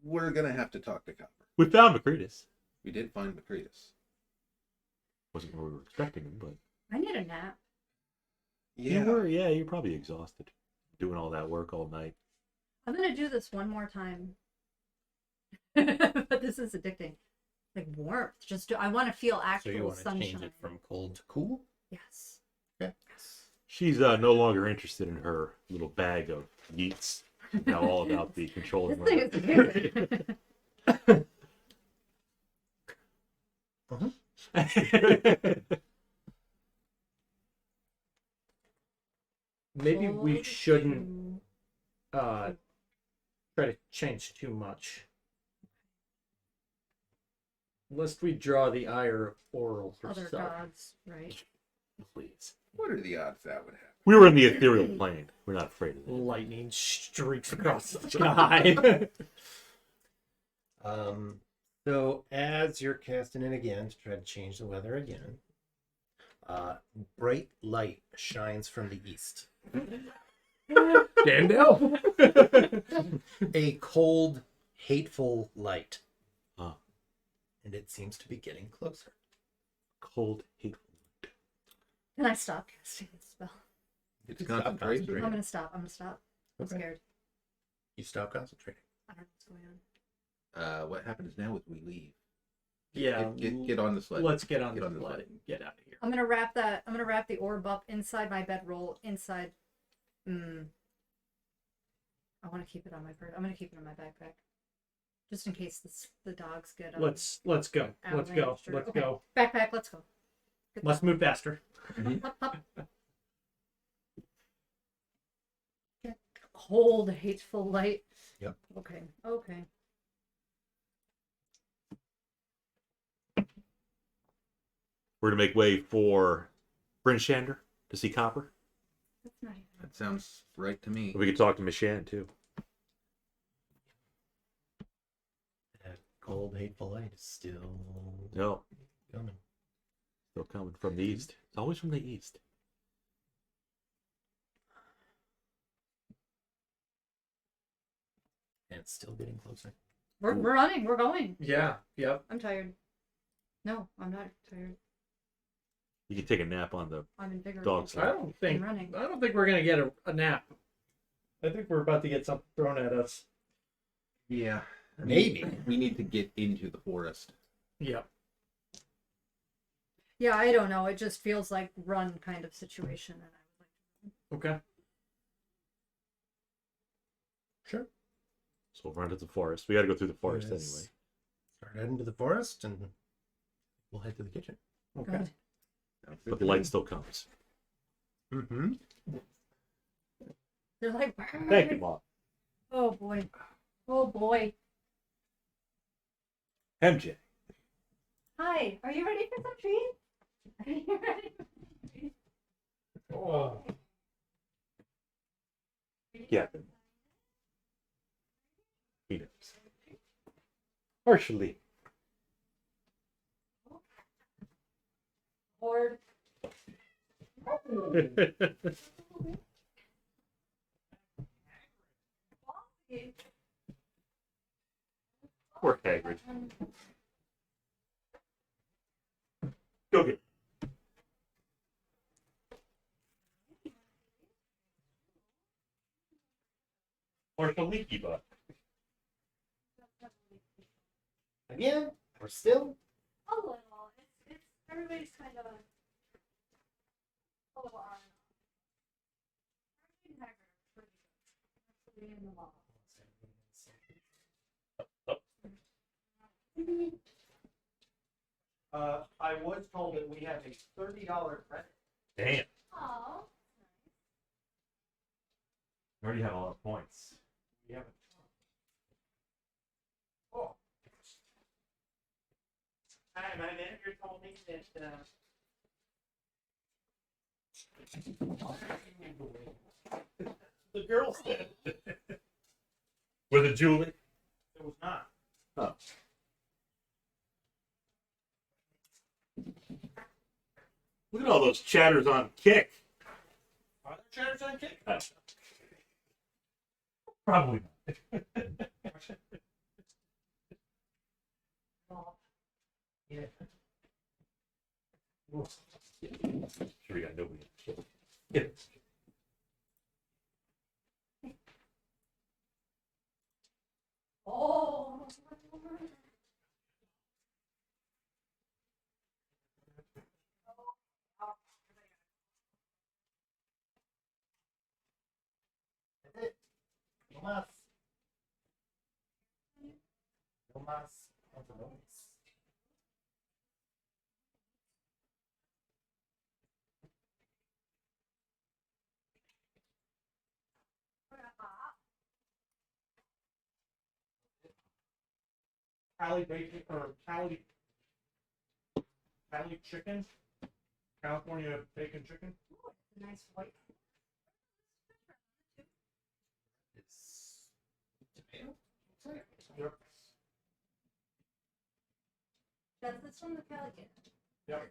We're gonna have to talk to Copper. We found Macretus. We did find Macretus. Wasn't where we were expecting him, but I need a nap. you're probably exhausted doing all that work all night. I'm gonna do this one more time. But this is addicting. Like warmth. I want to feel So actual you want to sunshine. change it from cold to cool? Yes. Okay. Yes. She's no longer interested in her little bag of yeets. Now all about the controlling. This thing is weird. Maybe we Cold shouldn't to- try to change too much. Lest we draw the ire of Oral other herself. gods, right? Please. What are the odds that would happen? We were in the ethereal plane. We're not afraid of that. Lightning streaks across the sky. So as you're casting it again to try to change the weather again, bright light shines from the east. Dandel? A cold, hateful light. Ah. And it seems to be getting closer. Cold, hateful. Can I stop casting this spell? It's Stop concentration. concentrating. I'm gonna stop. I'm Okay. scared. You stop concentrating. I don't know what's going on. What happens now is we leave. Yeah. Get on the sled. Let's get on Get the on the sled sled. and get out of here. I'm gonna wrap the orb up inside my bedroll. Inside. I want to keep it on my I'm gonna keep it in my backpack, just in case the dogs get. Let's go. Let's go. outlanded or- Let's okay. go. Backpack. Let's go. Good Must move faster. Hup, hup. Cold, hateful light. Yep. Okay. Okay. We're to make way for Brinshander to see Copper. That's not even. That sounds right to me. We could talk to Mishan too. That cold, hateful light is still No, coming. still coming from the east. It's always from the east. And it's still getting closer. We're running. We're going. Yeah. Yep. I'm tired. No, I'm not tired. You can take a nap on the I'm invigorated. Dog sled. I don't think running. we're gonna get a nap. I think we're about to get something thrown at us. Yeah. Maybe. We need to get into the forest. Yep. Yeah, I don't know. It just feels like run kind of situation, and I was like, Okay. Sure. So we'll run to the forest. We got to go through the forest Yes. anyway. Start heading to the forest and we'll head to the kitchen. Okay. good. But the light still comes. Mm-hmm. They're like, Thank you, Mom. oh boy, oh boy. MJ. Hi, are you ready for some treats? Are you ready? Oh. Yeah. He knows. Partially. Lord. Poor Hagrid. Go get. Partial leaky butt. Again? Or still? A little. It's everybody's kind of a little on. In the law. I was told that we have a $30 credit. Damn. Oh. You already have a lot of points. We have a Oh. Hi, my manager told me that the girls did. With a Julie? It was not. Oh. Look at all those chatters on kick. Are there chatters on kick? Probably not. Yeah. Sure, we got nobody. Get it. Oh. No más. No más. Cali bacon or Cali chicken, California bacon chicken. Nice white. It's Yep. That's from the Calicut. Yep.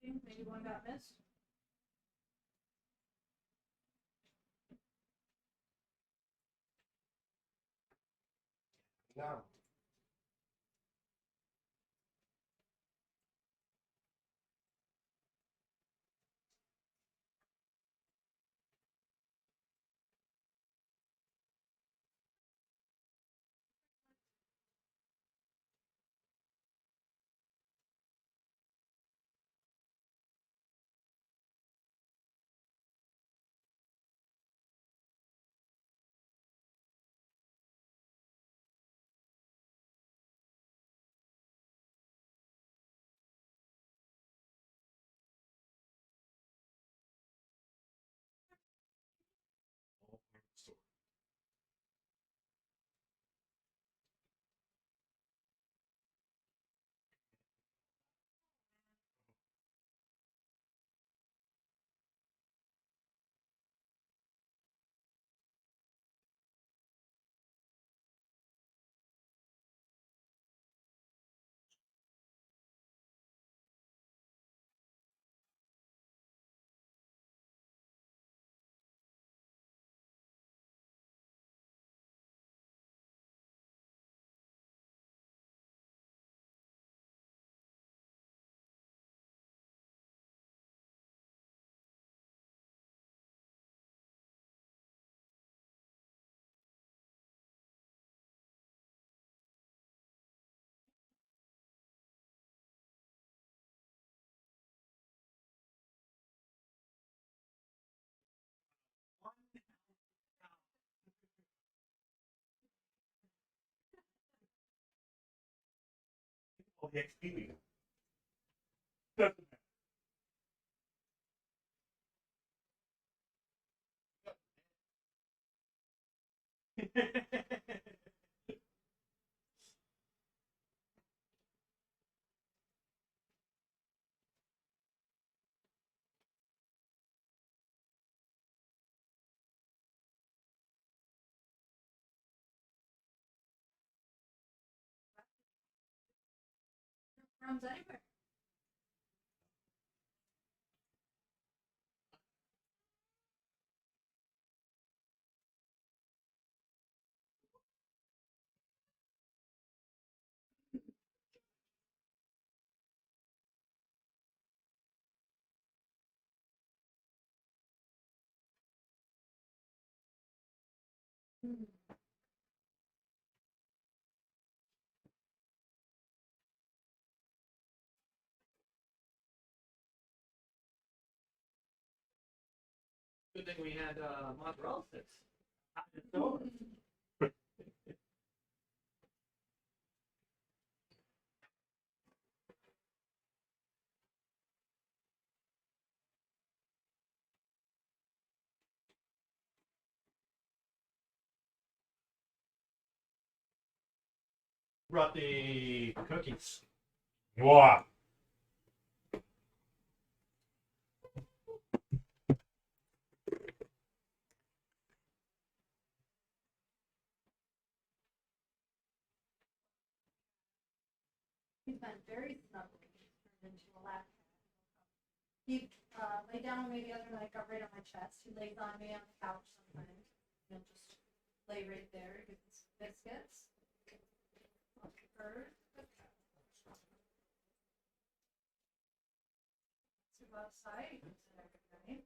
Maybe one got missed. No. Oh, the XP we got. Runs anywhere. Good thing we had mozzarella sticks. It's over. Brought the cookies. Wow. He's been very snuggly. Turned into a lap cat. He lay down maybe other night, got right on my chest. He lays on me on the couch sometimes. He'll just lay right there, give us biscuits. Bird. To go outside, he comes in every night.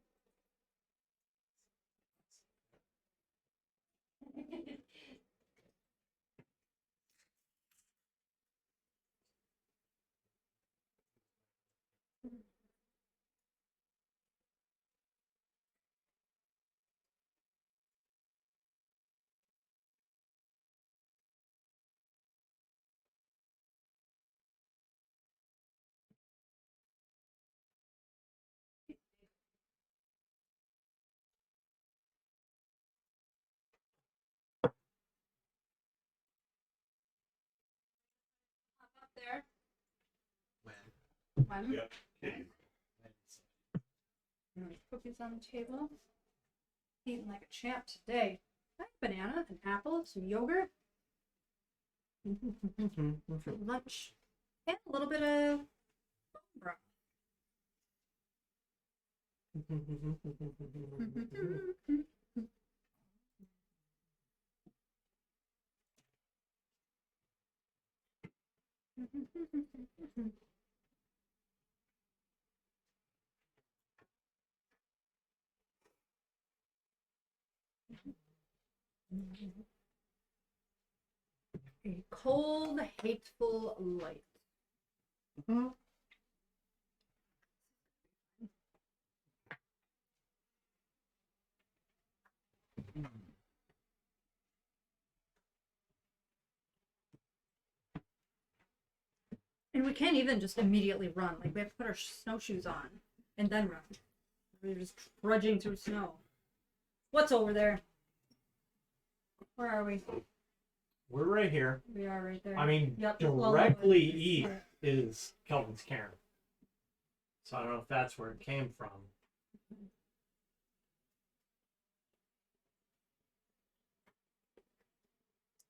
Up there. When? Yep. Cookies on the table. Eating like a champ today. I had a banana, an apple, some yogurt. For lunch. And a little bit of broth. A cold, hateful light. And we can't even just immediately run. Like, we have to put our snowshoes on and then run. We're just trudging through snow. What's over there? Where are we? We're right here. We are right there. I mean, Yep, directly Lonelywood. east is Kelvin's Cairn. So I don't know if that's where it came from.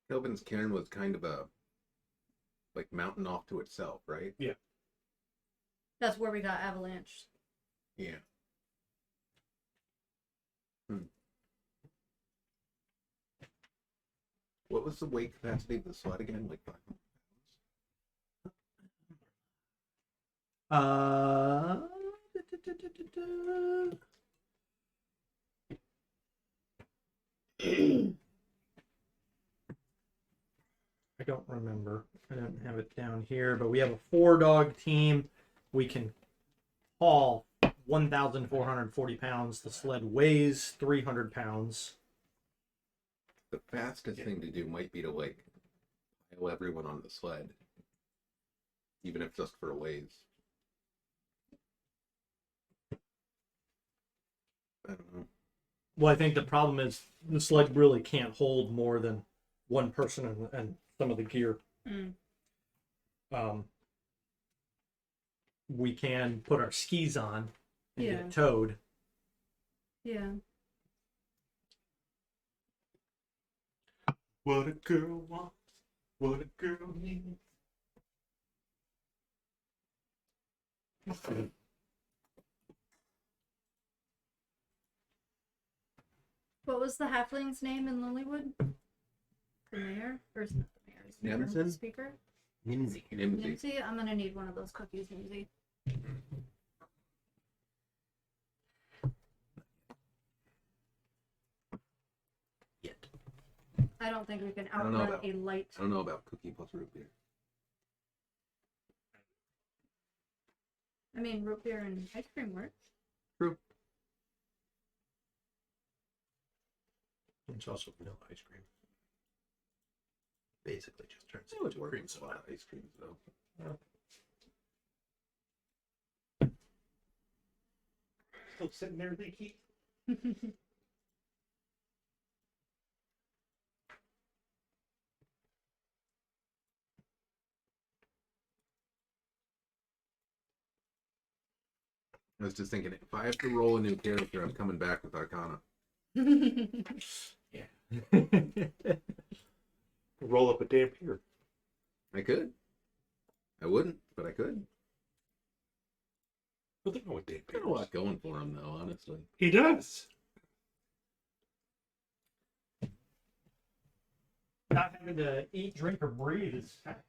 Kelvin's Cairn was kind of a like mountain off to itself, right? Yeah. That's where we got avalanche. Yeah. What was the weight capacity of the sled again? Like 500 pounds? I don't remember. I don't have it down here, but we have a 4-dog team. We can haul 1,440 pounds. The sled weighs 300 pounds. The fastest thing to do might be to like pile everyone on the sled, even if just for a ways. I don't know. Well, I think the problem is the sled really can't hold more than one person and some of the gear. We can put our skis on and Yeah. get towed. Yeah. What a girl wants, what a girl needs. What was the halfling's name in Lonelywood? The mayor? Or is it not the mayor? Is the mayor Nimsey? the speaker? Nimsey. Nimsey? I'm gonna need one of those cookies, Nimsey. Yet. I don't think we can I don't know outrun about- a light. I don't know about cookie plus root beer. I mean, root beer and ice cream works. True. It's also vanilla ice cream. Basically, just turns It would into work cream with a soda. lot of ice cream, though. Still sitting there, leaky. I was just thinking, if I have to roll a new character, I'm coming back with Arcana. Roll up a dampier. I could. I wouldn't, but I could. Nothing wrong with dampier. Got a lot going for him, though, honestly. He does. Not having to eat, drink, or breathe is kind of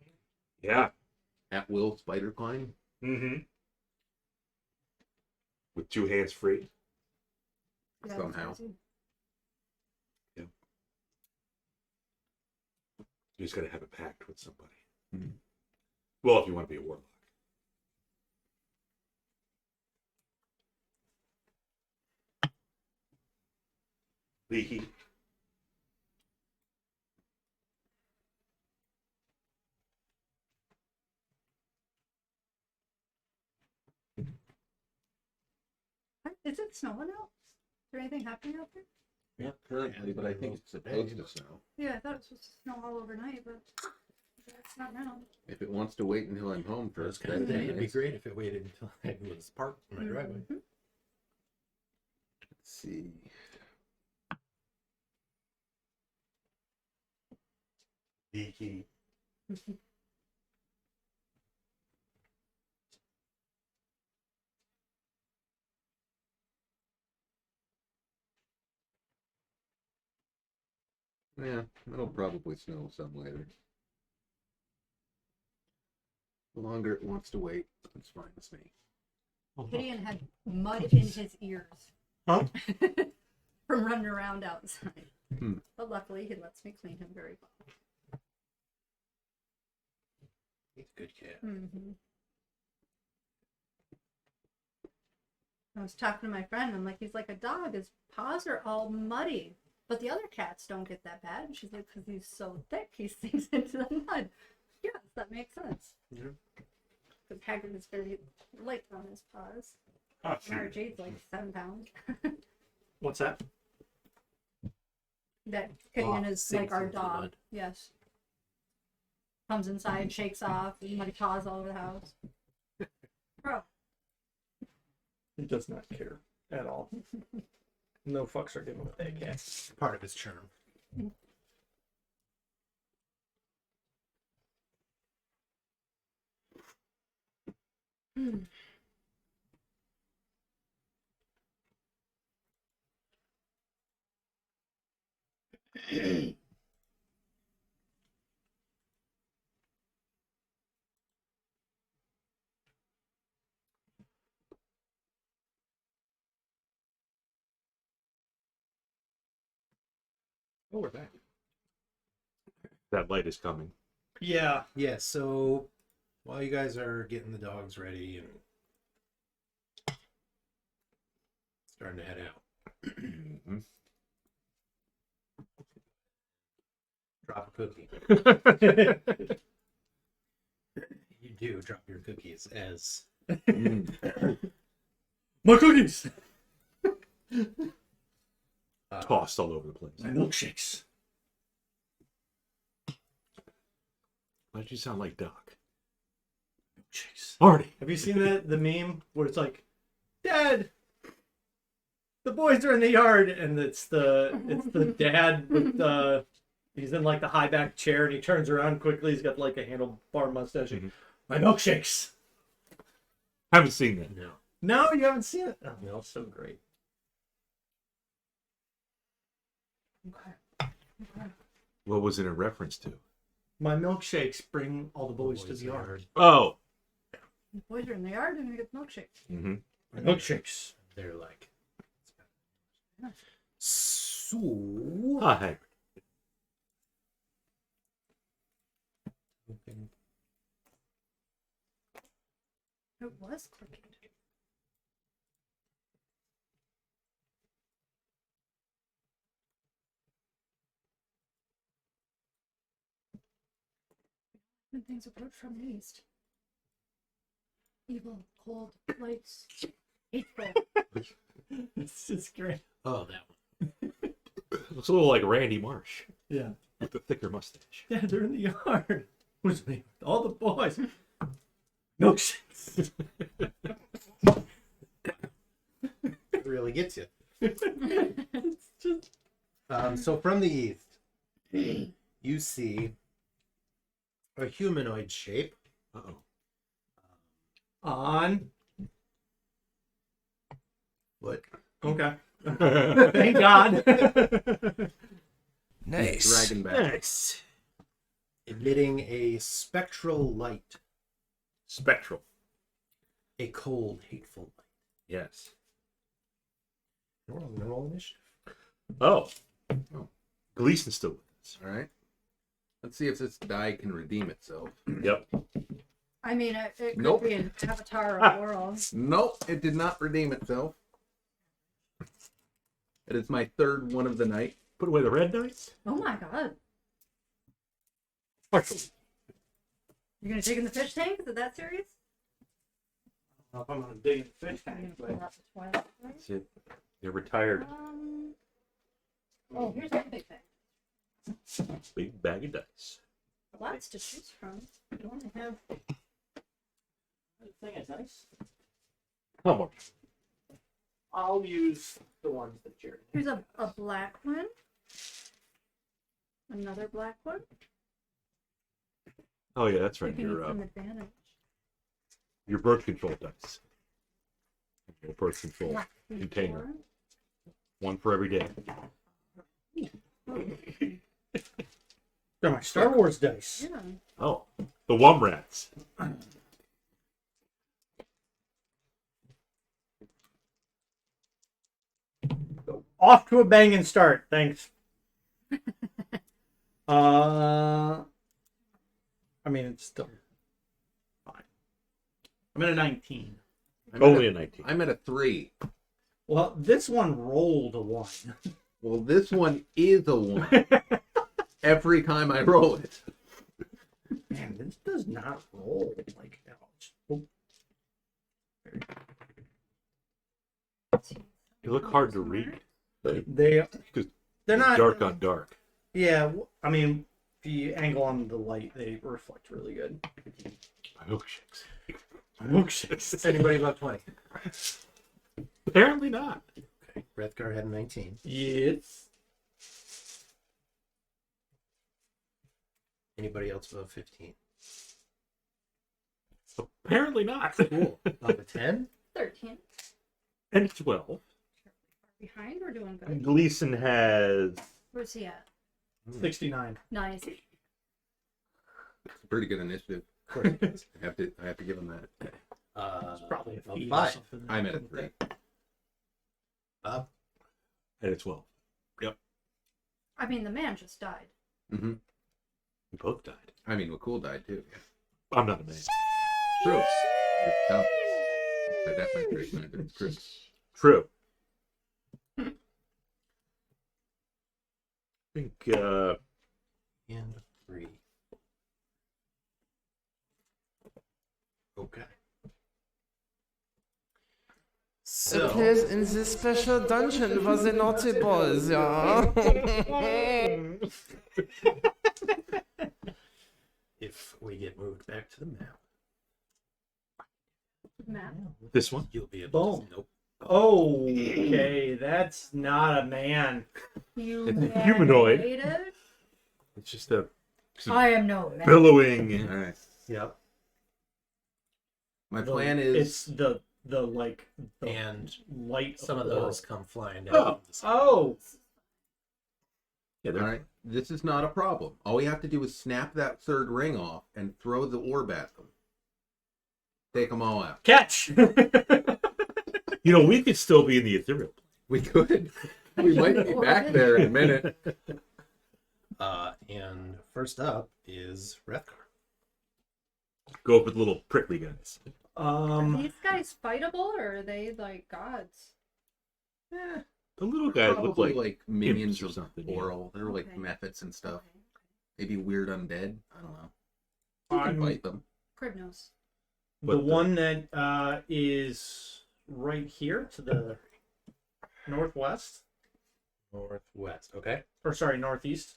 Yeah. At will spider climb. Mm-hmm. With 2 hands free. Yeah, Somehow. that's crazy. You just got to have a pact with somebody. Mhm. Well, if you want to be a warlock. Leaky. Is it snowing out? Is there anything happening out there? Yeah, currently, but I think it's supposed to snow. Yeah, I thought it was supposed to snow all overnight, but it's not now. If it wants to wait until I'm home For this first, kind of that'd thing, be it'd be nice. great if it waited until I was parked in my driveway. Mhm. Let's see. Leaky. Yeah, it'll probably snow some later. The longer it wants to wait, it's fine with me. Gideon had mud in his ears. Huh? From running around outside. Hmm. But luckily, he lets me clean him very well. He's a good cat. Mm-hmm. I was talking to my friend. I'm like, he's like a dog. His paws are all muddy. But the other cats don't get that bad. And she's like, because he's so thick, he sinks into the mud. Yes, that makes sense. Yeah. Because Haggard is very light on his paws. Oh, Mara Jade's like 7 pounds. What's that? That Gideon is like sinks our into the dog. mud. Yes. Comes inside, shakes off, muddy paws all over the house. Bro. He does not care at all. No fucks are given with that cat. Part of his charm. Oh, we're back. That light is coming. Yeah. Yeah, so while you guys are getting the dogs ready and starting to head out, Mhm. drop a cookie. You do drop your cookies as My cookies! Tossed all over the place. My milkshakes. Why did you sound like Doc? Milkshakes. Marty! Have you seen the meme where it's like, Dad, the boys are in the yard, and it's the dad with the he's in like the high back chair, and he turns around quickly. He's got like a handlebar mustache. Mhm. My milkshakes. Haven't seen that. no. No, you haven't seen it. Oh, no, it's so great. What was it in reference to? My milkshakes bring all the boys to the yard. Oh! The boys are in the yard and we get milkshakes. Mm-hmm. My milkshakes. They're like. Yeah. So. Hi. It was crooked. When things approach from the east. Evil, cold, lights, hateful. It's just great. Oh, that one. Looks a little like Randy Marsh Yeah. with the thicker mustache. Yeah, they're in the yard. Who's me? All the boys. Milkshakes. It really gets you. It's just So from the east, you see a humanoid shape. Uh-oh. on. What? Okay. Thank God. Nice. Dragon back. Nice. Emitting a spectral light. Spectral. A cold, hateful light. Yes. Roll initiative. Oh. Oh. Gleason's still with us. All right. Let's see if this die can redeem itself. Yep. I mean, it could Nope. be an avatar of world. Nope, it did not redeem itself. It is my third one of the night. Put away the red dice. Oh my god. Partially. You're gonna dig in the fish tank? Is it that serious? I don't know if I'm gonna dig in the fish You're tank, gonna pull but out the Twilight, right? That's it. They're retired. Oh, here's that big thing. Big bag of dice. Lots to choose from. you only have. The thing is nice. How much? I'll use the ones that you're. Here's a black one. Another black one. Oh yeah, that's You right. can use some advantage. Your birth control dice. Your birth control Black container. four. One for every day. They're my Star Wars dice. Yeah. Oh, the Wum Rats. Off to a banging start. Thanks. I mean, it's still fine. I'm at a 19. Only a 19. I'm at a 3. Well, this one rolled a 1. Well, this one is a 1. Every time I roll it. Man, this does not roll like ouch. Oh. You look hard to read. They're not Dark on dark. Yeah, I mean, if you angle on the light, they reflect really good. Milkshakes. Milkshakes. Anybody above 20? Apparently not. Okay. Wrethgar had a 19. Yes. Anybody else above 15? Apparently not. Cool. Above a 10? 13. And 12. Behind, we're doing good. Gleason has. Where's he at? 69. Nice. It's a pretty good initiative. Of course it is. I have to give him that. It's probably a above feat or 5. something. I'm at a 3. Up. And a 12. I mean, the man just died. Mm-hmm. We both died. I mean, Lakkul died too. I'm not a man. True. It's tough. I definitely recognize it. It's true. True. I think, And 3. Okay. So, Appears in this special dungeon was the naughty boys, yeah. if we get moved back to the map, Map. this one? you'll be able Boom. to. Nope. Okay, that's not a man. humanoid. Humanoid? It's just a I am no man. billowing. All right. Yep. My plan is. It's the like the And light. some of aurora. those come flying down. Oh. from the sky. Oh, Yeah, All right. This is not a problem. All we have to do is snap that third ring off and throw the orb at them. Take them all out. catch! You know, we could still be in the ethereal plane. We could. We might be back there in a minute. And first up is Wrethgar. Go up with little prickly guys. Are these guys fightable or are they like gods? Eh, The little guys look probably like like minions imps or of something, yeah. Oral. They're like Okay. methods and stuff. Okay. Maybe weird undead. I don't know. You can I'm fight them. Crib knows. the one that is right here to the northwest, Northwest. Okay. or sorry, northeast.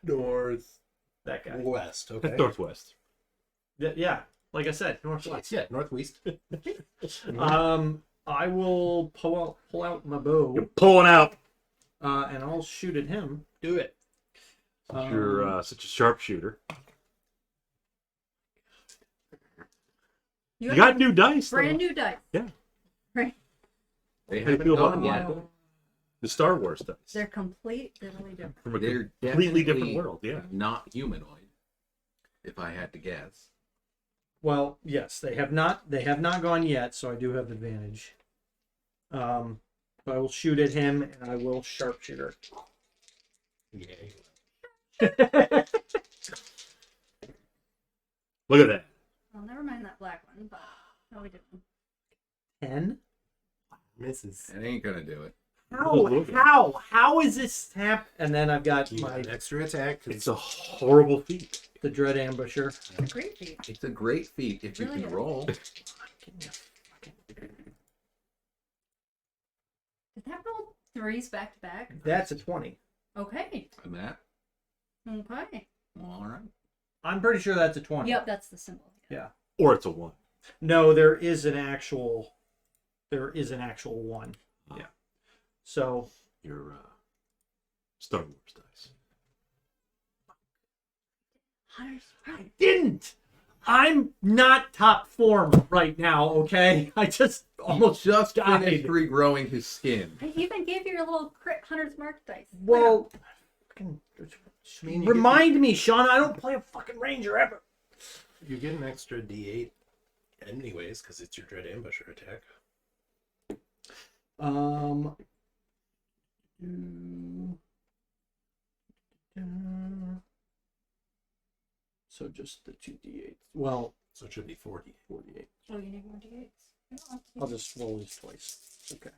Northwest. That guy. Okay. Northwest. Yeah, like I said, northwest. Yeah, northwest. I will pull out my bow, You're pulling out. and I'll shoot at him. Do it. Since you're such a sharpshooter. You got new dice. brand though. new dice. Yeah. Right. They How do you haven't feel about gone yet. the Star Wars dice. They're completely different. From a They're completely different definitely world. Yeah. not humanoid, if I had to guess. Well, yes, they have not. They have not gone yet, so I do have advantage. But I will shoot at him, and I will sharpshooter. Yay. Look at that. Well, never mind that black one, but no, we didn't. 10. Misses. It ain't gonna do it. How is this tap? And then I've got You my got an extra attack. 'cause It's a horrible feat. the dread ambusher. It's a great feat. It's a great feat if you Really can is. roll. Did that roll threes back to back? That's a 20. Okay. And that. Okay. All right. I'm pretty sure that's a 20. Yep, that's the symbol. Yeah. Or it's a 1. No, there is an actual. There is an actual 1. Yeah. So Your Star Wars dice. I didn't. I'm not top form right now. Okay, I just almost Just died. finished regrowing his skin. I even gave you your little crit hunter's mark dice. Well, fucking mean, you remind me, Sean. I don't play a fucking ranger ever. You get an extra D8 anyways, because it's your dread ambusher attack. So just the 2d8. Well, So it should be 40. 48. Oh, you need more d8s? No, I'll just roll these twice. Okay.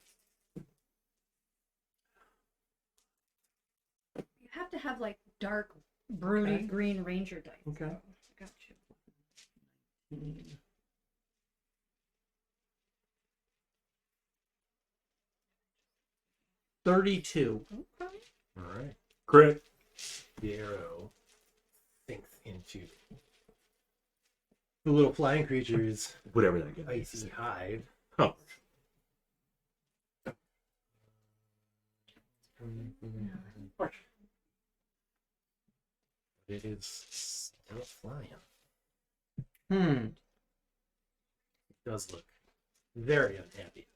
You have to have like dark, broody Okay. green ranger dice. Okay. I got you. 32. Okay. All right. Crit. The arrow sinks into The little flying creature's Whatever that gets. icy hide. Oh. It is still flying. Hmm. It does look very unhappy.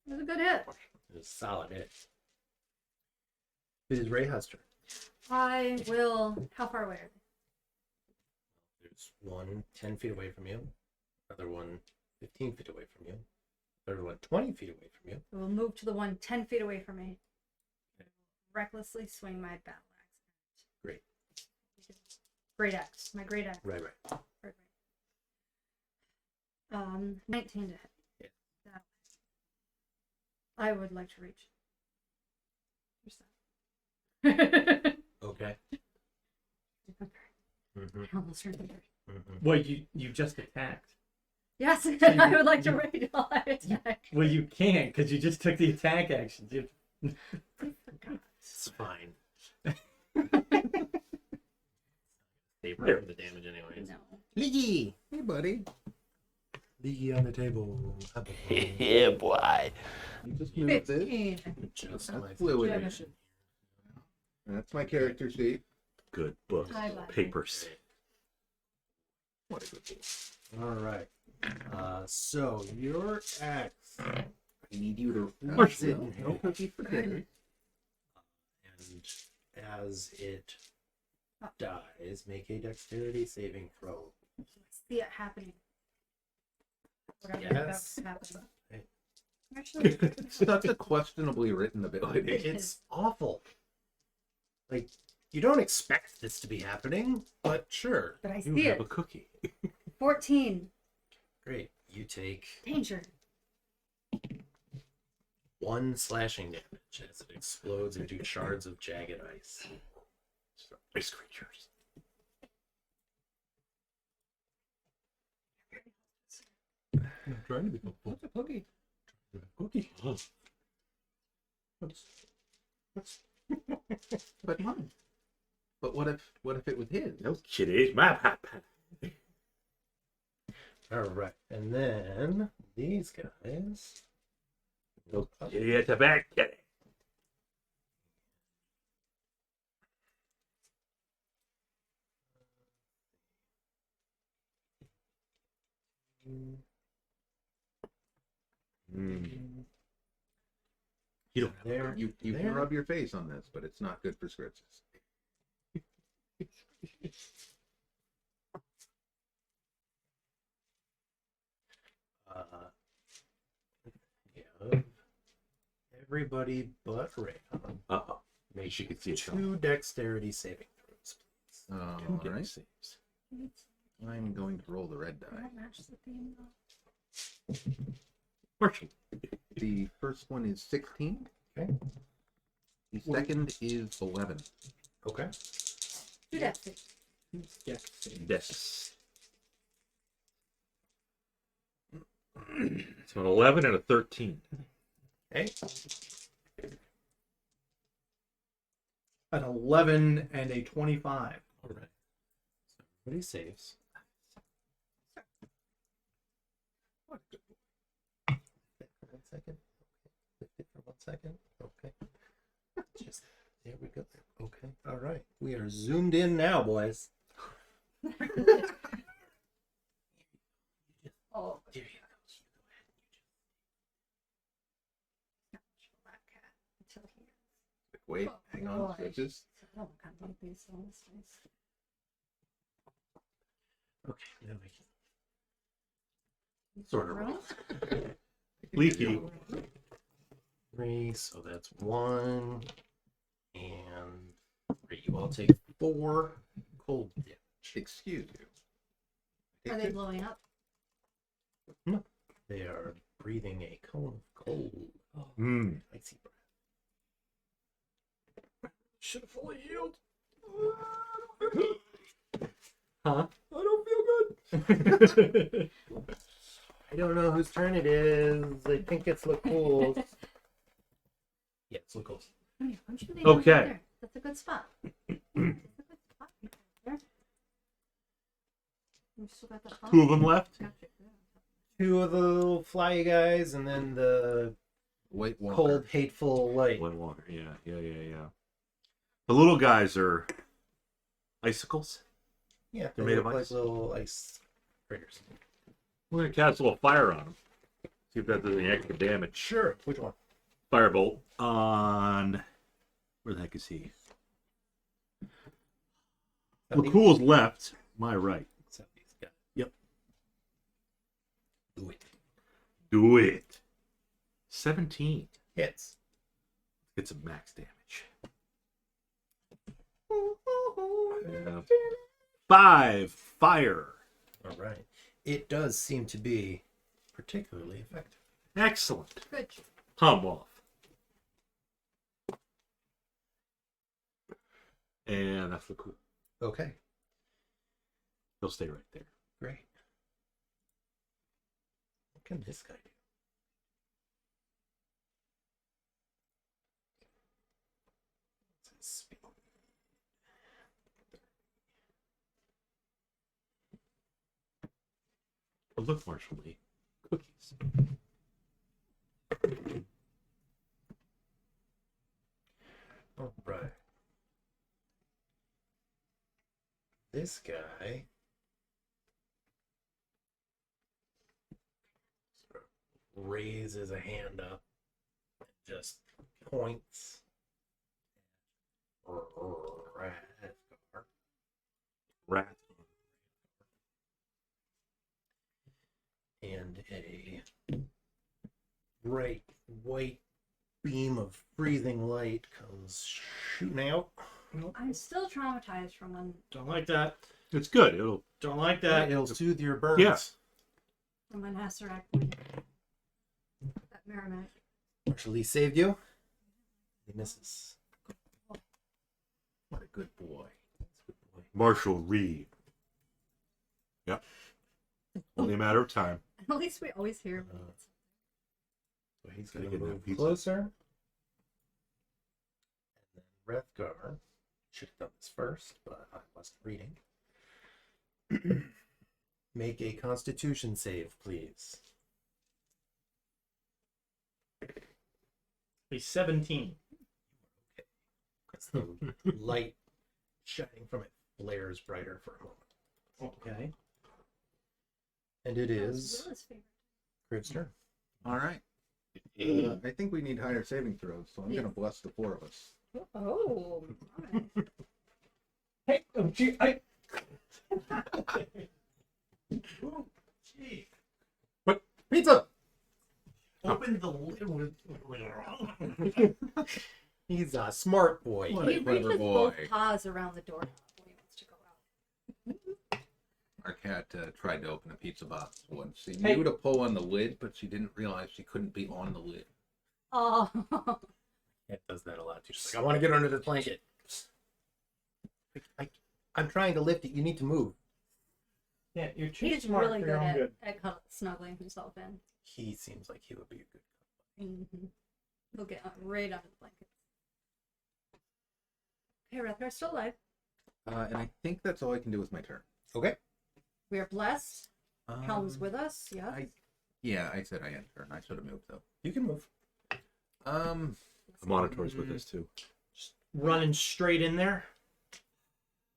It was a good hit. It is a solid hit. It is Reija's turn. I will. How far away are There's one 10 feet away from you, another one 15 feet away from you, third one 20 feet away from you. they? I will move to the one 10 feet away from me. Recklessly swing my battle axe. Great. Great axe. My great axe. Right. Right. 19 to hit. Yeah. That I would like to reach. Okay. Mm-hmm. I almost remembered. Mm-hmm. Well, you just attacked. Yes, I would like to raid while I attack. Well, you can't because you just took the attack action. It's fine. They There. roll the damage anyways. No. Liggy! Hey, buddy. Liggy on the table. Yeah, boy. You just moved this. 15. Just That's my fluid. situation. That's my character sheet. Good book. Bye bye. Papers. What a good book. All right. So your axe, I need you to Push it. it. No cookie for dinner. and as it dies, make a dexterity saving throw. See it happening. Whatever Yes. about to happen. Hey. Actually, Such a questionably written ability. It's awful. Like, you don't expect this to be happening, but sure. but I You see have it. a cookie. 14. Great. You take Danger. 1 slashing damage as it explodes into shards of jagged ice. Ice creatures. I'm trying to be helpful. What's a cookie? Cookie. But mine. But what if it was his? No kidding. My papa. All right, and then these guys. No kitty at the back. Kitty. Mm. You don't have There, You there. can rub your face on this, but it's not good for scripts. Yeah. Everybody but Ray. Uh-oh. Maybe she could see it. 2 dexterity saving throws, please. All right. Saves. I'm going to roll the red die. That matches the theme, though. Marshall. The first one is 16. Okay. The second is 11. Okay. Do that. Yes. So an 11 and a 13. Okay. An 11 and a 25. All right. So everybody saves. What a good boy. 1 second. Okay. Lift it for 1 second. Okay. Just there we go. Okay. All right. We are zoomed in now, boys. Oh, There you go. that cat until he Quick wait. Oh, Hang on. boy. Switches. I don't kind of like these ones. Okay. Now we can Sort of. Roll. Leaky. 3, so that's 1. And 3. You all take 4 cold damage. Excuse you. Are they blowing up? No. They are breathing a cone of cold. Mm. Icy breath. Should have fully healed. Huh? I don't feel good. I don't know whose turn it is. I think it's Lakkul. Yeah, it's Lakkul's. I'm shooting Okay. right there. That's a good spot. That's a good spot right there. You still got that phone? 2 of them left. Gotcha. 2 of the little fly guys, and then the White Walker. cold, hateful light. White Walker. Yeah. The little guys are icicles. Yeah, They're they made look of like ice. little ice critters. We're gonna cast a little fire on them. See if that does any extra damage. Sure. Which one? Firebolt on. Where the heck is he? Lakkul's left. My right. Except these guys. Yep. Do it. Do it. 17. Hits. Get some max damage. 5 fire. All right. It does seem to be particularly effective. Excellent. Good. Hum off. And that's Lakkul. Okay. He'll stay right there. Great. What can this guy do? What's his speed? Oh, look, Marshall Lee. Cookies. All right. This guy sort of raises a hand up and just points at Wrethgar. Rat. And a bright white beam of freezing light comes shooting out. I'm still traumatized from when Don't like that. It's good. It'll. Don't like that. It'll soothe your burns. Yeah. Hester acted that Merrimack. Marshall Lee saved you. He misses. What a good boy. That's a good boy. Marshall Reed. Yep. Only a matter of time. At least we always hear. So he's Gotta going to get that move pizza. closer. And then Wrethgar should have done this first, but I wasn't reading. Make a Constitution save, please. He's 17. As the light shining from it flares brighter for a moment. Okay. And it is Willa's favorite. Crib's turn. All right. I think we need higher saving throws, so I'm Yeah. going to bless the four of us. Oh. My. Hey, oh, gee, Pizza! open the lid with. He's a smart boy. What a He clever reaches boy. both paws around the door when he wants to go out. Our cat tried to open a pizza box once. She Hey. knew to pull on the lid, but she didn't realize she couldn't be on the lid. Oh. It does that a lot too. She's like, I want to get under the blanket. I'm trying to lift it. You need to move. Yeah, you're too He's smart really for good your own good. at snuggling himself in. He seems like he would be a good. Mm-hmm. He'll get right under the blanket. Okay, Wrethgar's still alive. And I think that's all I can do with my turn. Okay. We are blessed. Helm's with us. Yeah. Yeah, I said I had a turn. I should have moved though. You can move. The monitor's with us too. Running straight in there.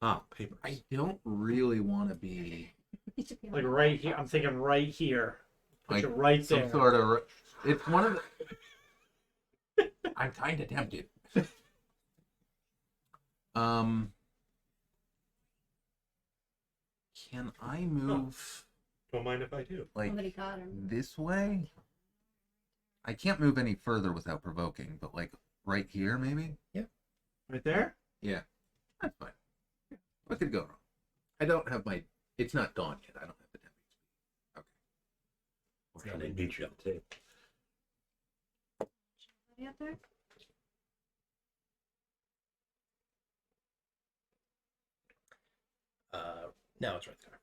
Ah, papers. I don't really want to be He should be Like on- right here. I'm thinking right here. Put Like you right some there. sort of. It's one of the. I'm kind of tempted. Can I move Don't mind if I do. like Somebody got him. this way? I can't move any further without provoking, but like right here, maybe. Right there? Yeah, that's fine. What could go wrong? I don't have my. It's not dawn yet. I don't have the temp. Okay. Or should we meet you at the table? Somebody up there? Now it's right there.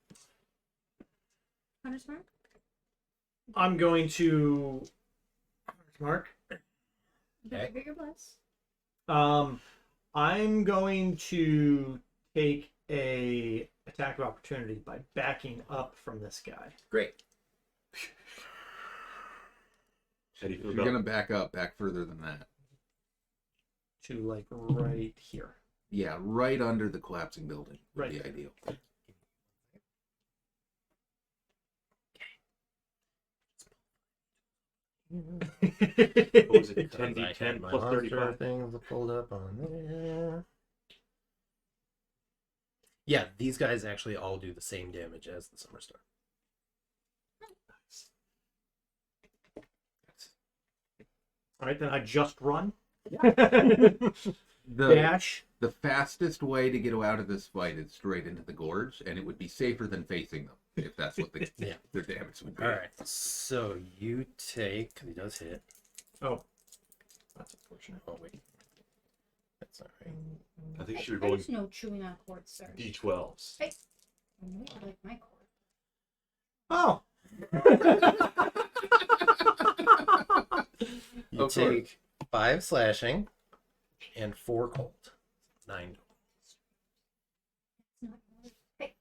Hunter's mark? I'm going to. Mark. Okay. Get your bless. I'm going to take a attack of opportunity by backing up from this guy. Great. How do you feel If you're about gonna back up, back further than that. To like right here. Yeah, right under the collapsing building would Right. be ideal. what was it? Because I 10d10 had my plus monster 35. things pulled up on there. Yeah, these guys actually all do the same damage as the Summer Star. All right, then I just run. The Dash. the fastest way to get out of this fight is straight into the gorge, and it would be safer than facing them if that's what Yeah. their damage would be. All right, so you take. 'Cause he does hit. Oh, that's unfortunate. Oh wait, that's not right. I think she was rolling There's no chewing on cords, sir. d12s. Hey. I like my cord. Oh. You Of course. take 5 slashing and 4 cold. 9. It's not really- Hey.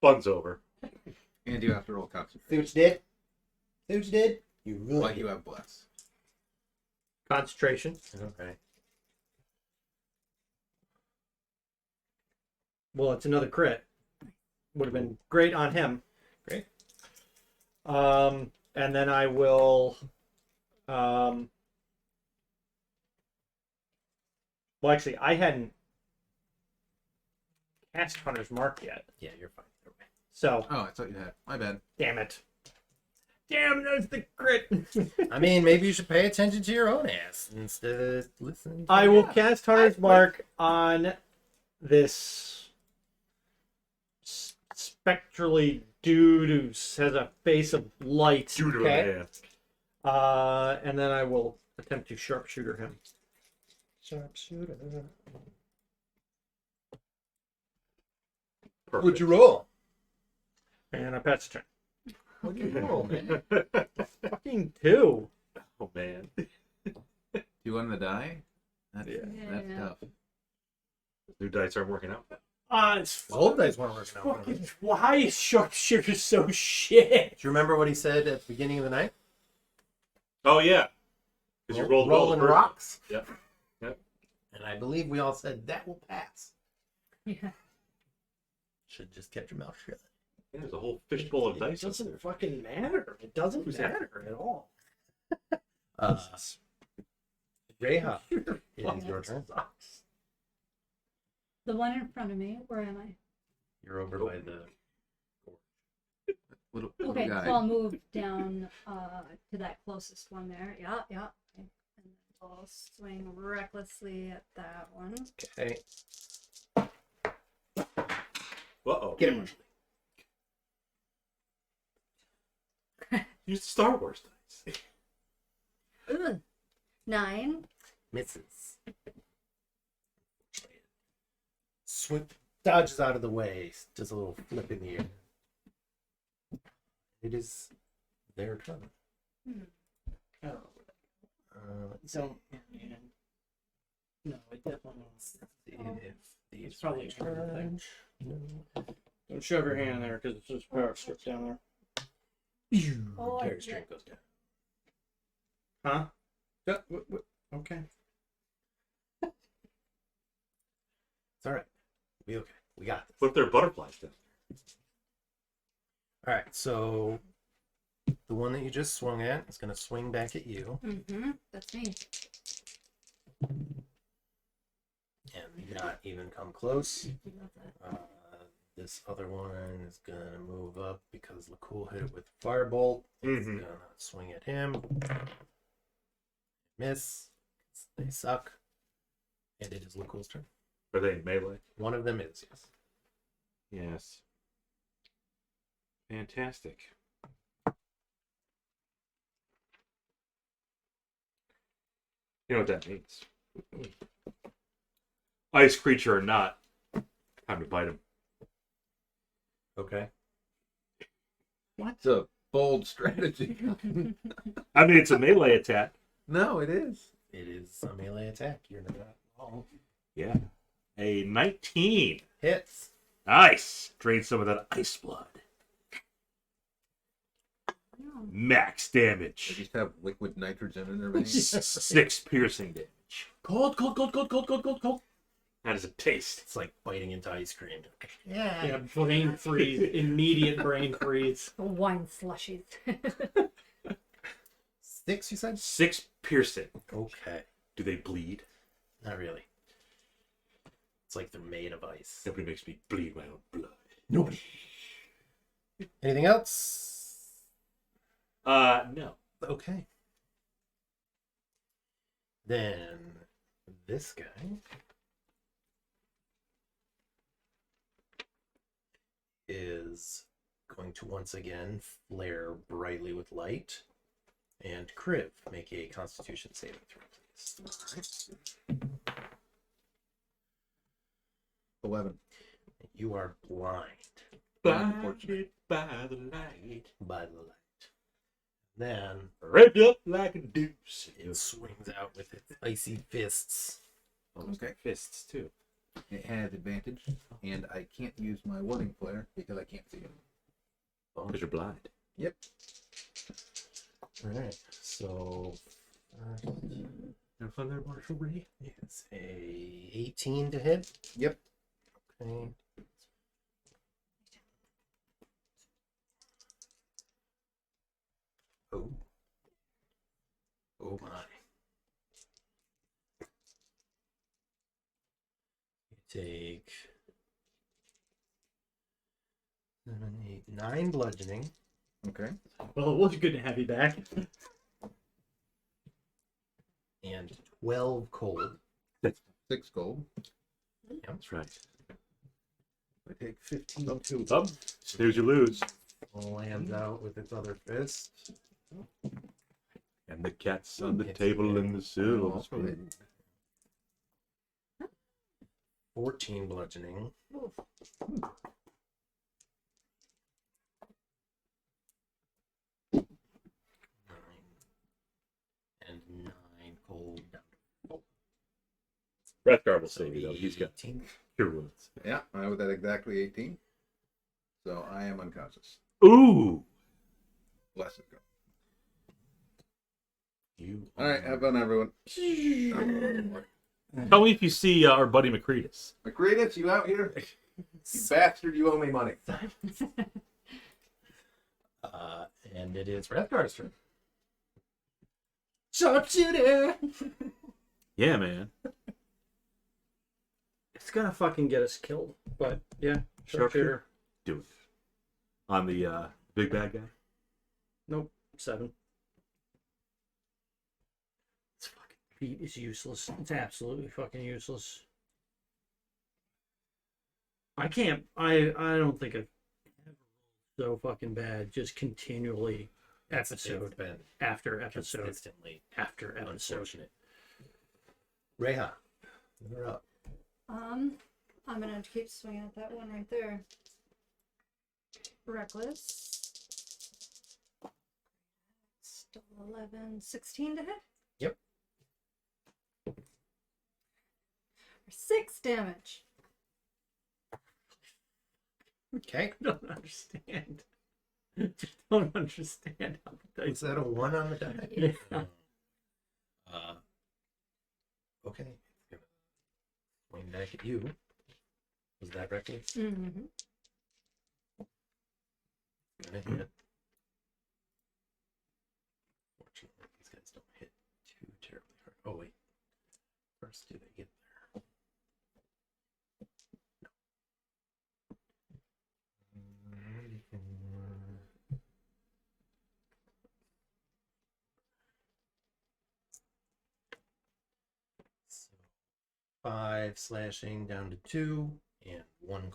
Fun's over. And you have to roll See concentration. what you did? See what you did? You really But you have bless. Concentration. Okay. Well, it's another crit. Would have been great on him. Great. And then I will. Well, actually, I hadn't cast Hunter's Mark yet. Yeah, you're fine. Either way. So, Oh, I thought you had. My bad. damn it. Damn, there's the crit. I mean, maybe you should pay attention to your own ass instead of listening. To I will cast Hunter's Mark on this spectrally dude who has a face of light. Shooter okay? man. And then I will attempt to sharpshooter him. Sharpshooter. Perfect. What'd you roll? And I pass the turn. What'd you roll, man? Fucking 2. Oh man. 2 on the die? That's, Yeah. that's Yeah. tough. New dice aren't working out. It's The old dice weren't working out. for fucking. me. Why is sharpshooter so shit? Do you remember what he said at the beginning of the night? Oh yeah. Because you rolled well the rolling first rocks. one. Yep. Yep. And I believe we all said that will pass. Yeah. Should just kept your mouth shut. Yeah, there's a whole fishbowl of It dice. up doesn't there. fucking matter. It doesn't Who's that? matter at all. Reija, it is your turn. Sucks. The one in front of me. Where am I? You're over by the. Little Okay, guy. so I'll move down to that closest one there. Yeah, yeah. And then I'll swing recklessly at that one. Okay. Uh-oh. Get him. Use the Star Wars dice. Ugh. 9. Misses. Swing, dodges out of the way. Does a little flip in the air. It is their turn. Oh, Let's see don't. Yeah. No, it definitely won't. if these It's probably a normal thing. No. Don't shove your hand in there because it's just power strip down there. Oh, Terror yeah. string goes down. Huh? Yeah, okay. It's all right. We'll be okay. We got this. What if there are butterflies down All right. So the one that you just swung at is going to swing back at you, Mm-hmm. That's me. and not even come close. Love that. This other one is going to move up because Lakkul hit it with firebolt. It's Mhm. going to swing at him. Miss. They suck. And it is Lakkul's turn. there? Are they in melee? One of them is, yes. Yes. Fantastic. You know what that means. Ice creature or not, time to bite him. Okay. What's a bold strategy? I mean, it's a melee attack. No, it is. It is a melee attack. You're not wrong. Yeah. A 19. Hits. Nice. Drain some of that ice blood. No. Max They damage. just have liquid nitrogen in their veins. 6 piercing damage. Cold. How does it taste? It's like biting into ice cream. Yeah, brain freeze. Immediate brain freeze. Wine slushies. 6, you said? 6 piercing. Okay. Do they bleed? Not really. It's like they're made of ice. Nobody makes me bleed my own blood. Nobody. Anything else? No. Okay. Then this guy is going to once again flare brightly with light. And Kriv, make a Constitution saving throw, please. 11. You are blind Blinded by the light. by the light. Then Ripped up like a deuce. it swings out with its icy fists. Okay. Fists, too. It has advantage, and I can't use my warding flare because I can't see it. Because you're blind. Yep. All right. So Have fun there, Marshall Ray. it's a 18 to hit. Yep. Okay. Oh. Oh my. You take 7, 8, 9 bludgeoning. Okay. Well, it was good to have you back. And 12 cold. 6 gold. That's right. I take 15 too. Snooze, you lose. Lands out with its other fist. And the cat's on the It's table okay. in the silver Also spoon. 14 bludgeoning. Wrethgar will save you, though. He's got 18. cure wounds. Yeah, I was at exactly 18. So I am unconscious. Ooh! Bless it. You All right, have fun, everyone. Tell me if you see our buddy Macretus. Macretus, you out here? You bastard, you owe me money. And it is Wrethgar's turn. Sharpshooter! Yeah, man. It's gonna fucking get us killed. But yeah, sharpshooter. Do it. On the big bad guy? Nope, 7. This fucking feat is useless. It's absolutely fucking useless. I can't. I don't think I've ever rolled so fucking bad. Just continually, episode It's been after episode consistently after episode. unfortunate. Reija, you're up. I'm gonna keep swinging at that one right there. Reckless. Still 11, 16 to hit. Yep. For 6 damage. Okay. I don't understand. I don't understand how the dice. Is that a 1 on the die? Yeah. Okay. Swing back at you. Was that reckless? Mm-hmm. Gonna hit. Fortunately, these guys don't hit too terribly hard. Oh, wait. First, do they get there? So, 5 slashing down to 2 and 1 cold.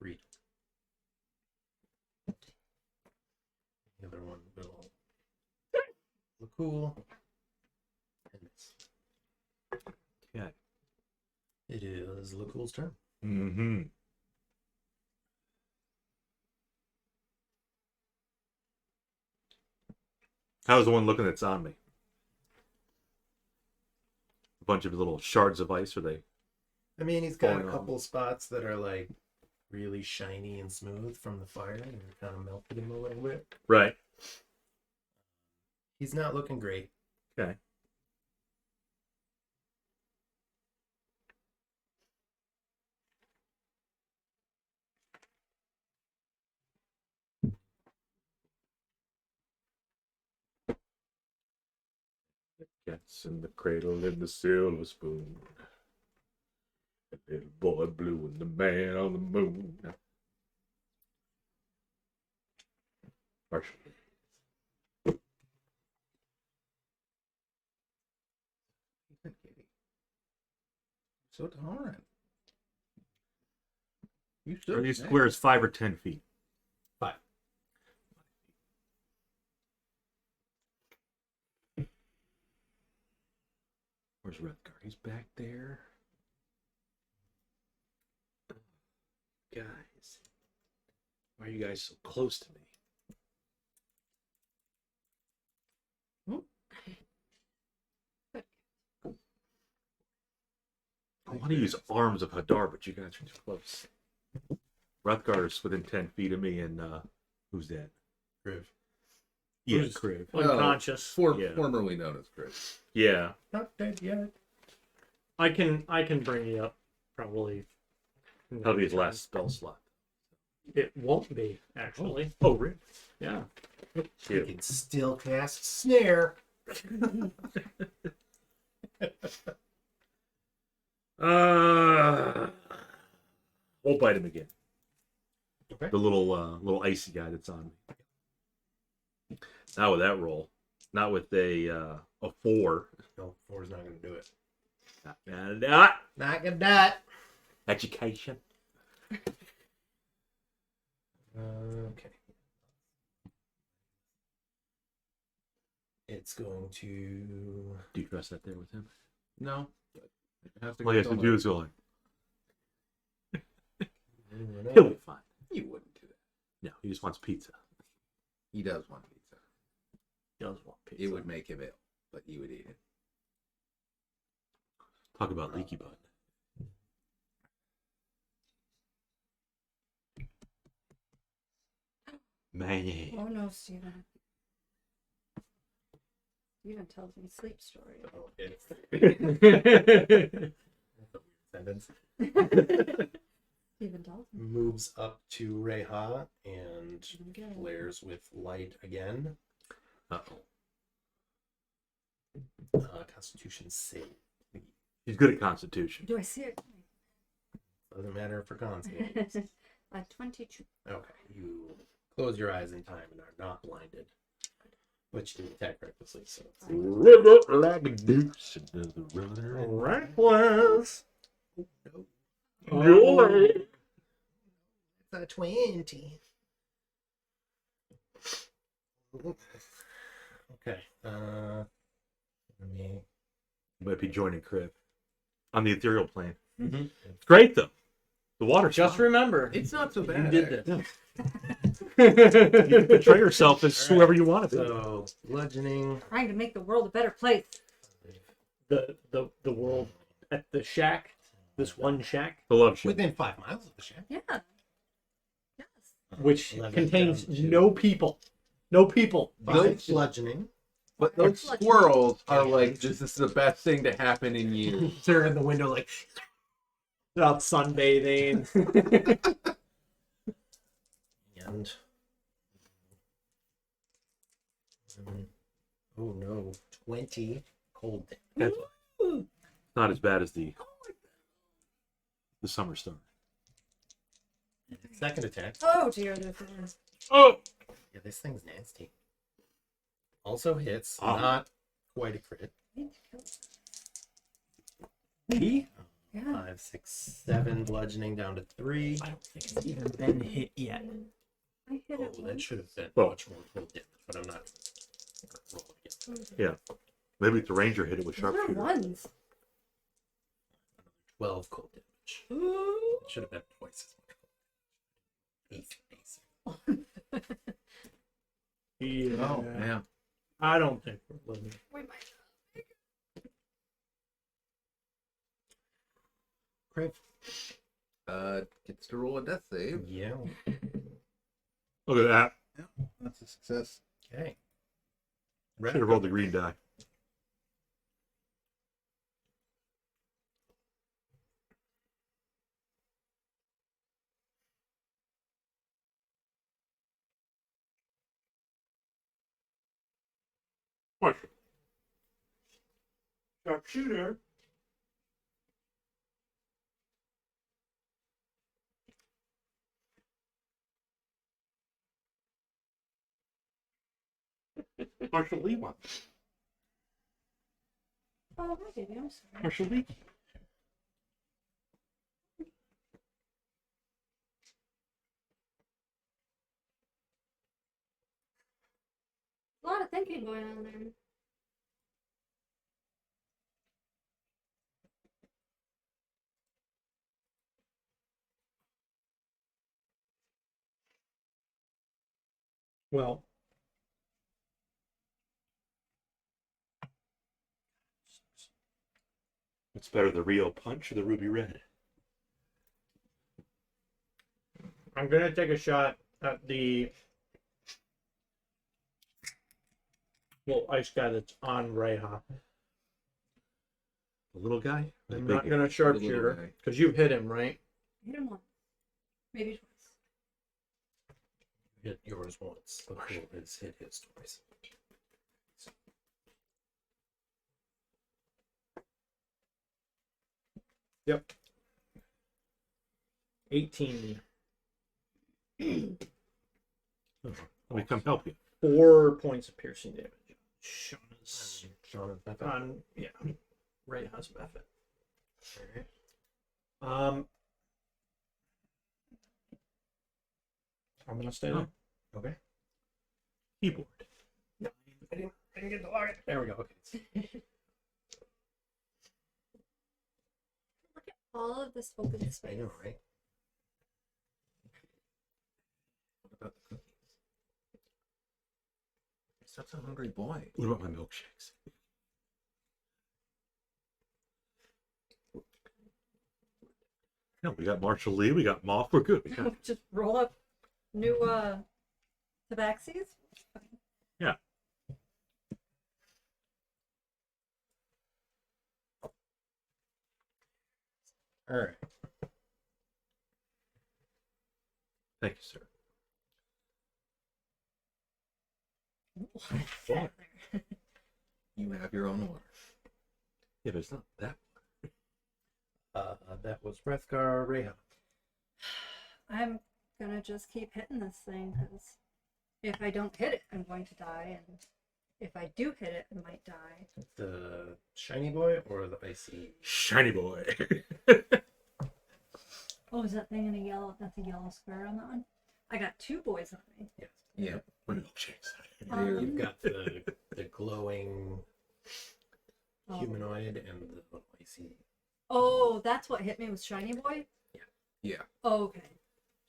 3. The other one will look cool and miss. Yeah. It is Lakkul's turn. Mm-hmm. How's the one looking that's on me? A bunch of little shards of ice, are they? I mean, he's got Going a on. couple spots that are like really shiny and smooth from the fire, and it kind of melted him a little bit. Right. He's not looking great. Okay. Cats in the cradle in the silver spoon. The little boy blue and the man on the moon. Marshall. So tolerant. You Are should. these squares 5 or 10 feet? 5. Where's Wrethgar? He's back there. Guys. Why are you guys so close to me? I want to use Arms of Hadar, but you guys are too close. Wrethgar's within 10 feet of me, and who's that? Griv. Yeah, Who's- Crib. Unconscious. Yeah. Formerly known as Chris. Yeah. Not dead yet. I can bring you up probably. That'll be his last spell slot. It won't be actually. Oh, really? Yeah. He can still cast Snare. We'll bite him again. Okay. The little icy guy that's on me. Not with that roll. Not with a 4. No, 4's not going to do it. Not Not gonna do it. education. Okay. It's going to. Do you trust that there with him? No. It has to All he has to somewhere. do is go like, he'll be fine. You wouldn't do that. No, he just wants pizza. He does want pizza. He does want pizza. It would make him ill, but you would eat it. Talk about leaky butt. Man. Oh no, Steven. Steven tells me sleep stories. Oh, sentence. Steven tells me. Moves up to Reija and Again. flares with light again. Uh-oh. Constitution save. He's good at Constitution. Do I see it? Doesn't matter for con save. 22. Okay, you close your eyes in time and are not blinded. But you did attack recklessly, so it's River like a deuce into the river. Reckless. Oh. it's a 20. Okay. Let me. You might be joining Crib on the ethereal plane. Mhm. It's great though. The water. Just remember, It's not so you bad. did actually. this. You can portray yourself as All right. whoever you want to be. So, bludgeoning. Trying to make the world a better place. The world at the shack. This one shack, The love ship. Within 5 miles of the shack. Yeah. Yes. which 11 contains down to no people. No people. 5 bludgeoning. But those squirrels are like, this is the best thing to happen in years. They're in the window like, They're out sunbathing. and oh no, 20 cold damage. That's not as bad as the summer star. Second attack. Oh dear, this is. Oh. Yeah, this thing's nasty. Also hits, Oh. not quite a crit. Me? Yeah. 5, 6, 7, bludgeoning down to 3. I don't think it's even been hit yet. I hit Oh, it that once. should have been Oh. much more cold damage, but I'm not gonna roll it again. Yeah. Maybe if the ranger hit it with Those are sharpshooter. ones. 12 cold damage. It should have been twice as much cold damage. Yeah. Oh, yeah. I don't think we're living. We might. Crave. Gets to roll a death save. Yeah. Look at that. That's a success. Okay. Should have rolled the green die. What? Sharpshooter. Marshall Lee one. Oh, hi, baby. I'm sorry. Marshall Lee. A lot of thinking going on there. Well, What's better, the Rio Punch or the Ruby Red? I'm gonna take a shot at the ice guy that's on Reija. The little guy? Or the I'm big not guy? gonna little sharpshooter guy. because you hit him, right? Hit him once. Maybe twice. Hit yours once. The pool has hit his twice. Yep. 18. Let me come help you. 4 points of piercing damage. Shauna's Shauna's back up. on, yeah. Reija's method. Alright. I'm gonna stay there. Okay. Keyboard. I didn't get the log. There we go. Okay. Look at all of this open I space. know, right? What about the cookies? You're such a hungry boy. What about my milkshakes? No, we got Marshall Lee. We got Moth. We're good. We got... Just roll up new tabaxis. Yeah. All right. Thank you, sir. What's that there? You have your own order. Yeah, but it's not that. That was Wrethgar Reija. I'm gonna just keep hitting this thing because if I don't hit it, I'm going to die, and if I do hit it, I might die. The shiny boy or the icy? Shiny boy. Oh, is that thing in a yellow? That's a yellow square on that one. I got two boys on me. Yes. Yeah. What milkshakes? You've got the glowing Oh. humanoid and the little icy. Oh, that's what hit me was shiny boy. Yeah. Oh, okay.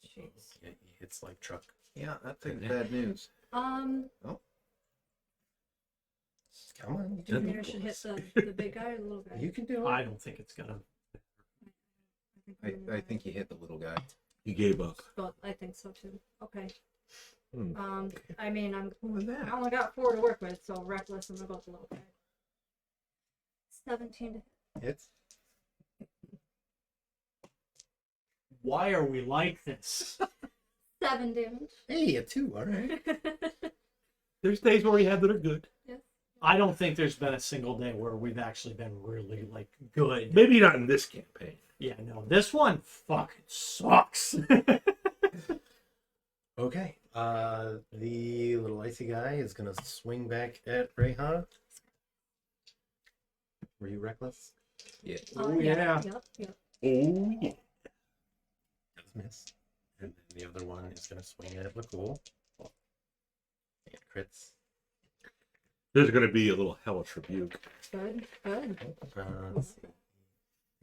Jeez. Yeah, it's like truck. Yeah, that's bad news. Come on, Do you think I should hit the big guy or the little guy? you can do it. I don't think it's gonna. I think you hit the little guy. He gave up. But I think so too. Okay. Hmm. I mean, What was that? I only got 4 to work with, so reckless. I'm gonna go with the little guy. 17 to hit. Hits. Why are we like this? 7 damage. Hey, a 2. All right. There's days where we have that are good. I don't think there's been a single day where we've actually been really like good. Maybe not in this campaign. Yeah, no, this one fucking sucks. Okay. The little icy guy is gonna swing back at Reija. Were you reckless? Yeah. Oh, yeah. Yep. Oh yeah. Does miss. And then the other one is gonna swing at Lakkul. And crits. There's going to be a little hellish rebuke. Good. Let's see.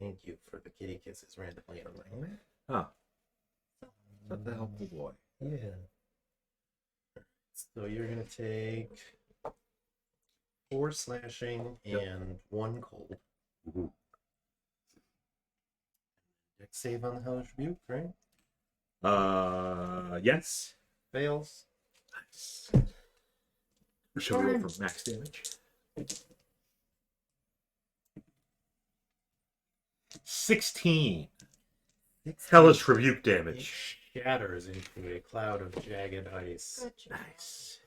Thank you for the kitty kisses randomly on my hand. Huh. That's a helpful boy. Yeah. So you're gonna take 4 slashing and 1 cold. Mhm. Dex save on the hellish rebuke, right? Yes. Fails. Nice. Shall we roll for max damage? 16. Hellish rebuke damage. Shatters into a cloud of jagged ice. Good job. Nice.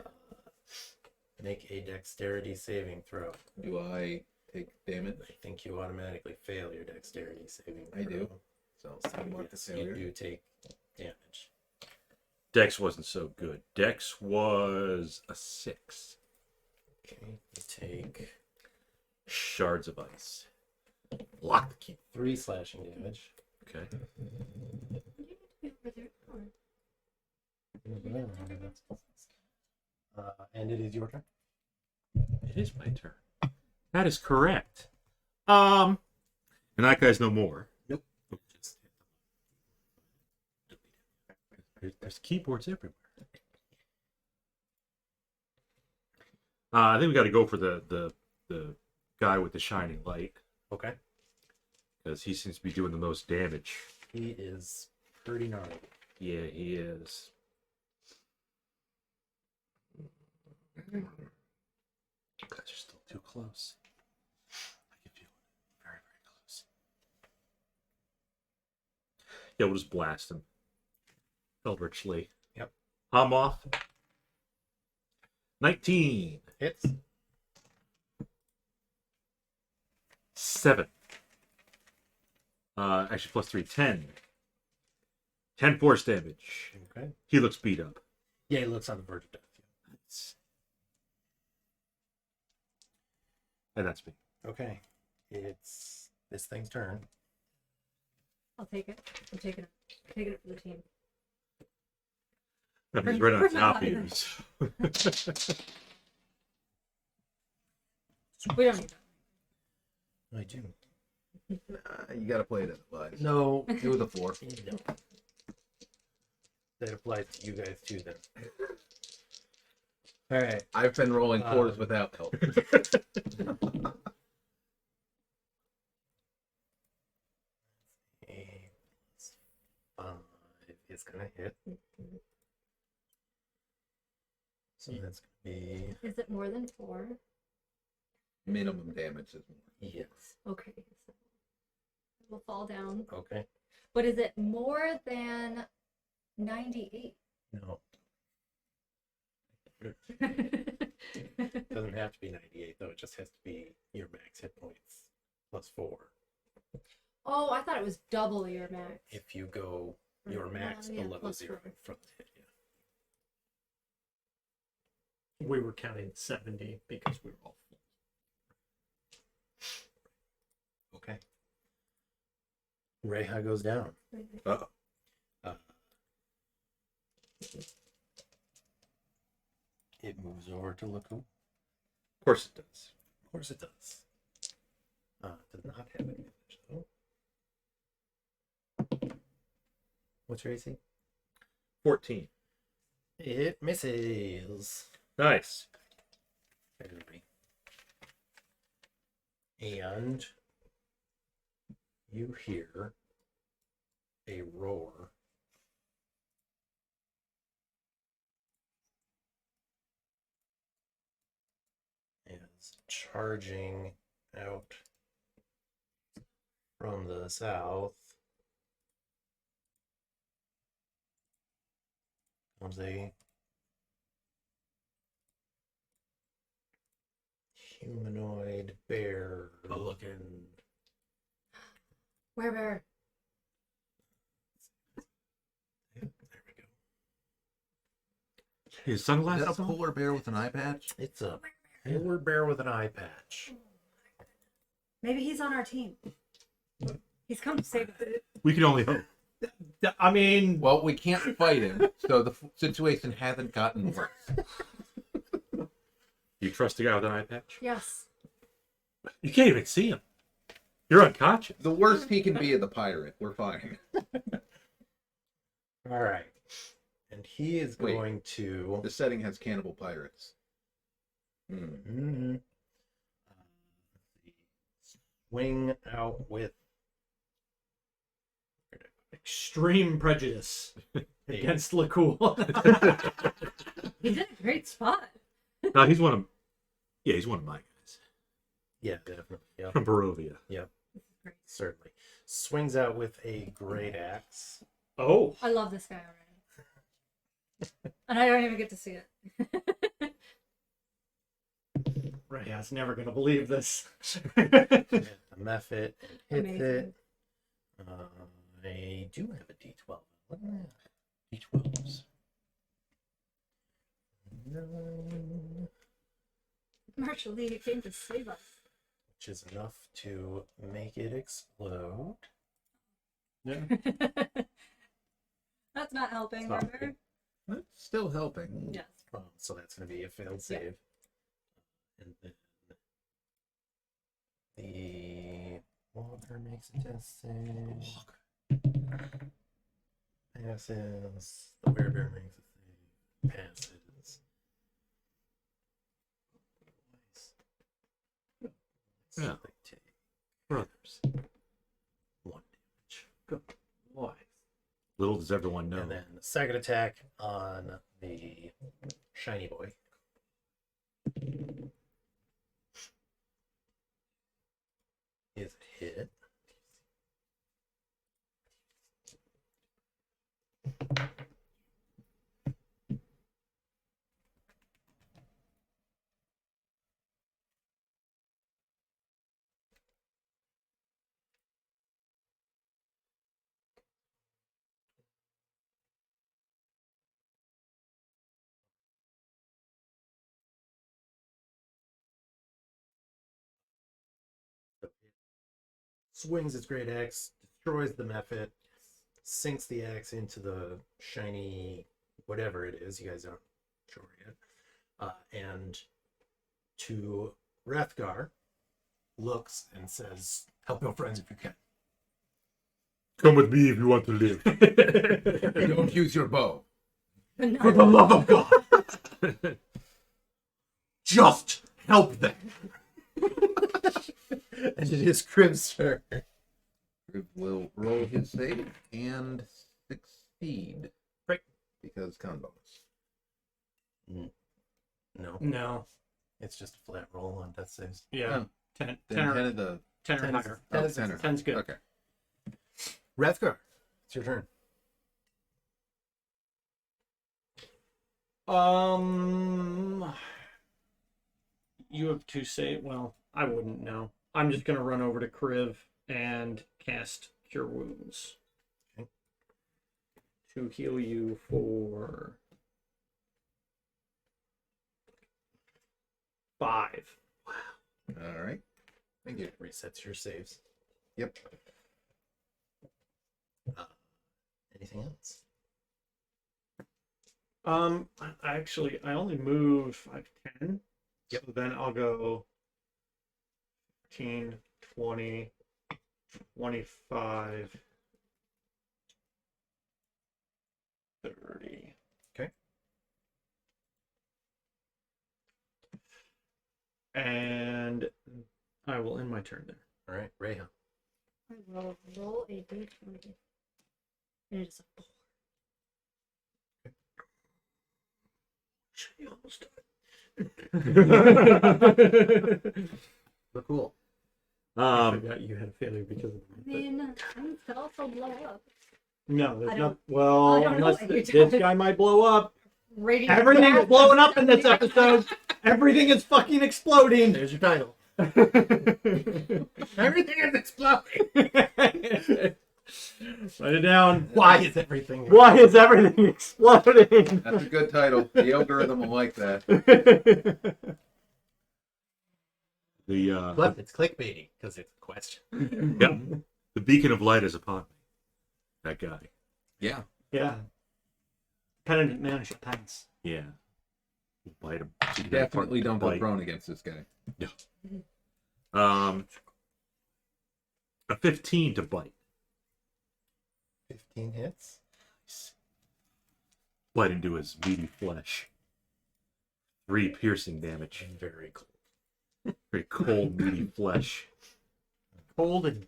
Make a dexterity saving throw. Do I take damage? I think you automatically fail your dexterity saving throw. I do. So I mark the Yes, you failure. do take damage. Dex wasn't so good. Dex was a 6. Okay, you take Shards of ice. Lock the key. 3 slashing damage. Okay. And it is your turn. It is my turn. That is correct. And that guy's no more. Nope. There's keyboards everywhere. I think we got to go for the guy with the shining light Okay. because he seems to be doing the most damage. He is pretty gnarly. Yeah, he is. You guys are still too close. I can feel it. Very, very close. Yeah, we'll just blast him. Eldritch Lee. Yep. I'm off. 19. Hits. 7. Actually, plus 3, 10. 10 force damage. Okay. He looks beat up. Yeah, he looks on the verge of death. And that's me. Okay. It's this thing's turn. I'll take it. I'm taking it for the team. He's right on Bring my top of body you. We don't need that. I do. You got to play it otherwise. No. It was a 4. No. That applies to you guys too then. Alright. I've been rolling 4s without help. It's gonna hit. So that's gonna be Is it more than 4? Minimum damage is more. yes. Okay. So it will fall down. Okay. But is it more than 98? No, doesn't have to be 98 though. It just has to be your max hit points plus 4. Oh, I thought it was double your max. If you go your max Yeah, below plus 0 4. from the hit, yeah. We were counting 70 because we were all full. Okay. Reija goes down. Uh-oh. It moves over to Lakkul. Of course it does. Of course it does. Does not have advantage though. What's your AC? 14. It misses. Nice. And you hear a roar. As charging out from the south comes a humanoid bear looking. Where? Yeah, there we go. His Is sunglasses that a on? polar bear with an eye patch? It's a polar bear with an eye patch. Maybe he's on our team. He's come to save us. We can only hope. I mean, Well, we can't fight him, so the situation hasn't gotten worse. You trust a guy with an eye patch? Yes. You can't even see him. You're unconscious. The worst he can be is the pirate. We're fine. All right. And he is Wait. going to The setting has cannibal pirates. swing out with extreme prejudice against Lakkul. He did a great spot. No, he's one of. Yeah, he's one of my guys yeah, definitely. Yep. from Barovia. Yep. Certainly. Swings out with a great axe. Oh, I love this guy already. And I don't even get to see it. Reija's never gonna believe this. The Mephit hits Amazing. it. I do have a D12. Look at that. D12s. 9, Marshall Lee, you came to save us. which is enough to make it explode. That's not helping, It's not remember? That's still helping. Yes. So that's going to be a failed save. And then the walker makes a test save. Passes. The werebear makes a save. Passes. So Yeah. they take brothers. 1 damage. Good boy. Little does everyone know. And then the second attack on the shiny boy. Is a hit. Swings its great axe, destroys the Mephit, sinks the axe into the shiny whatever it is. You guys aren't sure yet. And to Wrethgar, looks and says, "Help your friends if you can." Come with me if you want to live. Don't use your bow. For the love of God. Just help them. And it is Crib's turn. Will roll his save and succeed. speed. Right. Because con bonus. No, No. it's just a flat roll on death saves. Yeah. Oh. 10, Then 10, 10 or, of the 10 or 10 is- higher. 10 oh, is- 10 or 10's good. Okay. Wrethgar, it's your turn. You have to say, well, I wouldn't know. I'm just going to run over to Kriv and cast Cure Wounds. Okay. To heal you for 5. All right. Thank you. It resets your saves. Yep. Anything else? I only move 5, 10. Yep. So then I'll go 15, 20, 25, 30. Okay. And I will end my turn there. All right, Reija. I will roll a d20. It is a 4. She almost died. Lakkul. I forgot you had a failure because of I mean, things could also blow up. No, there's I not. don't- Well, I don't know unless what you're this doing. guy might blow up. Radiant Everything's gas blowing is up in this coming episode. Everything is fucking exploding. There's your title. Everything is exploding. Write it down. Why is everything? Why is everything exploding? That's a good title. The algorithm will like that. But it's clickbaity because it's a question. Yep. The beacon of light is upon me. That guy. Yeah. Yeah. Penitent man should pants. Yeah. Bite him. Definitely don't go Bite. prone against this guy. A 15 to bite. 15 hits. Bite into his meaty flesh. 3 piercing damage. Very cool. Very cold, meaty flesh. Cold and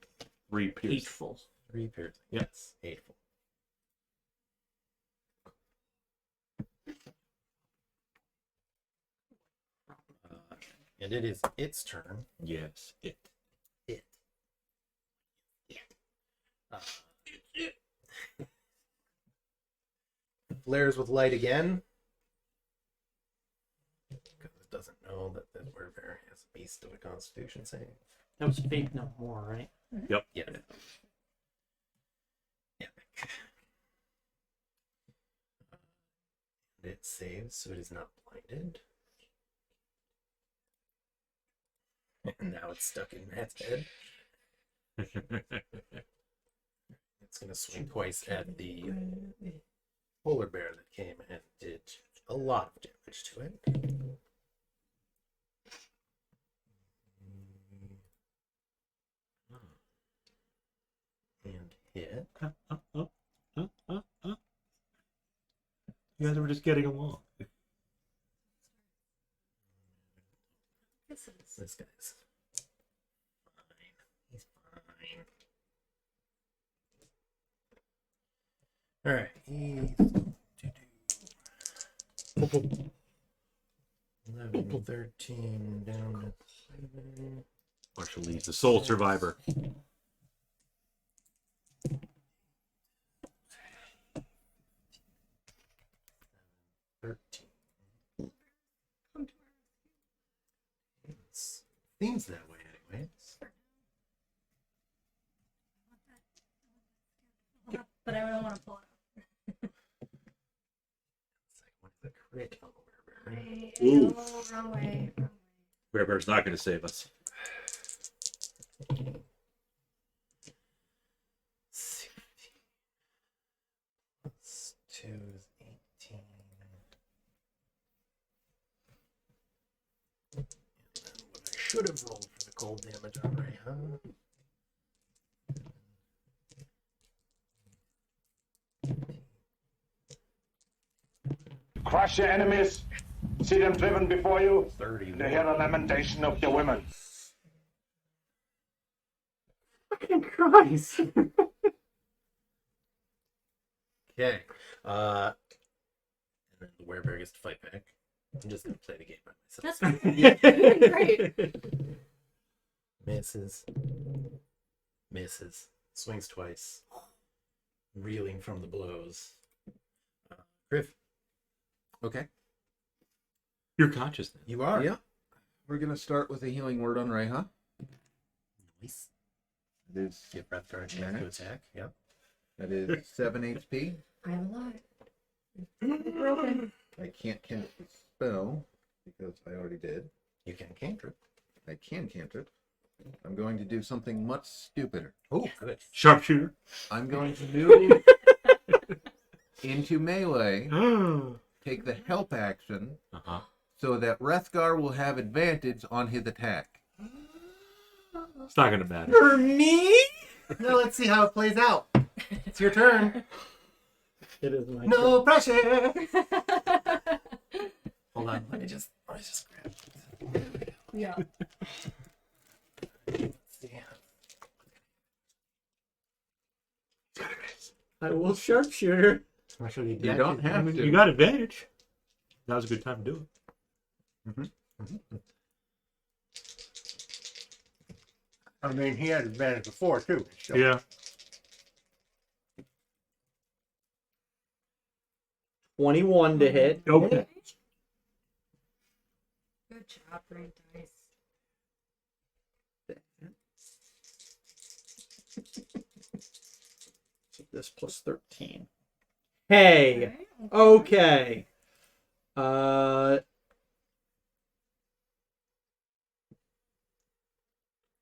3 piercing. hateful. 3 piercing. Yep. Yes. Hateful. And it is its turn. Yes, it. It. Flares with light again. Because it doesn't know that the Wrethgar has a beast of a constitution save. That was fate no more, right? Yep. Yeah. Epic. And it saves, so it is not blinded. And now it's stuck in Matt's head. It's going to swing twice at the polar bear that came and did a lot of damage to it. And hit. You guys were just getting along. This is This guy's fine. He's fine. Alright, he's going to do 11, 13, down to 7. Marshall Lee's the sole survivor. Seems that way, anyways. but I don't want to pull it It's like one of the crit on the Wrethgar. up. Ooh. Oh, wrong way. Bear's not going to save us. 16 plus 2 is 18. And then what I should have rolled for the cold damage on Reija. Crush your enemies, see them driven before you, 30. to hear the lamentation of your women. Fucking Christ. Okay. And then the werebear gets to fight back. I'm just gonna play the game by myself. That's fine. You're doing great. Misses. Misses. Swings twice. Reeling from the blows. Griff. Okay. Your consciousness. You are. Yeah. We're gonna start with a healing word on Reija. Nice. It is Give Wrethgar a chance to attack. Yep. that is 7 HP. I have a lot. Broken. I can't cantrip the spell because I already did. You can cantrip. I can cantrip. I'm going to do something much stupider. Oh, good. Sharpshooter. I'm going to move into melee, take the help action, Uh-huh. so that Wrethgar will have advantage on his attack. It's not gonna matter. For me? Now let's see how it plays out. It's your turn. It is my No pressure. Hold on. Let me just grab. Yeah. Let's see. I will sharpshooter. Actually, You don't have to. You got advantage. Now's a good time to do it. I mean, he had advantage before too. So. Yeah. 21 to hit. Okay. Good job, Brain Dice. This plus 13. Hey. Okay.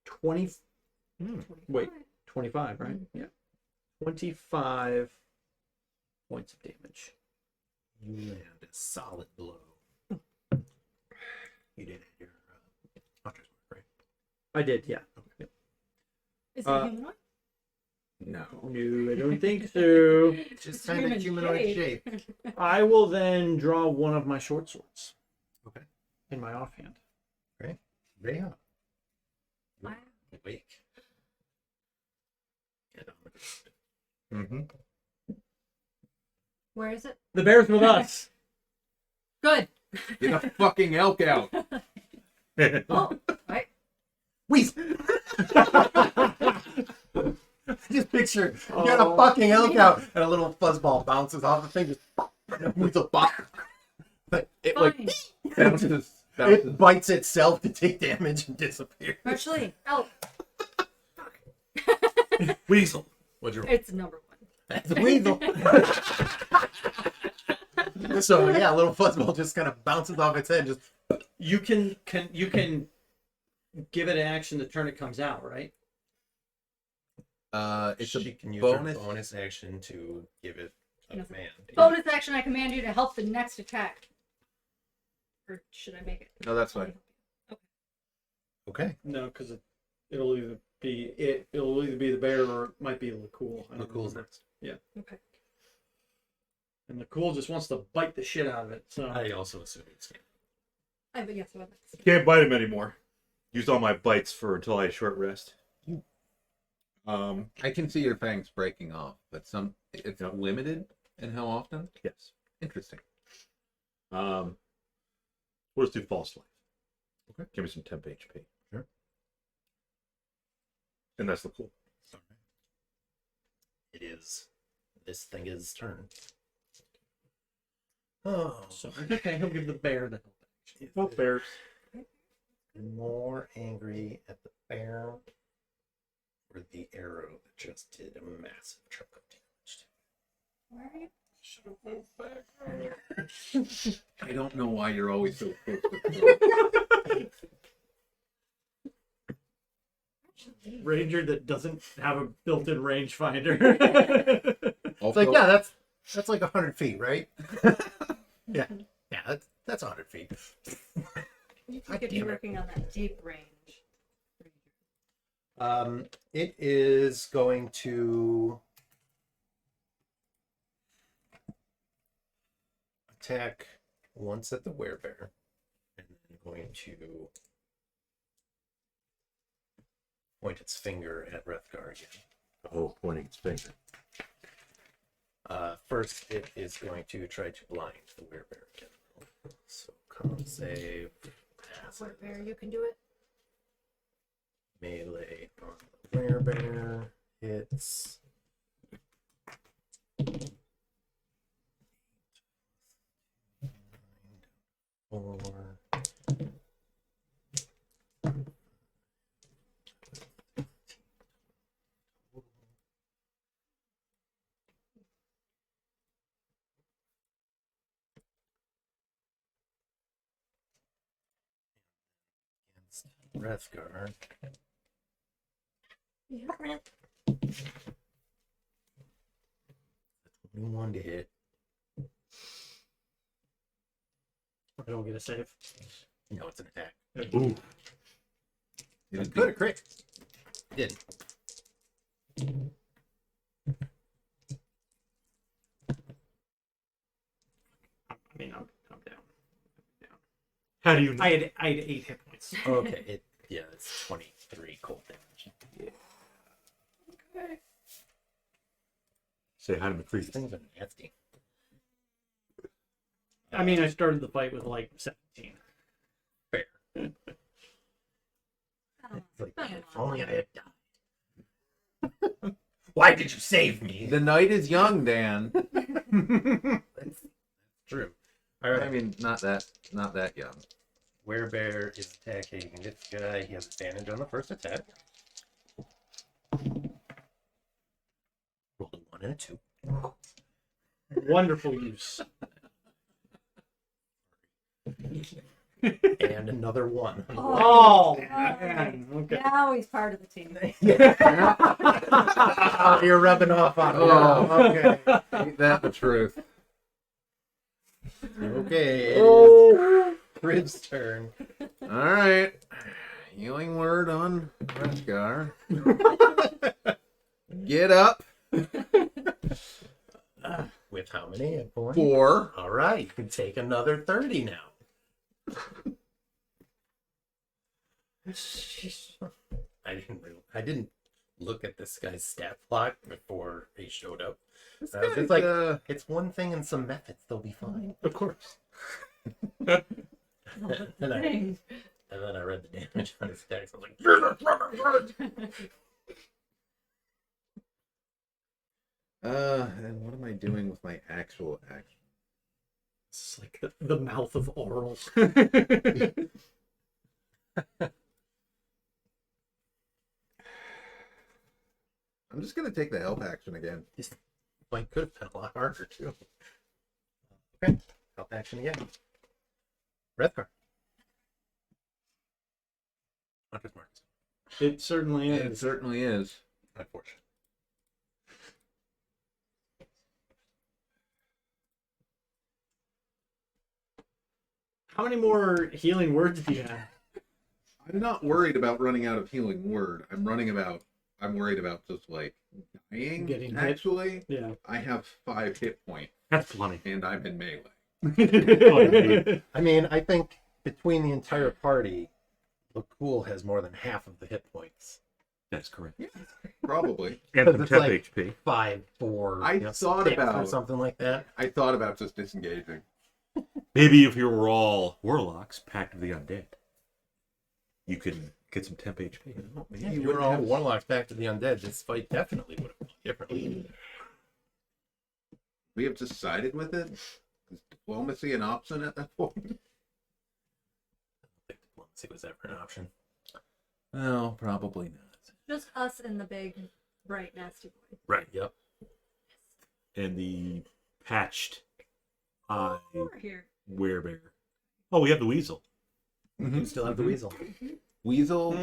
20. Wait. 25, right? Yeah. 25 points of damage. You land a solid blow. You did it. Your hunter's mark, right? I did, yeah. Is it Uh, humanoid? No. No, I don't think so. Just kind of humanoid shape. I will then draw one of my short swords. Okay. In my offhand. Right. Reija. Wow. Awake. Get on with it. Mm-hmm. Where is it? The bear's with us. Good. Get a fucking elk out. Oh, right. Weasel. Just picture you got a fucking elk out and a little fuzzball bounces off the thing, just weasel bop. But it like Fine. it bites itself to take damage and disappears. Actually, oh, Weasel. What's your it's number one. That's a weasel. So yeah, a little fuzzball just kind of bounces off its head. Just You can give it an action the turn it comes out, right? It's she a can use bonus. her bonus action to give it a Yes. command. Bonus action, I command you to help the next attack. Or should I make it? No, that's fine. Okay. No, because it'll either be the bear or it might be Lakkul. I don't Lakkul's remember. next. Yeah. Okay. And Lakkul just wants to bite the shit out of it. So I also assume it's But yes, well, that's Can't bite him anymore. Used all my bites until I had a short rest. I can see your fangs breaking off, but it's limited in how often. Yes. Interesting. We'll just do false life. Okay. Give me some temp HP. Sure. And that's the cool. It is. This thing is turn. Oh, so okay, he'll give the bear the help action. Oh, bears. more angry at the bear or the arrow that just did a massive chunk of damage. Where are you? Should have moved back. I don't know why you're always so close to Ranger that doesn't have a built-in rangefinder. It's like, yeah, that's like 100 feet, right? yeah, that's 100 feet. You God could be damn it. working on that deep range. It is going to attack once at the werebear, and then going to point its finger at Wrethgar again. Oh, pointing its finger. First, it is going to try to blind the werebear again. So come save. Bear, you can do it. Melee on the werebear. Hits. 4. Wrethgar. Yeah. 21 to hit. I don't get a save. No, it's an attack. Ooh. That's good, a crit. Did. I mean, I'm down. How do you? I had 8 hit points. Okay, it's 23 cold damage. Say hi to These McCready. things are nasty. I mean, I started the fight with like 17. Fair. Oh, It's like, been a if while. only I had died. Why did you save me? The night is young, Dan. That's true. All right. I mean, not that young. Werebear is attacking this guy. He has advantage on the first attack. Rolled a 1 and a 2. Wonderful use. And another 1. Oh, man. Okay. Now he's part of the team. Oh, you're rubbing off on me. Oh. Okay. Ain't that the truth? Okay. Oh. Rib's turn. All right. Healing word on Wrethgar. Get up. With how many hit points? 4. All right. You can take another 30 now. I didn't look at this guy's stat block before he showed up. I was just like, it's one thing and some methods, they'll be fine. Of course. And then I read the damage on his dex. I was like, and what am I doing with my actual action? It's like the mouth of oral. I'm just gonna take the help action again. this fight could have been a lot harder, too. Okay, help action again. Wrethgar. Hunter's Marks. It certainly It is. certainly is. Unfortunate. How many more healing words do you have? I'm not worried about running out of healing word. I'm worried about just like dying. Getting hit. Actually, Yeah. I have 5 hit points That's plenty. and I'm in melee. I mean, I think between the entire party, Lakkul has more than half of the hit points. That's correct. Probably. And some It's temp like- HP. 5, 4. I thought six or about- something like that. I thought about just disengaging. Maybe if you were all warlocks, Pact of the Undead, you could get some temp HP. Yeah, if you were all warlocks back to the undead, this fight definitely would have gone differently. We have just sided with it. Is diplomacy an option at that point? I don't think diplomacy was ever an option. No, probably not. Just us and the big, bright, nasty boy. Right. Yep. And the patched eye We're here. werebear. Oh, we have the weasel. You still have the weasel. Weasel.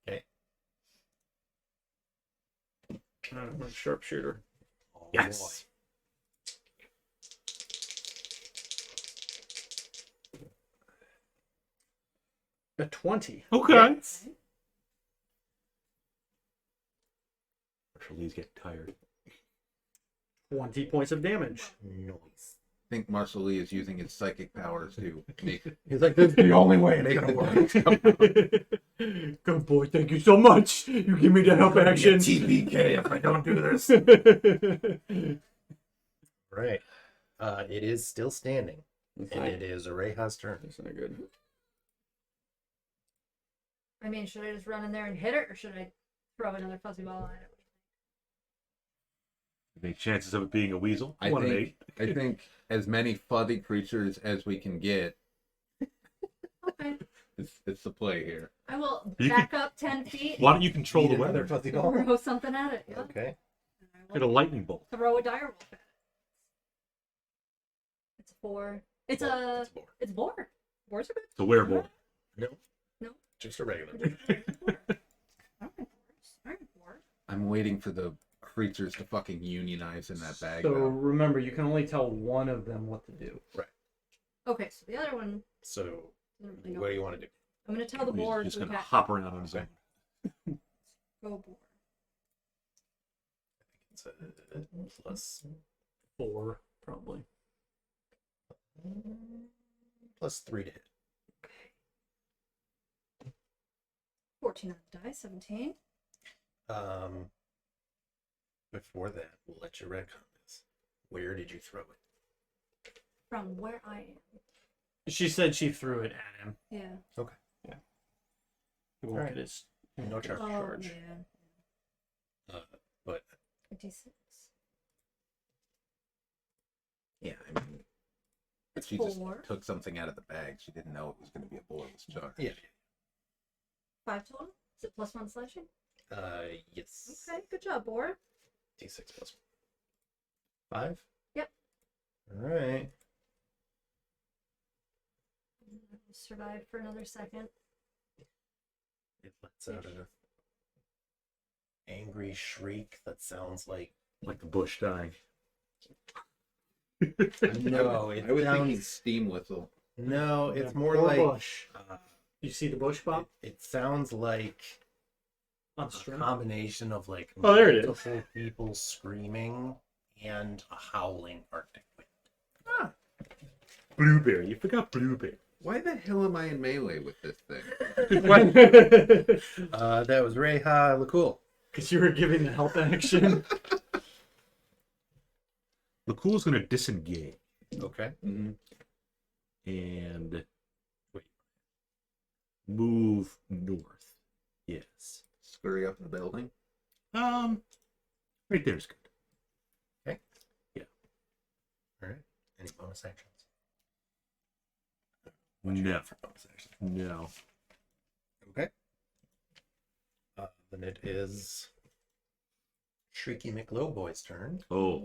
Okay. Sharpshooter. Oh, Yes. A 20. Okay. Yes. Marshall Lee's getting tired. 20 points of damage. Noise. think Marshall Lee is using his psychic powers to make He's like, this is the only way it's make gonna the work. dice. Good boy, thank you so much. You give me the help action. TPK if I don't do this. Right. It is still standing. And it is Reija's turn. That's not good. I mean, should I just run in there and hit it, or should I throw another fuzzy ball at it? Any chances of it being a weasel? I 1 in think 8. I think as many fuzzy creatures as we can get Okay. is the play here. I will You back up 10 feet. Why don't you control the Need another weather? fuzzy and ball. throw something at it. Yeah. Okay. And I Get a will lightning bolt. throw a direwolf at it. It's 4. It's Boar. a. It's a boar. It's boar. Boars are good. It's a werewolf. No. No. Just a regular. I'm waiting for the creatures to fucking unionize in that bag. So though. remember, you can only tell one of them what to do. Okay, so the other one So, doesn't really know. what do you want to do? I'm gonna tell the He's boar just to gonna attack. hop around on his own. Go boar. It's a plus 4, probably. 3 to hit. 14 on the die. 17. Before that, we'll let you retcon this. Where did you throw it? From where I am. She said she threw it at him. Yeah. He won't Alright. get his No charge. Oh, charge. yeah. But 56. Yeah, I mean, but It's she just 4. took something out of the bag. She didn't know it was going to be a boarless charge. yeah. 5 total? Is it +1 slashing? Yes. Okay, good job, boar. D6 plus 5. Yep. All right. Survive for another second. It lets out an angry shriek that sounds like Like the bush dying. no. It I was thinking sounds steam whistle. no. It's more Poor like bush. uh, You see the bush pop it sounds like on a string? combination of like Oh, there it is. multiple people screaming and a howling Arctic wind. Blueberry. You forgot blueberry. Why the hell am I in melee with this thing? That was Reija Lakkul. Because you were giving the help action. Lakkul is going to disengage Okay. and Wait. move north. Yes. Scurry up the building. Right there's good. All right. Any bonus actions? No. For bonus actions. No. Okay. Then it is Shrieky McLowboy's turn. Oh.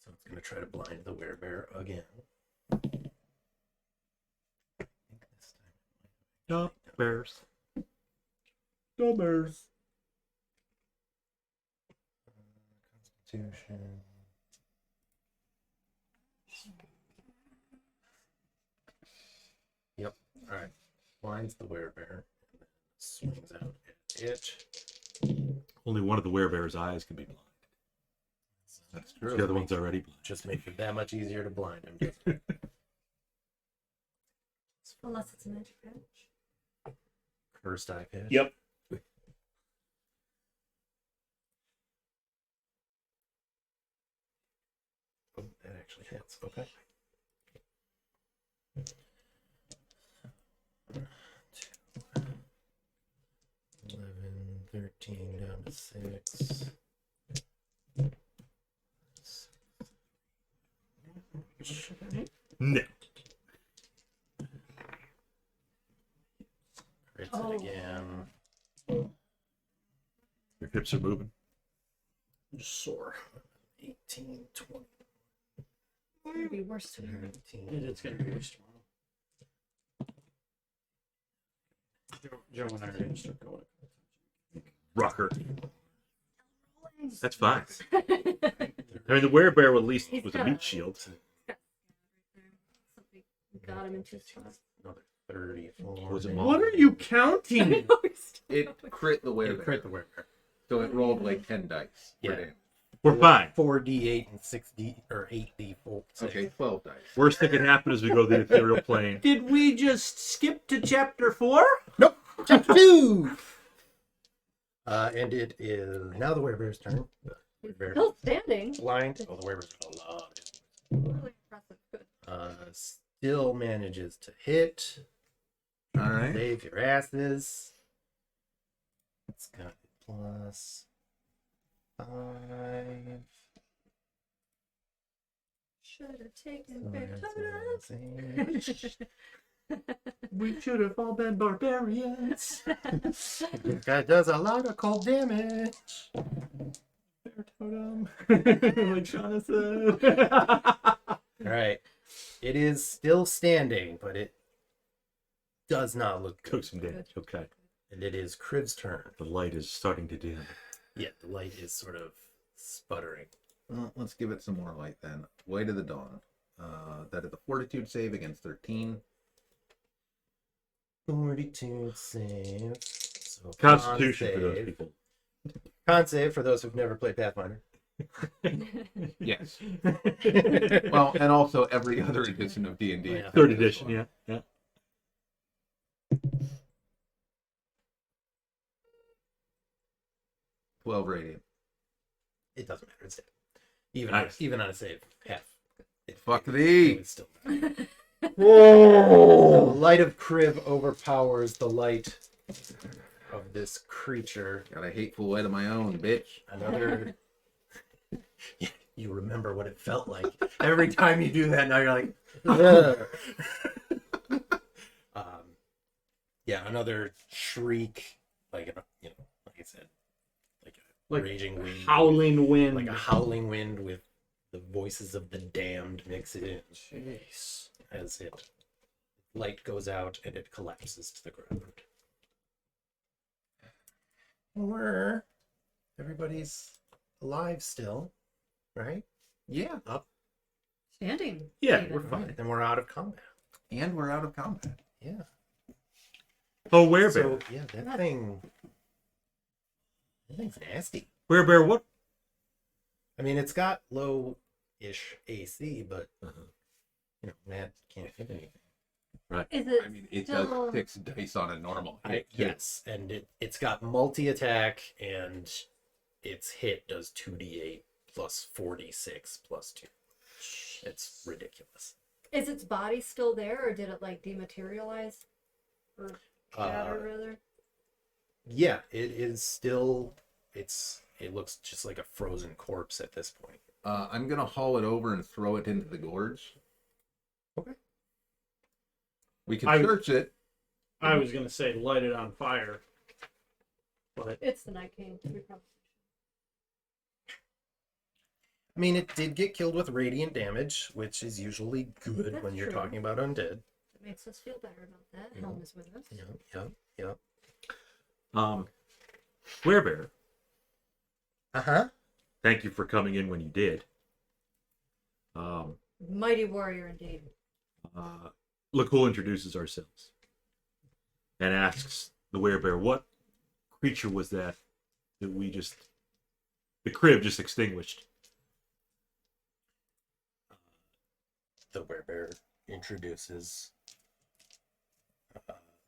So it's going to try to blind the werebear again. I think this time it might No bears. No bears. Constitution. Yep. All right. Blinds the werebear and then swings out at it. Only one of the werebear's eyes can be blind. That's The other one's already blind. Just make it that much easier to blind him. Unless it's a magic patch. Cursed eye patch. Yep. Oh, that actually hits. Okay. 11, 13, down to 6. No. Hits Oh. it again. Your hips are moving. Sore. 18, 20, It'd be worse to her. 19. It's going to be worse tomorrow. Joe and I are going to start going. Rocker. That's fine. I mean, the werebear at least He's was a got meat shield. Something got him in 2 spots. Another 34. Was it What are you counting? It crit the It werebear. crit the werebear. So it rolled like 10 dice. for Yeah. damage. We're fine. 4d8 and 6d or 8d4. Okay, 12 dice. Worst that could happen is we go to the ethereal plane. Did we just skip to chapter 4? Nope. Chapter 2. And it is now the werebear's turn. The werebear Still standing. blind. Oh, the werebear's got a lot. Really impressive. Good. Still manages to hit. All right. Save your asses. It's got plus 5. Should have taken So pictures. that's We should have all been barbarians. This guy does a lot of cold damage. Bear totem. Like Shauna said. Alright. It is still standing, but it does not look Took good. some damage. Okay. And it is Crib's turn. The light is starting to dim. Yeah, the light is sort of sputtering. Well, let's give it some more light then. Light of the dawn. That is a fortitude save against 13. Fortitude save. So Constitution for con those save. people. Con save for those who've never played Pathfinder. Yes. Well, and also every other edition of D&D. Yeah. Third edition, yeah. Yeah. Twelve radiant. It doesn't matter. It's dead. Even Nice. even on a save, half. Fuck thee. It would still die. The light of Crib overpowers the light of this creature. Got a hateful light of my own, bitch. Another. You remember what it felt like every time you do that. Now you're like, ugh. Yeah, another shriek, like like I said, like a Like raging wind, Howling wind. like a howling wind with the voices of the damned mixed in. Jeez. As it light goes out and it collapses to the ground. We're everybody's alive still, right? Yeah. Up. Standing. Yeah, even. we're fine. Then we're out of combat. And we're out of combat. Yeah. Oh, werebear. So yeah, that thing's nasty. Werebear, what? I mean, it's got low-ish AC, but Matt can't hit anything. Is it I mean, it still... does 6 dice on a normal hit. too. Yes, and it's got multi-attack, and its hit does 2d8 plus 4d6 plus 2. It's ridiculous. Is its body still there, or did it like dematerialize? Or shatter, rather? Yeah, it is still. It looks just like a frozen corpse at this point. I'm gonna haul it over and throw it into the gorge. Okay. We can I- search it. I was gonna say light it on fire, but It's the Night King. We probably- I mean, it did get killed with radiant damage, which is usually good That's when you're true. talking about undead. It makes us feel better about that. Yeah. Helm is with us. Yeah. Werebear, Uh-huh. thank you for coming in when you did. Mighty warrior indeed. Lakkul introduces ourselves and asks the werebear, what creature was that the crib just extinguished? The werebear introduces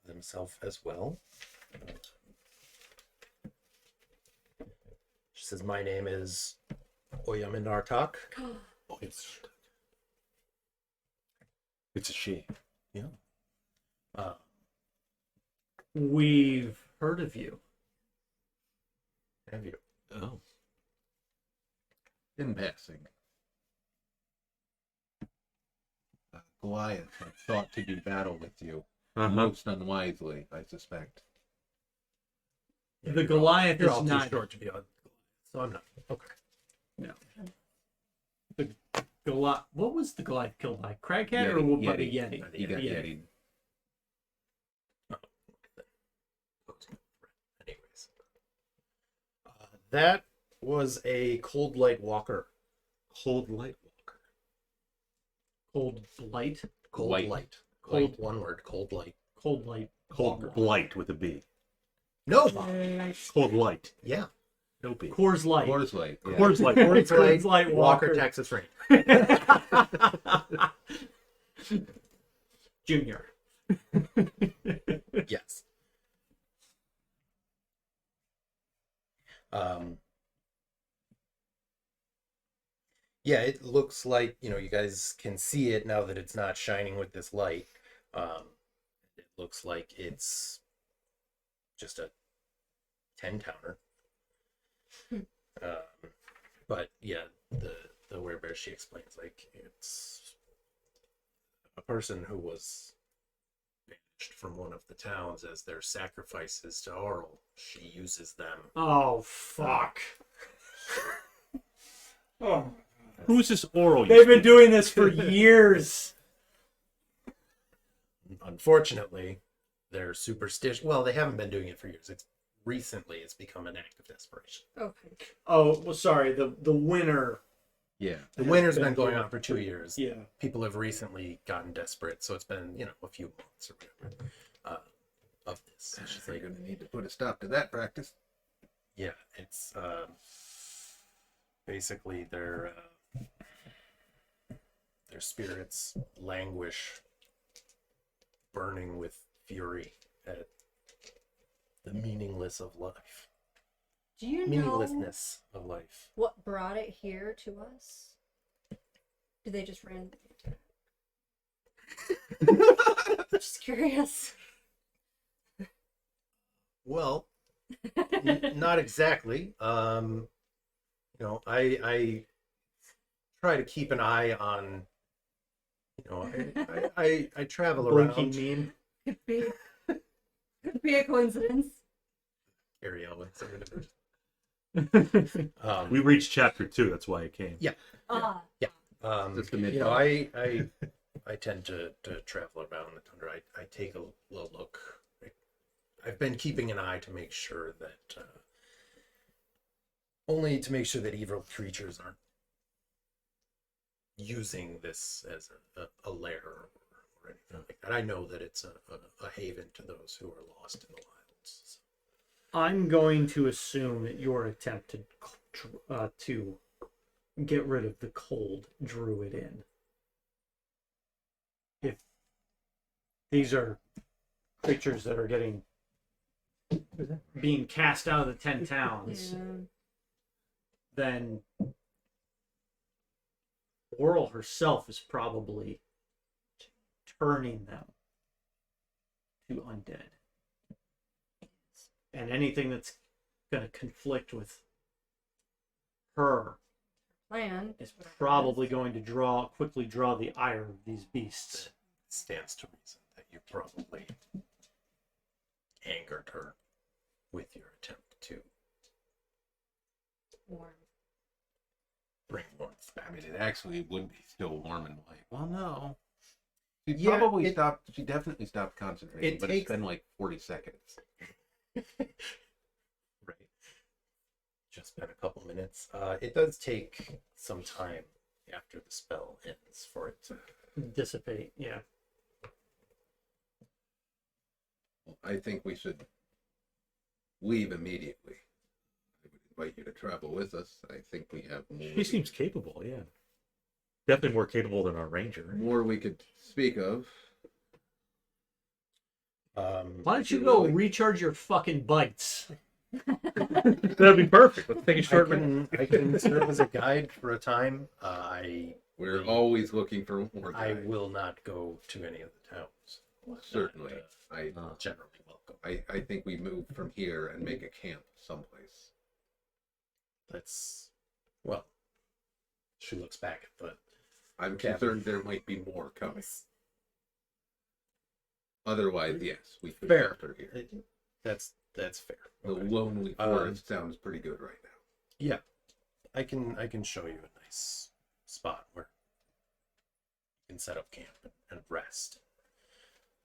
themselves as well. She says, "My name is Oyaminartok." Oh, it's a she. Yeah. we've heard of you. Have you? Oh. In passing. Goliath had thought to do battle with you. Most unwisely, I suspect. Yeah, The you're all- Goliath you're is all too not- short to be on. So I'm not. Okay. No. The Goliath. What was the Goliath killed by? Crackhead Yeti, or what about a Yeti. Yeti? He got Yeti. Anyways, that was a cold light walker. Cold light walker. Cold blight. Cold Light. light. Cold- Light, one word. Cold light. Cold light. Cold walker. blight with a B. No. Cold light. Yeah. Nope. Coors Light. Coors Light. Yeah. Coors Light. Coors Light Walker, Texas Ranger. Junior. Yes. Yeah, it looks like, you guys can see it now that it's not shining with this light. It looks like it's just a 10-towner. But yeah, the werebear, she explains, like, it's a person who was banished from one of the towns as their sacrifices to Oral. She uses them. Oh, fuck. Oh. Who's this oral? They've been doing this for years. Unfortunately, they're superstitious. Well, they haven't been doing it for years. It's become an act of desperation. Okay. Oh, well, sorry. The winter. Yeah. The winter's been going on for 2 years. Yeah. People have recently gotten desperate, so it's been, a few months or whatever of this. She's They're like, going to need to put a stop to that practice. yeah, it's basically their spirits languish, burning with fury at the meaningless of life. Do you know Meaninglessness of life. what brought it here to us? Do they just randomly attack? Just curious. Well, not exactly. I try to keep an eye on. I travel around. Blinking meme. Could be a coincidence. Carry on with some of We reached chapter 2. That's why it came. Yeah. Just a minute. I tend to travel around the tundra. I take a little look. I've been keeping an eye to make sure that evil creatures aren't using this as a lair or anything like that. I know that it's a haven to those who are lost in the wilds. So. I'm going to assume that your attempt to get rid of the cold drew it in. If these are creatures that are being cast out of the 10 towns, then Oral herself is probably turning them to undead. And anything that's going to conflict with her Plan is probably going to quickly draw the ire of these beasts. It stands to reason that you probably angered her with your attempt to warm. bring warmth back. I mean, it actually would be still warm and light. Well, no. She Yeah, probably stopped. She definitely stopped concentrating, it but takes- it's been like 40 seconds. Right. Just been a couple minutes. It does take some time after the spell ends for it to. Dissipate, yeah. I think we should leave immediately. I would invite you to travel with us. I think we have more. She seems capable, yeah. Definitely more capable than our ranger. more we could speak of. Why don't you go recharge your fucking bites? That'd be perfect. Let's take a short break. I can serve as a guide for a time. We're always looking for more. I guys. will not go to any of the towns. Certainly. Generally welcome. I think we move from here and make a camp someplace. Well, she looks back at the. I'm Camp. concerned there might be more coming. Otherwise, yes, we could Fair. shelter here. That's fair. The Okay. lonely forest sounds pretty good right now. Yeah, I can show you a nice spot where you can set up camp and rest,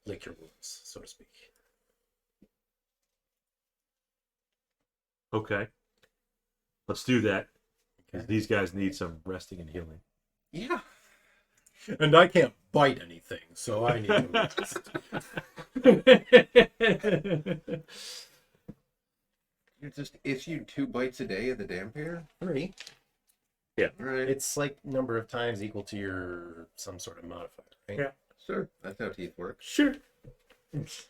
lick your wounds, so to speak. Okay. Let's do that. 'Cause Okay. these guys need some resting and healing. Yeah. And I can't bite anything, so I need to rest. You're just issued 2 bites a day of the dampier? 3. Right. It's like number of times equal to your some sort of modifier, right? Yeah. Sure. That's how teeth work. Sure. It's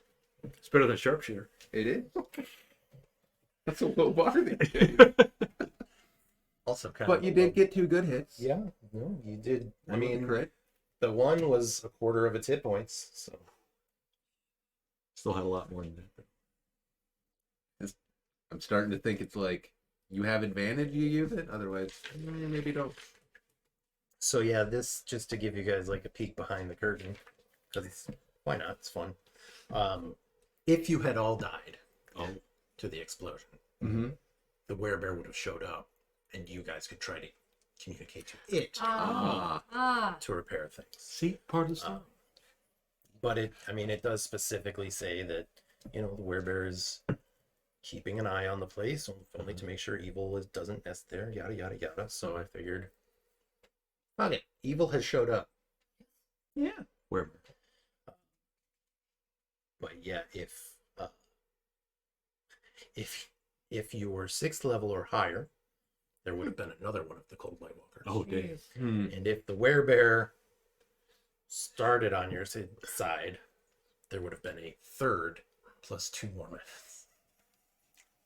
better than sharpshooter. It is. That's a low bar these days. Also kind But of you did get 2 good hits. Yeah, no, you did. I One with mean, the crit. the one was a quarter of its hit points, so Still had a lot more than that. I'm starting to think it's like you have advantage, you use it. Otherwise, maybe don't. so yeah, this just to give you guys like a peek behind the curtain, because why not? It's fun. If you had all died to the explosion, Mm-hmm. the werebear would have showed up, and you guys could try to communicate to it to repair things. See, part of the story. But it does specifically say that, the werebear is keeping an eye on the place, only to make sure evil doesn't nest there, yada, yada, yada. So I figured, okay, evil has showed up. Yeah. Where? But yeah, if you were 6th level or higher, there would have been another one of the Cold Light Walkers. Oh, damn. And if the werebear started on your side, there would have been a 3rd plus 2 more methods.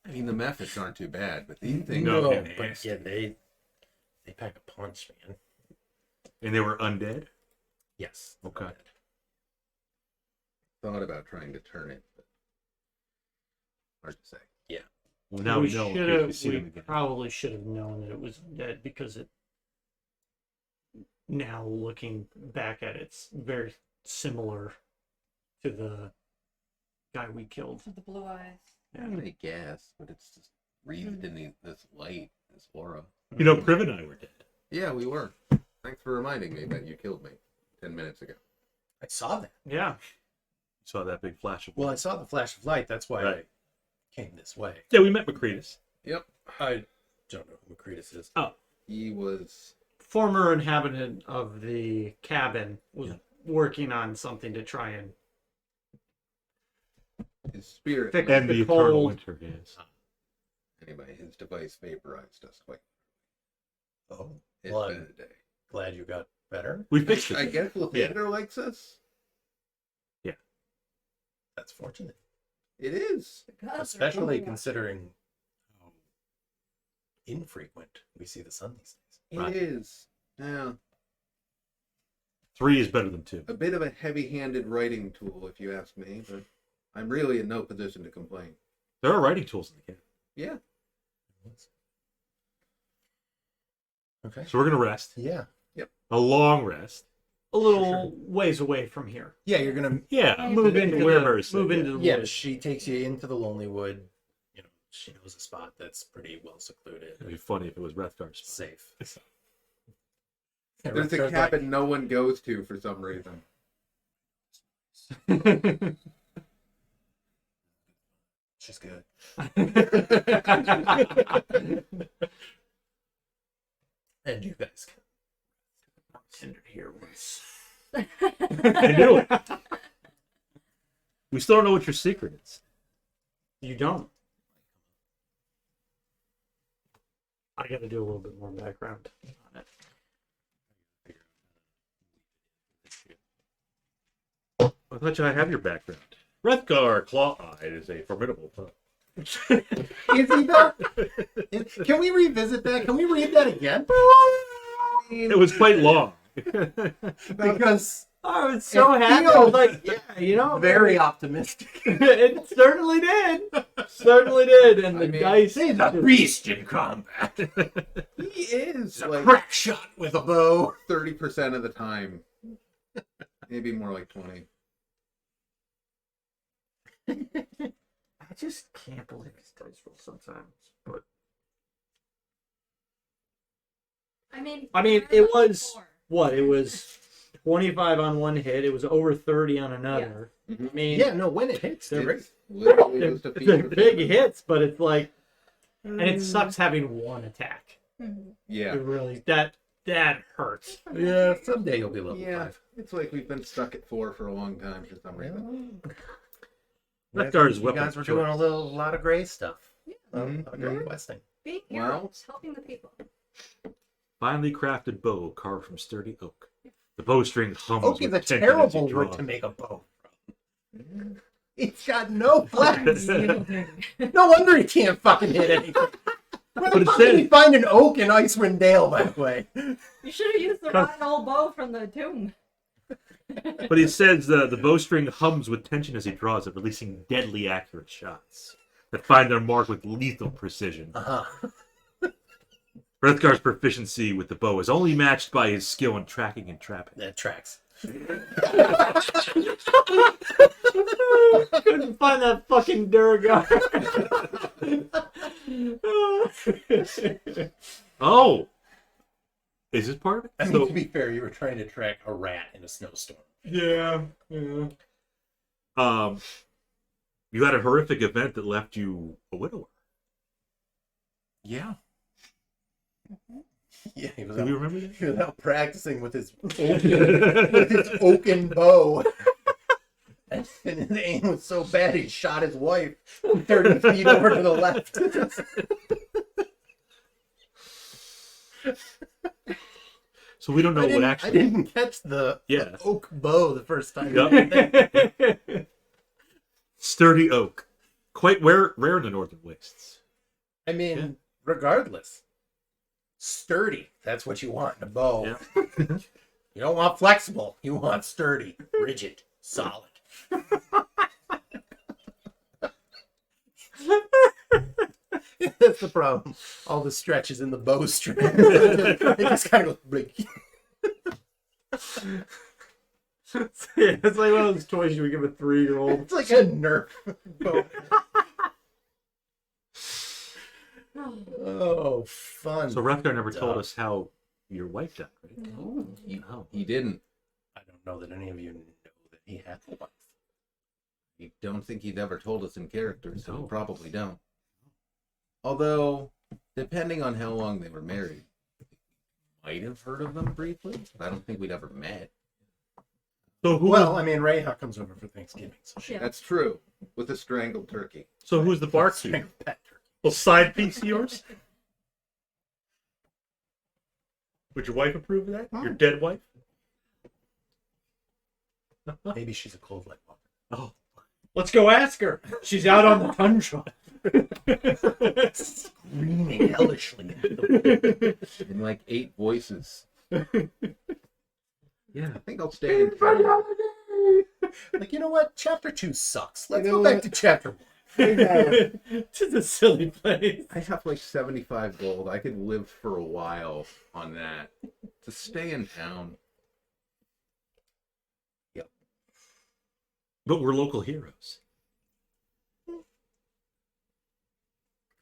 I mean, the methods aren't too bad, but these things. No, are but yeah, they pack a punch, man. And they were undead? Yes. Okay. Thought about trying to turn it, but hard to say. Well, now we know in case we see them again. probably should have known that it was dead because it. Now looking back at it, it's very similar to the guy we killed. With the blue eyes. I mean, I guess, but it's just wreathed in this light, this aura. You know, Priv and I were dead. Yeah, we were. Thanks for reminding me that you killed me 10 minutes ago. I saw that. Yeah. Saw that big flash of Well, I saw the flash of light. That's why I Right. came this way. Yeah, we met Macretus. Yep. I don't know who Macretus is. Oh, He was. former inhabitant of the cabin was working on something to try and His spirit. Fix- And the The eternal cold- winter, yes. Anyway, his device vaporized us quite. Oh, It's well, been I'm a day. glad you got better. We fixed it. I guess Lathander likes us. That's fortunate, It is. especially considering how infrequent we see the sun these days. Right. It is. Yeah. 3 is better than 2. A bit of a heavy-handed writing tool, if you ask me, but I'm really in no position to complain. There are writing tools in the camp. Yeah. Okay. So we're going to rest. Yeah. A long rest. a little ways away from here. Yeah, you're gonna Yeah. Move into wherever the, it's move safe, into the Yeah, woods. she takes you into the Lonelywood. She knows a spot that's pretty well secluded, It'd be funny if it was Wrethgar's spot. safe. There's a cabin no one goes to for some reason. She's good. And you guys can. Tinder here once. I knew it. We still don't know what your secret is. You don't. I got to do a little bit more background on it. I thought you have your background. Wrethgar Claw-Eyed is a formidable pup. Is he though? Can we revisit that? Can we read that again? It was quite long. Because I was so It happy. feels Like, yeah, you know, very optimistic. it certainly did. Certainly did. And the I mean, dice. He's a beast in combat. He is A like crack shot with a bow. 30% of the time. Maybe more like 20. I just can't believe his dice roll sometimes. But I mean, it was what? It was 25 on one hit. It was over 30 on another. Mhm. I mean, Yeah, no, when it hits, They're- It's literally they're, just a they're feature. big hits, but it's like, and it sucks having one attack. Yeah. It really that hurts. Yeah, someday you'll be level Yeah. 5. It's like we've been stuck at 4 for a long time for some reason. Wrethgar's You weapon guys were of choice. doing a lot of gray stuff. Great questing. Being Well- heroes, helping the people. Finely crafted bow carved from sturdy oak. The bowstring hums Oak is with a tension as terrible he wood draws. to make a bow from. It's got no flex. Yielding. No wonder he can't fucking hit anything. Where But the it fuck did said- he find an oak in Icewind Dale, by the way? You should have used the rotten old bow from the tomb. But he says the bowstring hums with tension as he draws it, releasing deadly accurate shots that find their mark with lethal precision. Wrethgar's proficiency with the bow is only matched by his skill in tracking and trapping. That tracks. Couldn't find that fucking Durgar. Oh! Is this part of it? I mean, So- to be fair, you were trying to track a rat in a snowstorm. Yeah. you had a horrific event that left you a widower. Yeah. Yeah, he was Do out, you remember that? he was out practicing with his oaken bow. And his aim was so bad he shot his wife 30 feet over to the left. So we don't know what I actually. didn't catch the Yeah. oak bow the first time. Yup. Sturdy oak. Quite rare in the northern wastes. I mean, Yeah. regardless, sturdy. That's what you want in a bow. Yeah. You don't want flexible. You want sturdy, rigid, solid. That's the problem. All the stretches in the bowstring. It just kind of goes big. Yeah, it's like one of those toys you would give a 3-year-old. It's like a Nerf bow. Oh, fun. So Wrethgar never told us how your wife died, right? He didn't. I don't know that any of you know that he had a wife. I don't think he'd ever told us in character, so No. we probably don't. Although, depending on how long they were married, might have heard of them briefly. But I don't think we'd ever met. So Well, I mean, Reija comes over for Thanksgiving, so she Yeah. That's true. With a strangled turkey. So who's the barkeep? strangled pet turkey. Well, side piece of yours? Would your wife approve of that? Your dead wife? Maybe she's a cold like walker. Oh, Let's go ask her. She's out on the tundra. Screaming hellishly. In like 8 voices. yeah. I think I'll stay in town. Like, you know what? Chapter 2 sucks. Let's You go know back what? to chapter 1. It's a silly place. I have like 75 gold. I could live for a while on that. To stay in town. But we're local heroes.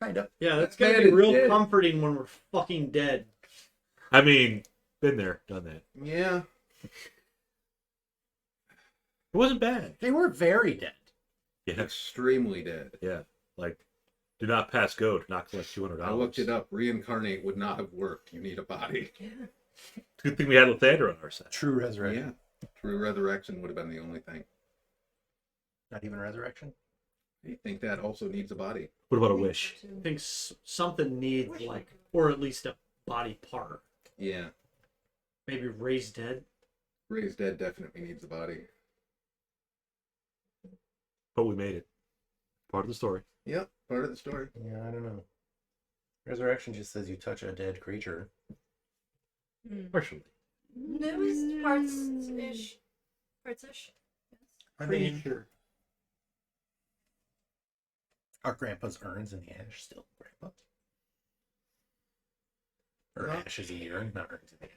Kind of. Yeah, that's gonna Man be is real dead. comforting when we're fucking dead. I mean, been there, done that. Yeah. It wasn't bad. They were very dead. Yeah. Extremely dead. Yeah. Like, do not pass go, do not collect $200. I looked it up. Reincarnate would not have worked. You need a body. Good thing we had Lathander on our side. True resurrection. Yeah. True resurrection would have been the only thing. Not even resurrection. I think that also needs a body. What about a wish? I think something needs like, or at least a body part. Yeah. Maybe raised dead. Raised Dead definitely needs a body. But we made it. Part of the story. Yep. Part of the story. Yeah, I don't know. Resurrection just says you touch a dead creature. Partially. It was parts-ish. Parts-ish. I mean, our grandpa's urns in the ash still grandpa. Or Yeah. ashes in the urn, not urns in the ash.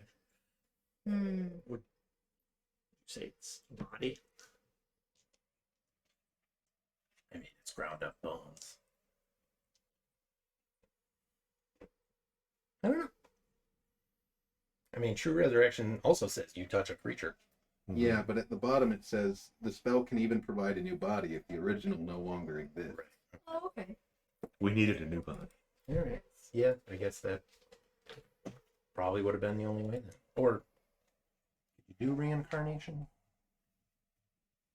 Say it's body. I mean, it's ground up bones. I don't know. I mean, true resurrection also says you touch a creature. Yeah, but at the bottom it says the spell can even provide a new body if the original no longer exists. Oh, okay. We needed a new body. All right. Yeah, I guess that probably would have been the only way then. Or could you do reincarnation?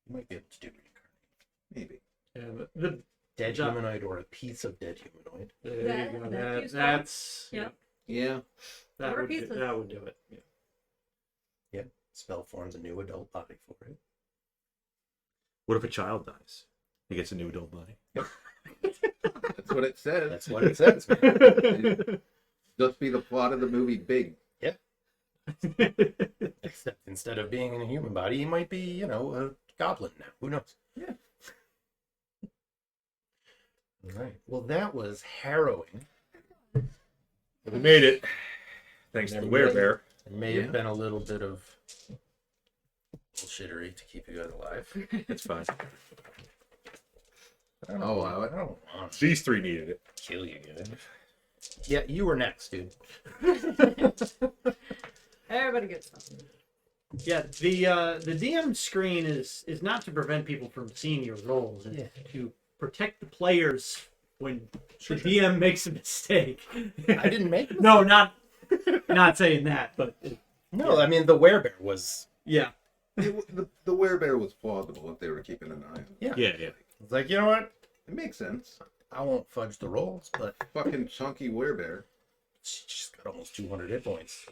You might be able to do reincarnation. Maybe. Yeah, but dead humanoid or a piece of dead humanoid. There That- you go. that's useful. That's Yep. Yeah. that Or would, pieces. that would do it. Yeah. Spell forms a new adult body for it. What if a child dies? He gets a new adult body. That's what it says. That's what it says. Just be the plot of the movie Big. Except instead of being in a human body, he might be, a goblin now. Who knows? Yeah. All right. Well, that was harrowing. We made it. Thanks to the There werebear. may have been a little bit of bullshittery to keep you guys alive. It's fine. I don't Oh, want- wow. I don't want to These three needed it. kill you, good. Yeah, you were next, dude. Everybody gets something. Yeah, the DM screen is not to prevent people from seeing your rolls. It's to protect the players when the DM makes a mistake. I didn't make it. No, not saying that, but No, I mean the werebear was. yeah. The werebear was plausible if they were keeping an eye on it. Yeah. It's like, you know what? It makes sense. I won't fudge the rolls, but Fucking chunky werebear. she's got almost 200 hit points.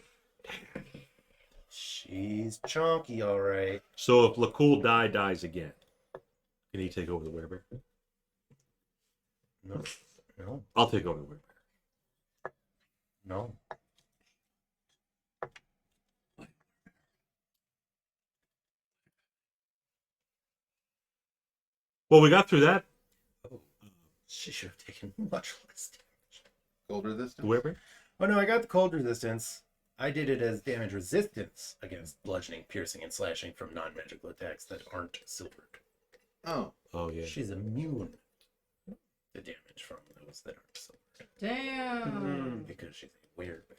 She's chunky, all right. So if Lakkul dies again, can he take over the werebear? No, I'll take over the werebear. no. Well, we got through that. Oh, she should have taken much less damage. Cold resistance. The werebear? Oh no, I got the cold resistance. I did it as damage resistance against bludgeoning, piercing, and slashing from non-magical attacks that aren't silvered. Oh. Oh, yeah. She's immune to damage from those that aren't silvered Damn. because she's a weird bear.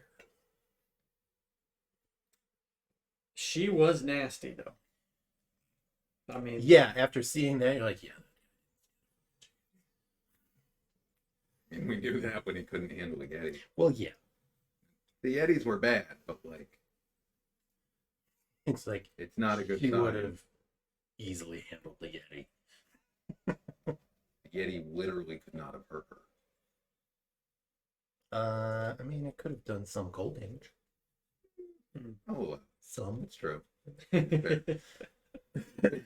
She was nasty though. I mean, Yeah, after seeing that, you're like, yeah. And we knew that when he couldn't handle the Yeti. Well, yeah. The Yetis were bad, but like, It's like it's not a good she sign. would have easily handled the Yeti. The Yeti literally could not have hurt her. I mean, it could have done some cold damage. Oh, Some. it's true. It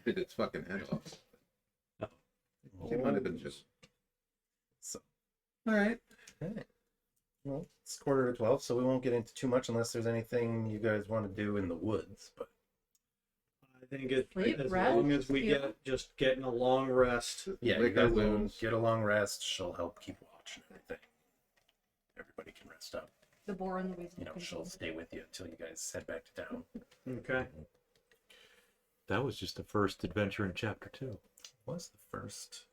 bit its fucking head off. It might have been just. So. All right. Alright. Well, it's 11:45, so we won't get into too much unless there's anything you guys want to do in the woods. But I think as Sleep, long rest, as we heal. get just getting a long rest. yeah, you Lick our guys will wounds. get a long rest. She'll help keep watch and everything. Everybody can rest up. The boar and the weasel. can She'll go. stay with you until you guys head back to town. Okay. That was just the first adventure in chapter 2. What's the first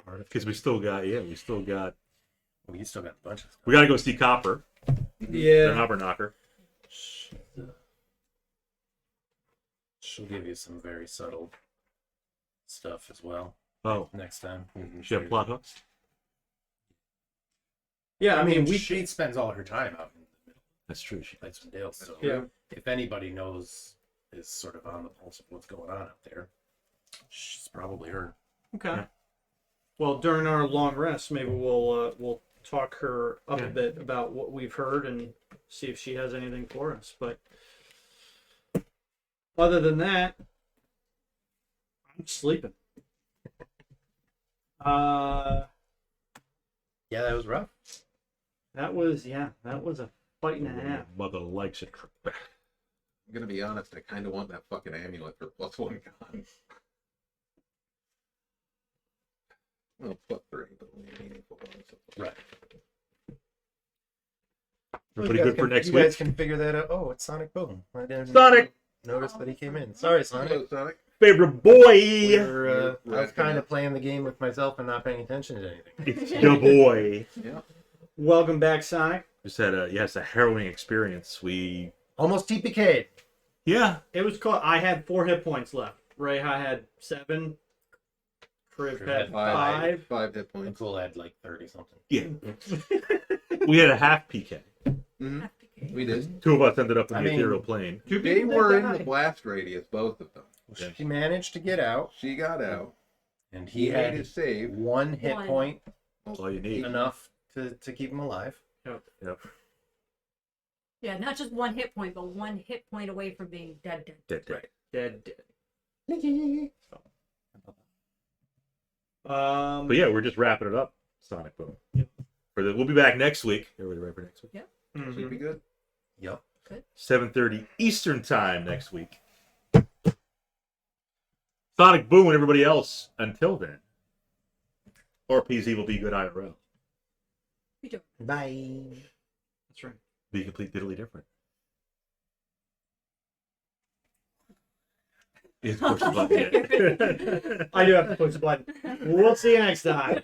part of Because we still got. Well, you still got a bunch of stuff. We got to go see Copper, the Yeah. Hopper Knocker. She'll give you some very subtle stuff as well Oh, next time. she have plot hooks? Yeah, I mean, we she spends all her time out in the middle That's true. She of Lights and Dales, so Yeah. if anybody is sort of on the pulse of what's going on out there, she's probably her. Okay. Yeah. Well, during our long rest, maybe we'll talk her up Yeah. a bit about what we've heard and see if she has anything for us. But other than that, I'm sleeping. Yeah, that was rough. That was a fight and a half. Mother likes it. I'm gonna be honest. I kind of want that fucking amulet for +1 con. Well, +3, but only a meaningful bonus. Right. Pretty good for next You week. guys can figure that out. Oh, it's Sonic Boom. I didn't Sonic! notice that he came in. Sorry, Sonic. Hello, Sonic. Favorite boy! I was kind of playing the game with myself and not paying attention to anything. It's the boy. Yeah. Welcome back, Sonic. Just had a harrowing experience. We Almost TPK'd. yeah. It was called. I had 4 hit points left. Reija had 7. Crib had 5. 5 hit points. Cool had like 30 something. Yeah. We had a half PK. Mm-hmm. We did. 2 of us ended up in I the mean- ethereal plane. They were in the blast radius, both of them. She managed to get out, She got out. And He he made had his save. one hit One. point, That's all you need. enough to keep him alive. Yep. Yeah, not just one hit point, but one hit point away from being dead. Dead. Dead. But yeah, we're just wrapping it up. Sonic Boom. We'll be back next week. Everybody ready for next week? Should be good. Yep. 7:30 Eastern time next week. Sonic Boom and everybody else. Until then, RPZ will be good IRL. Bye. That's right. Be complete diddly different. It's push the button. I do have to push the button. We'll see you next time.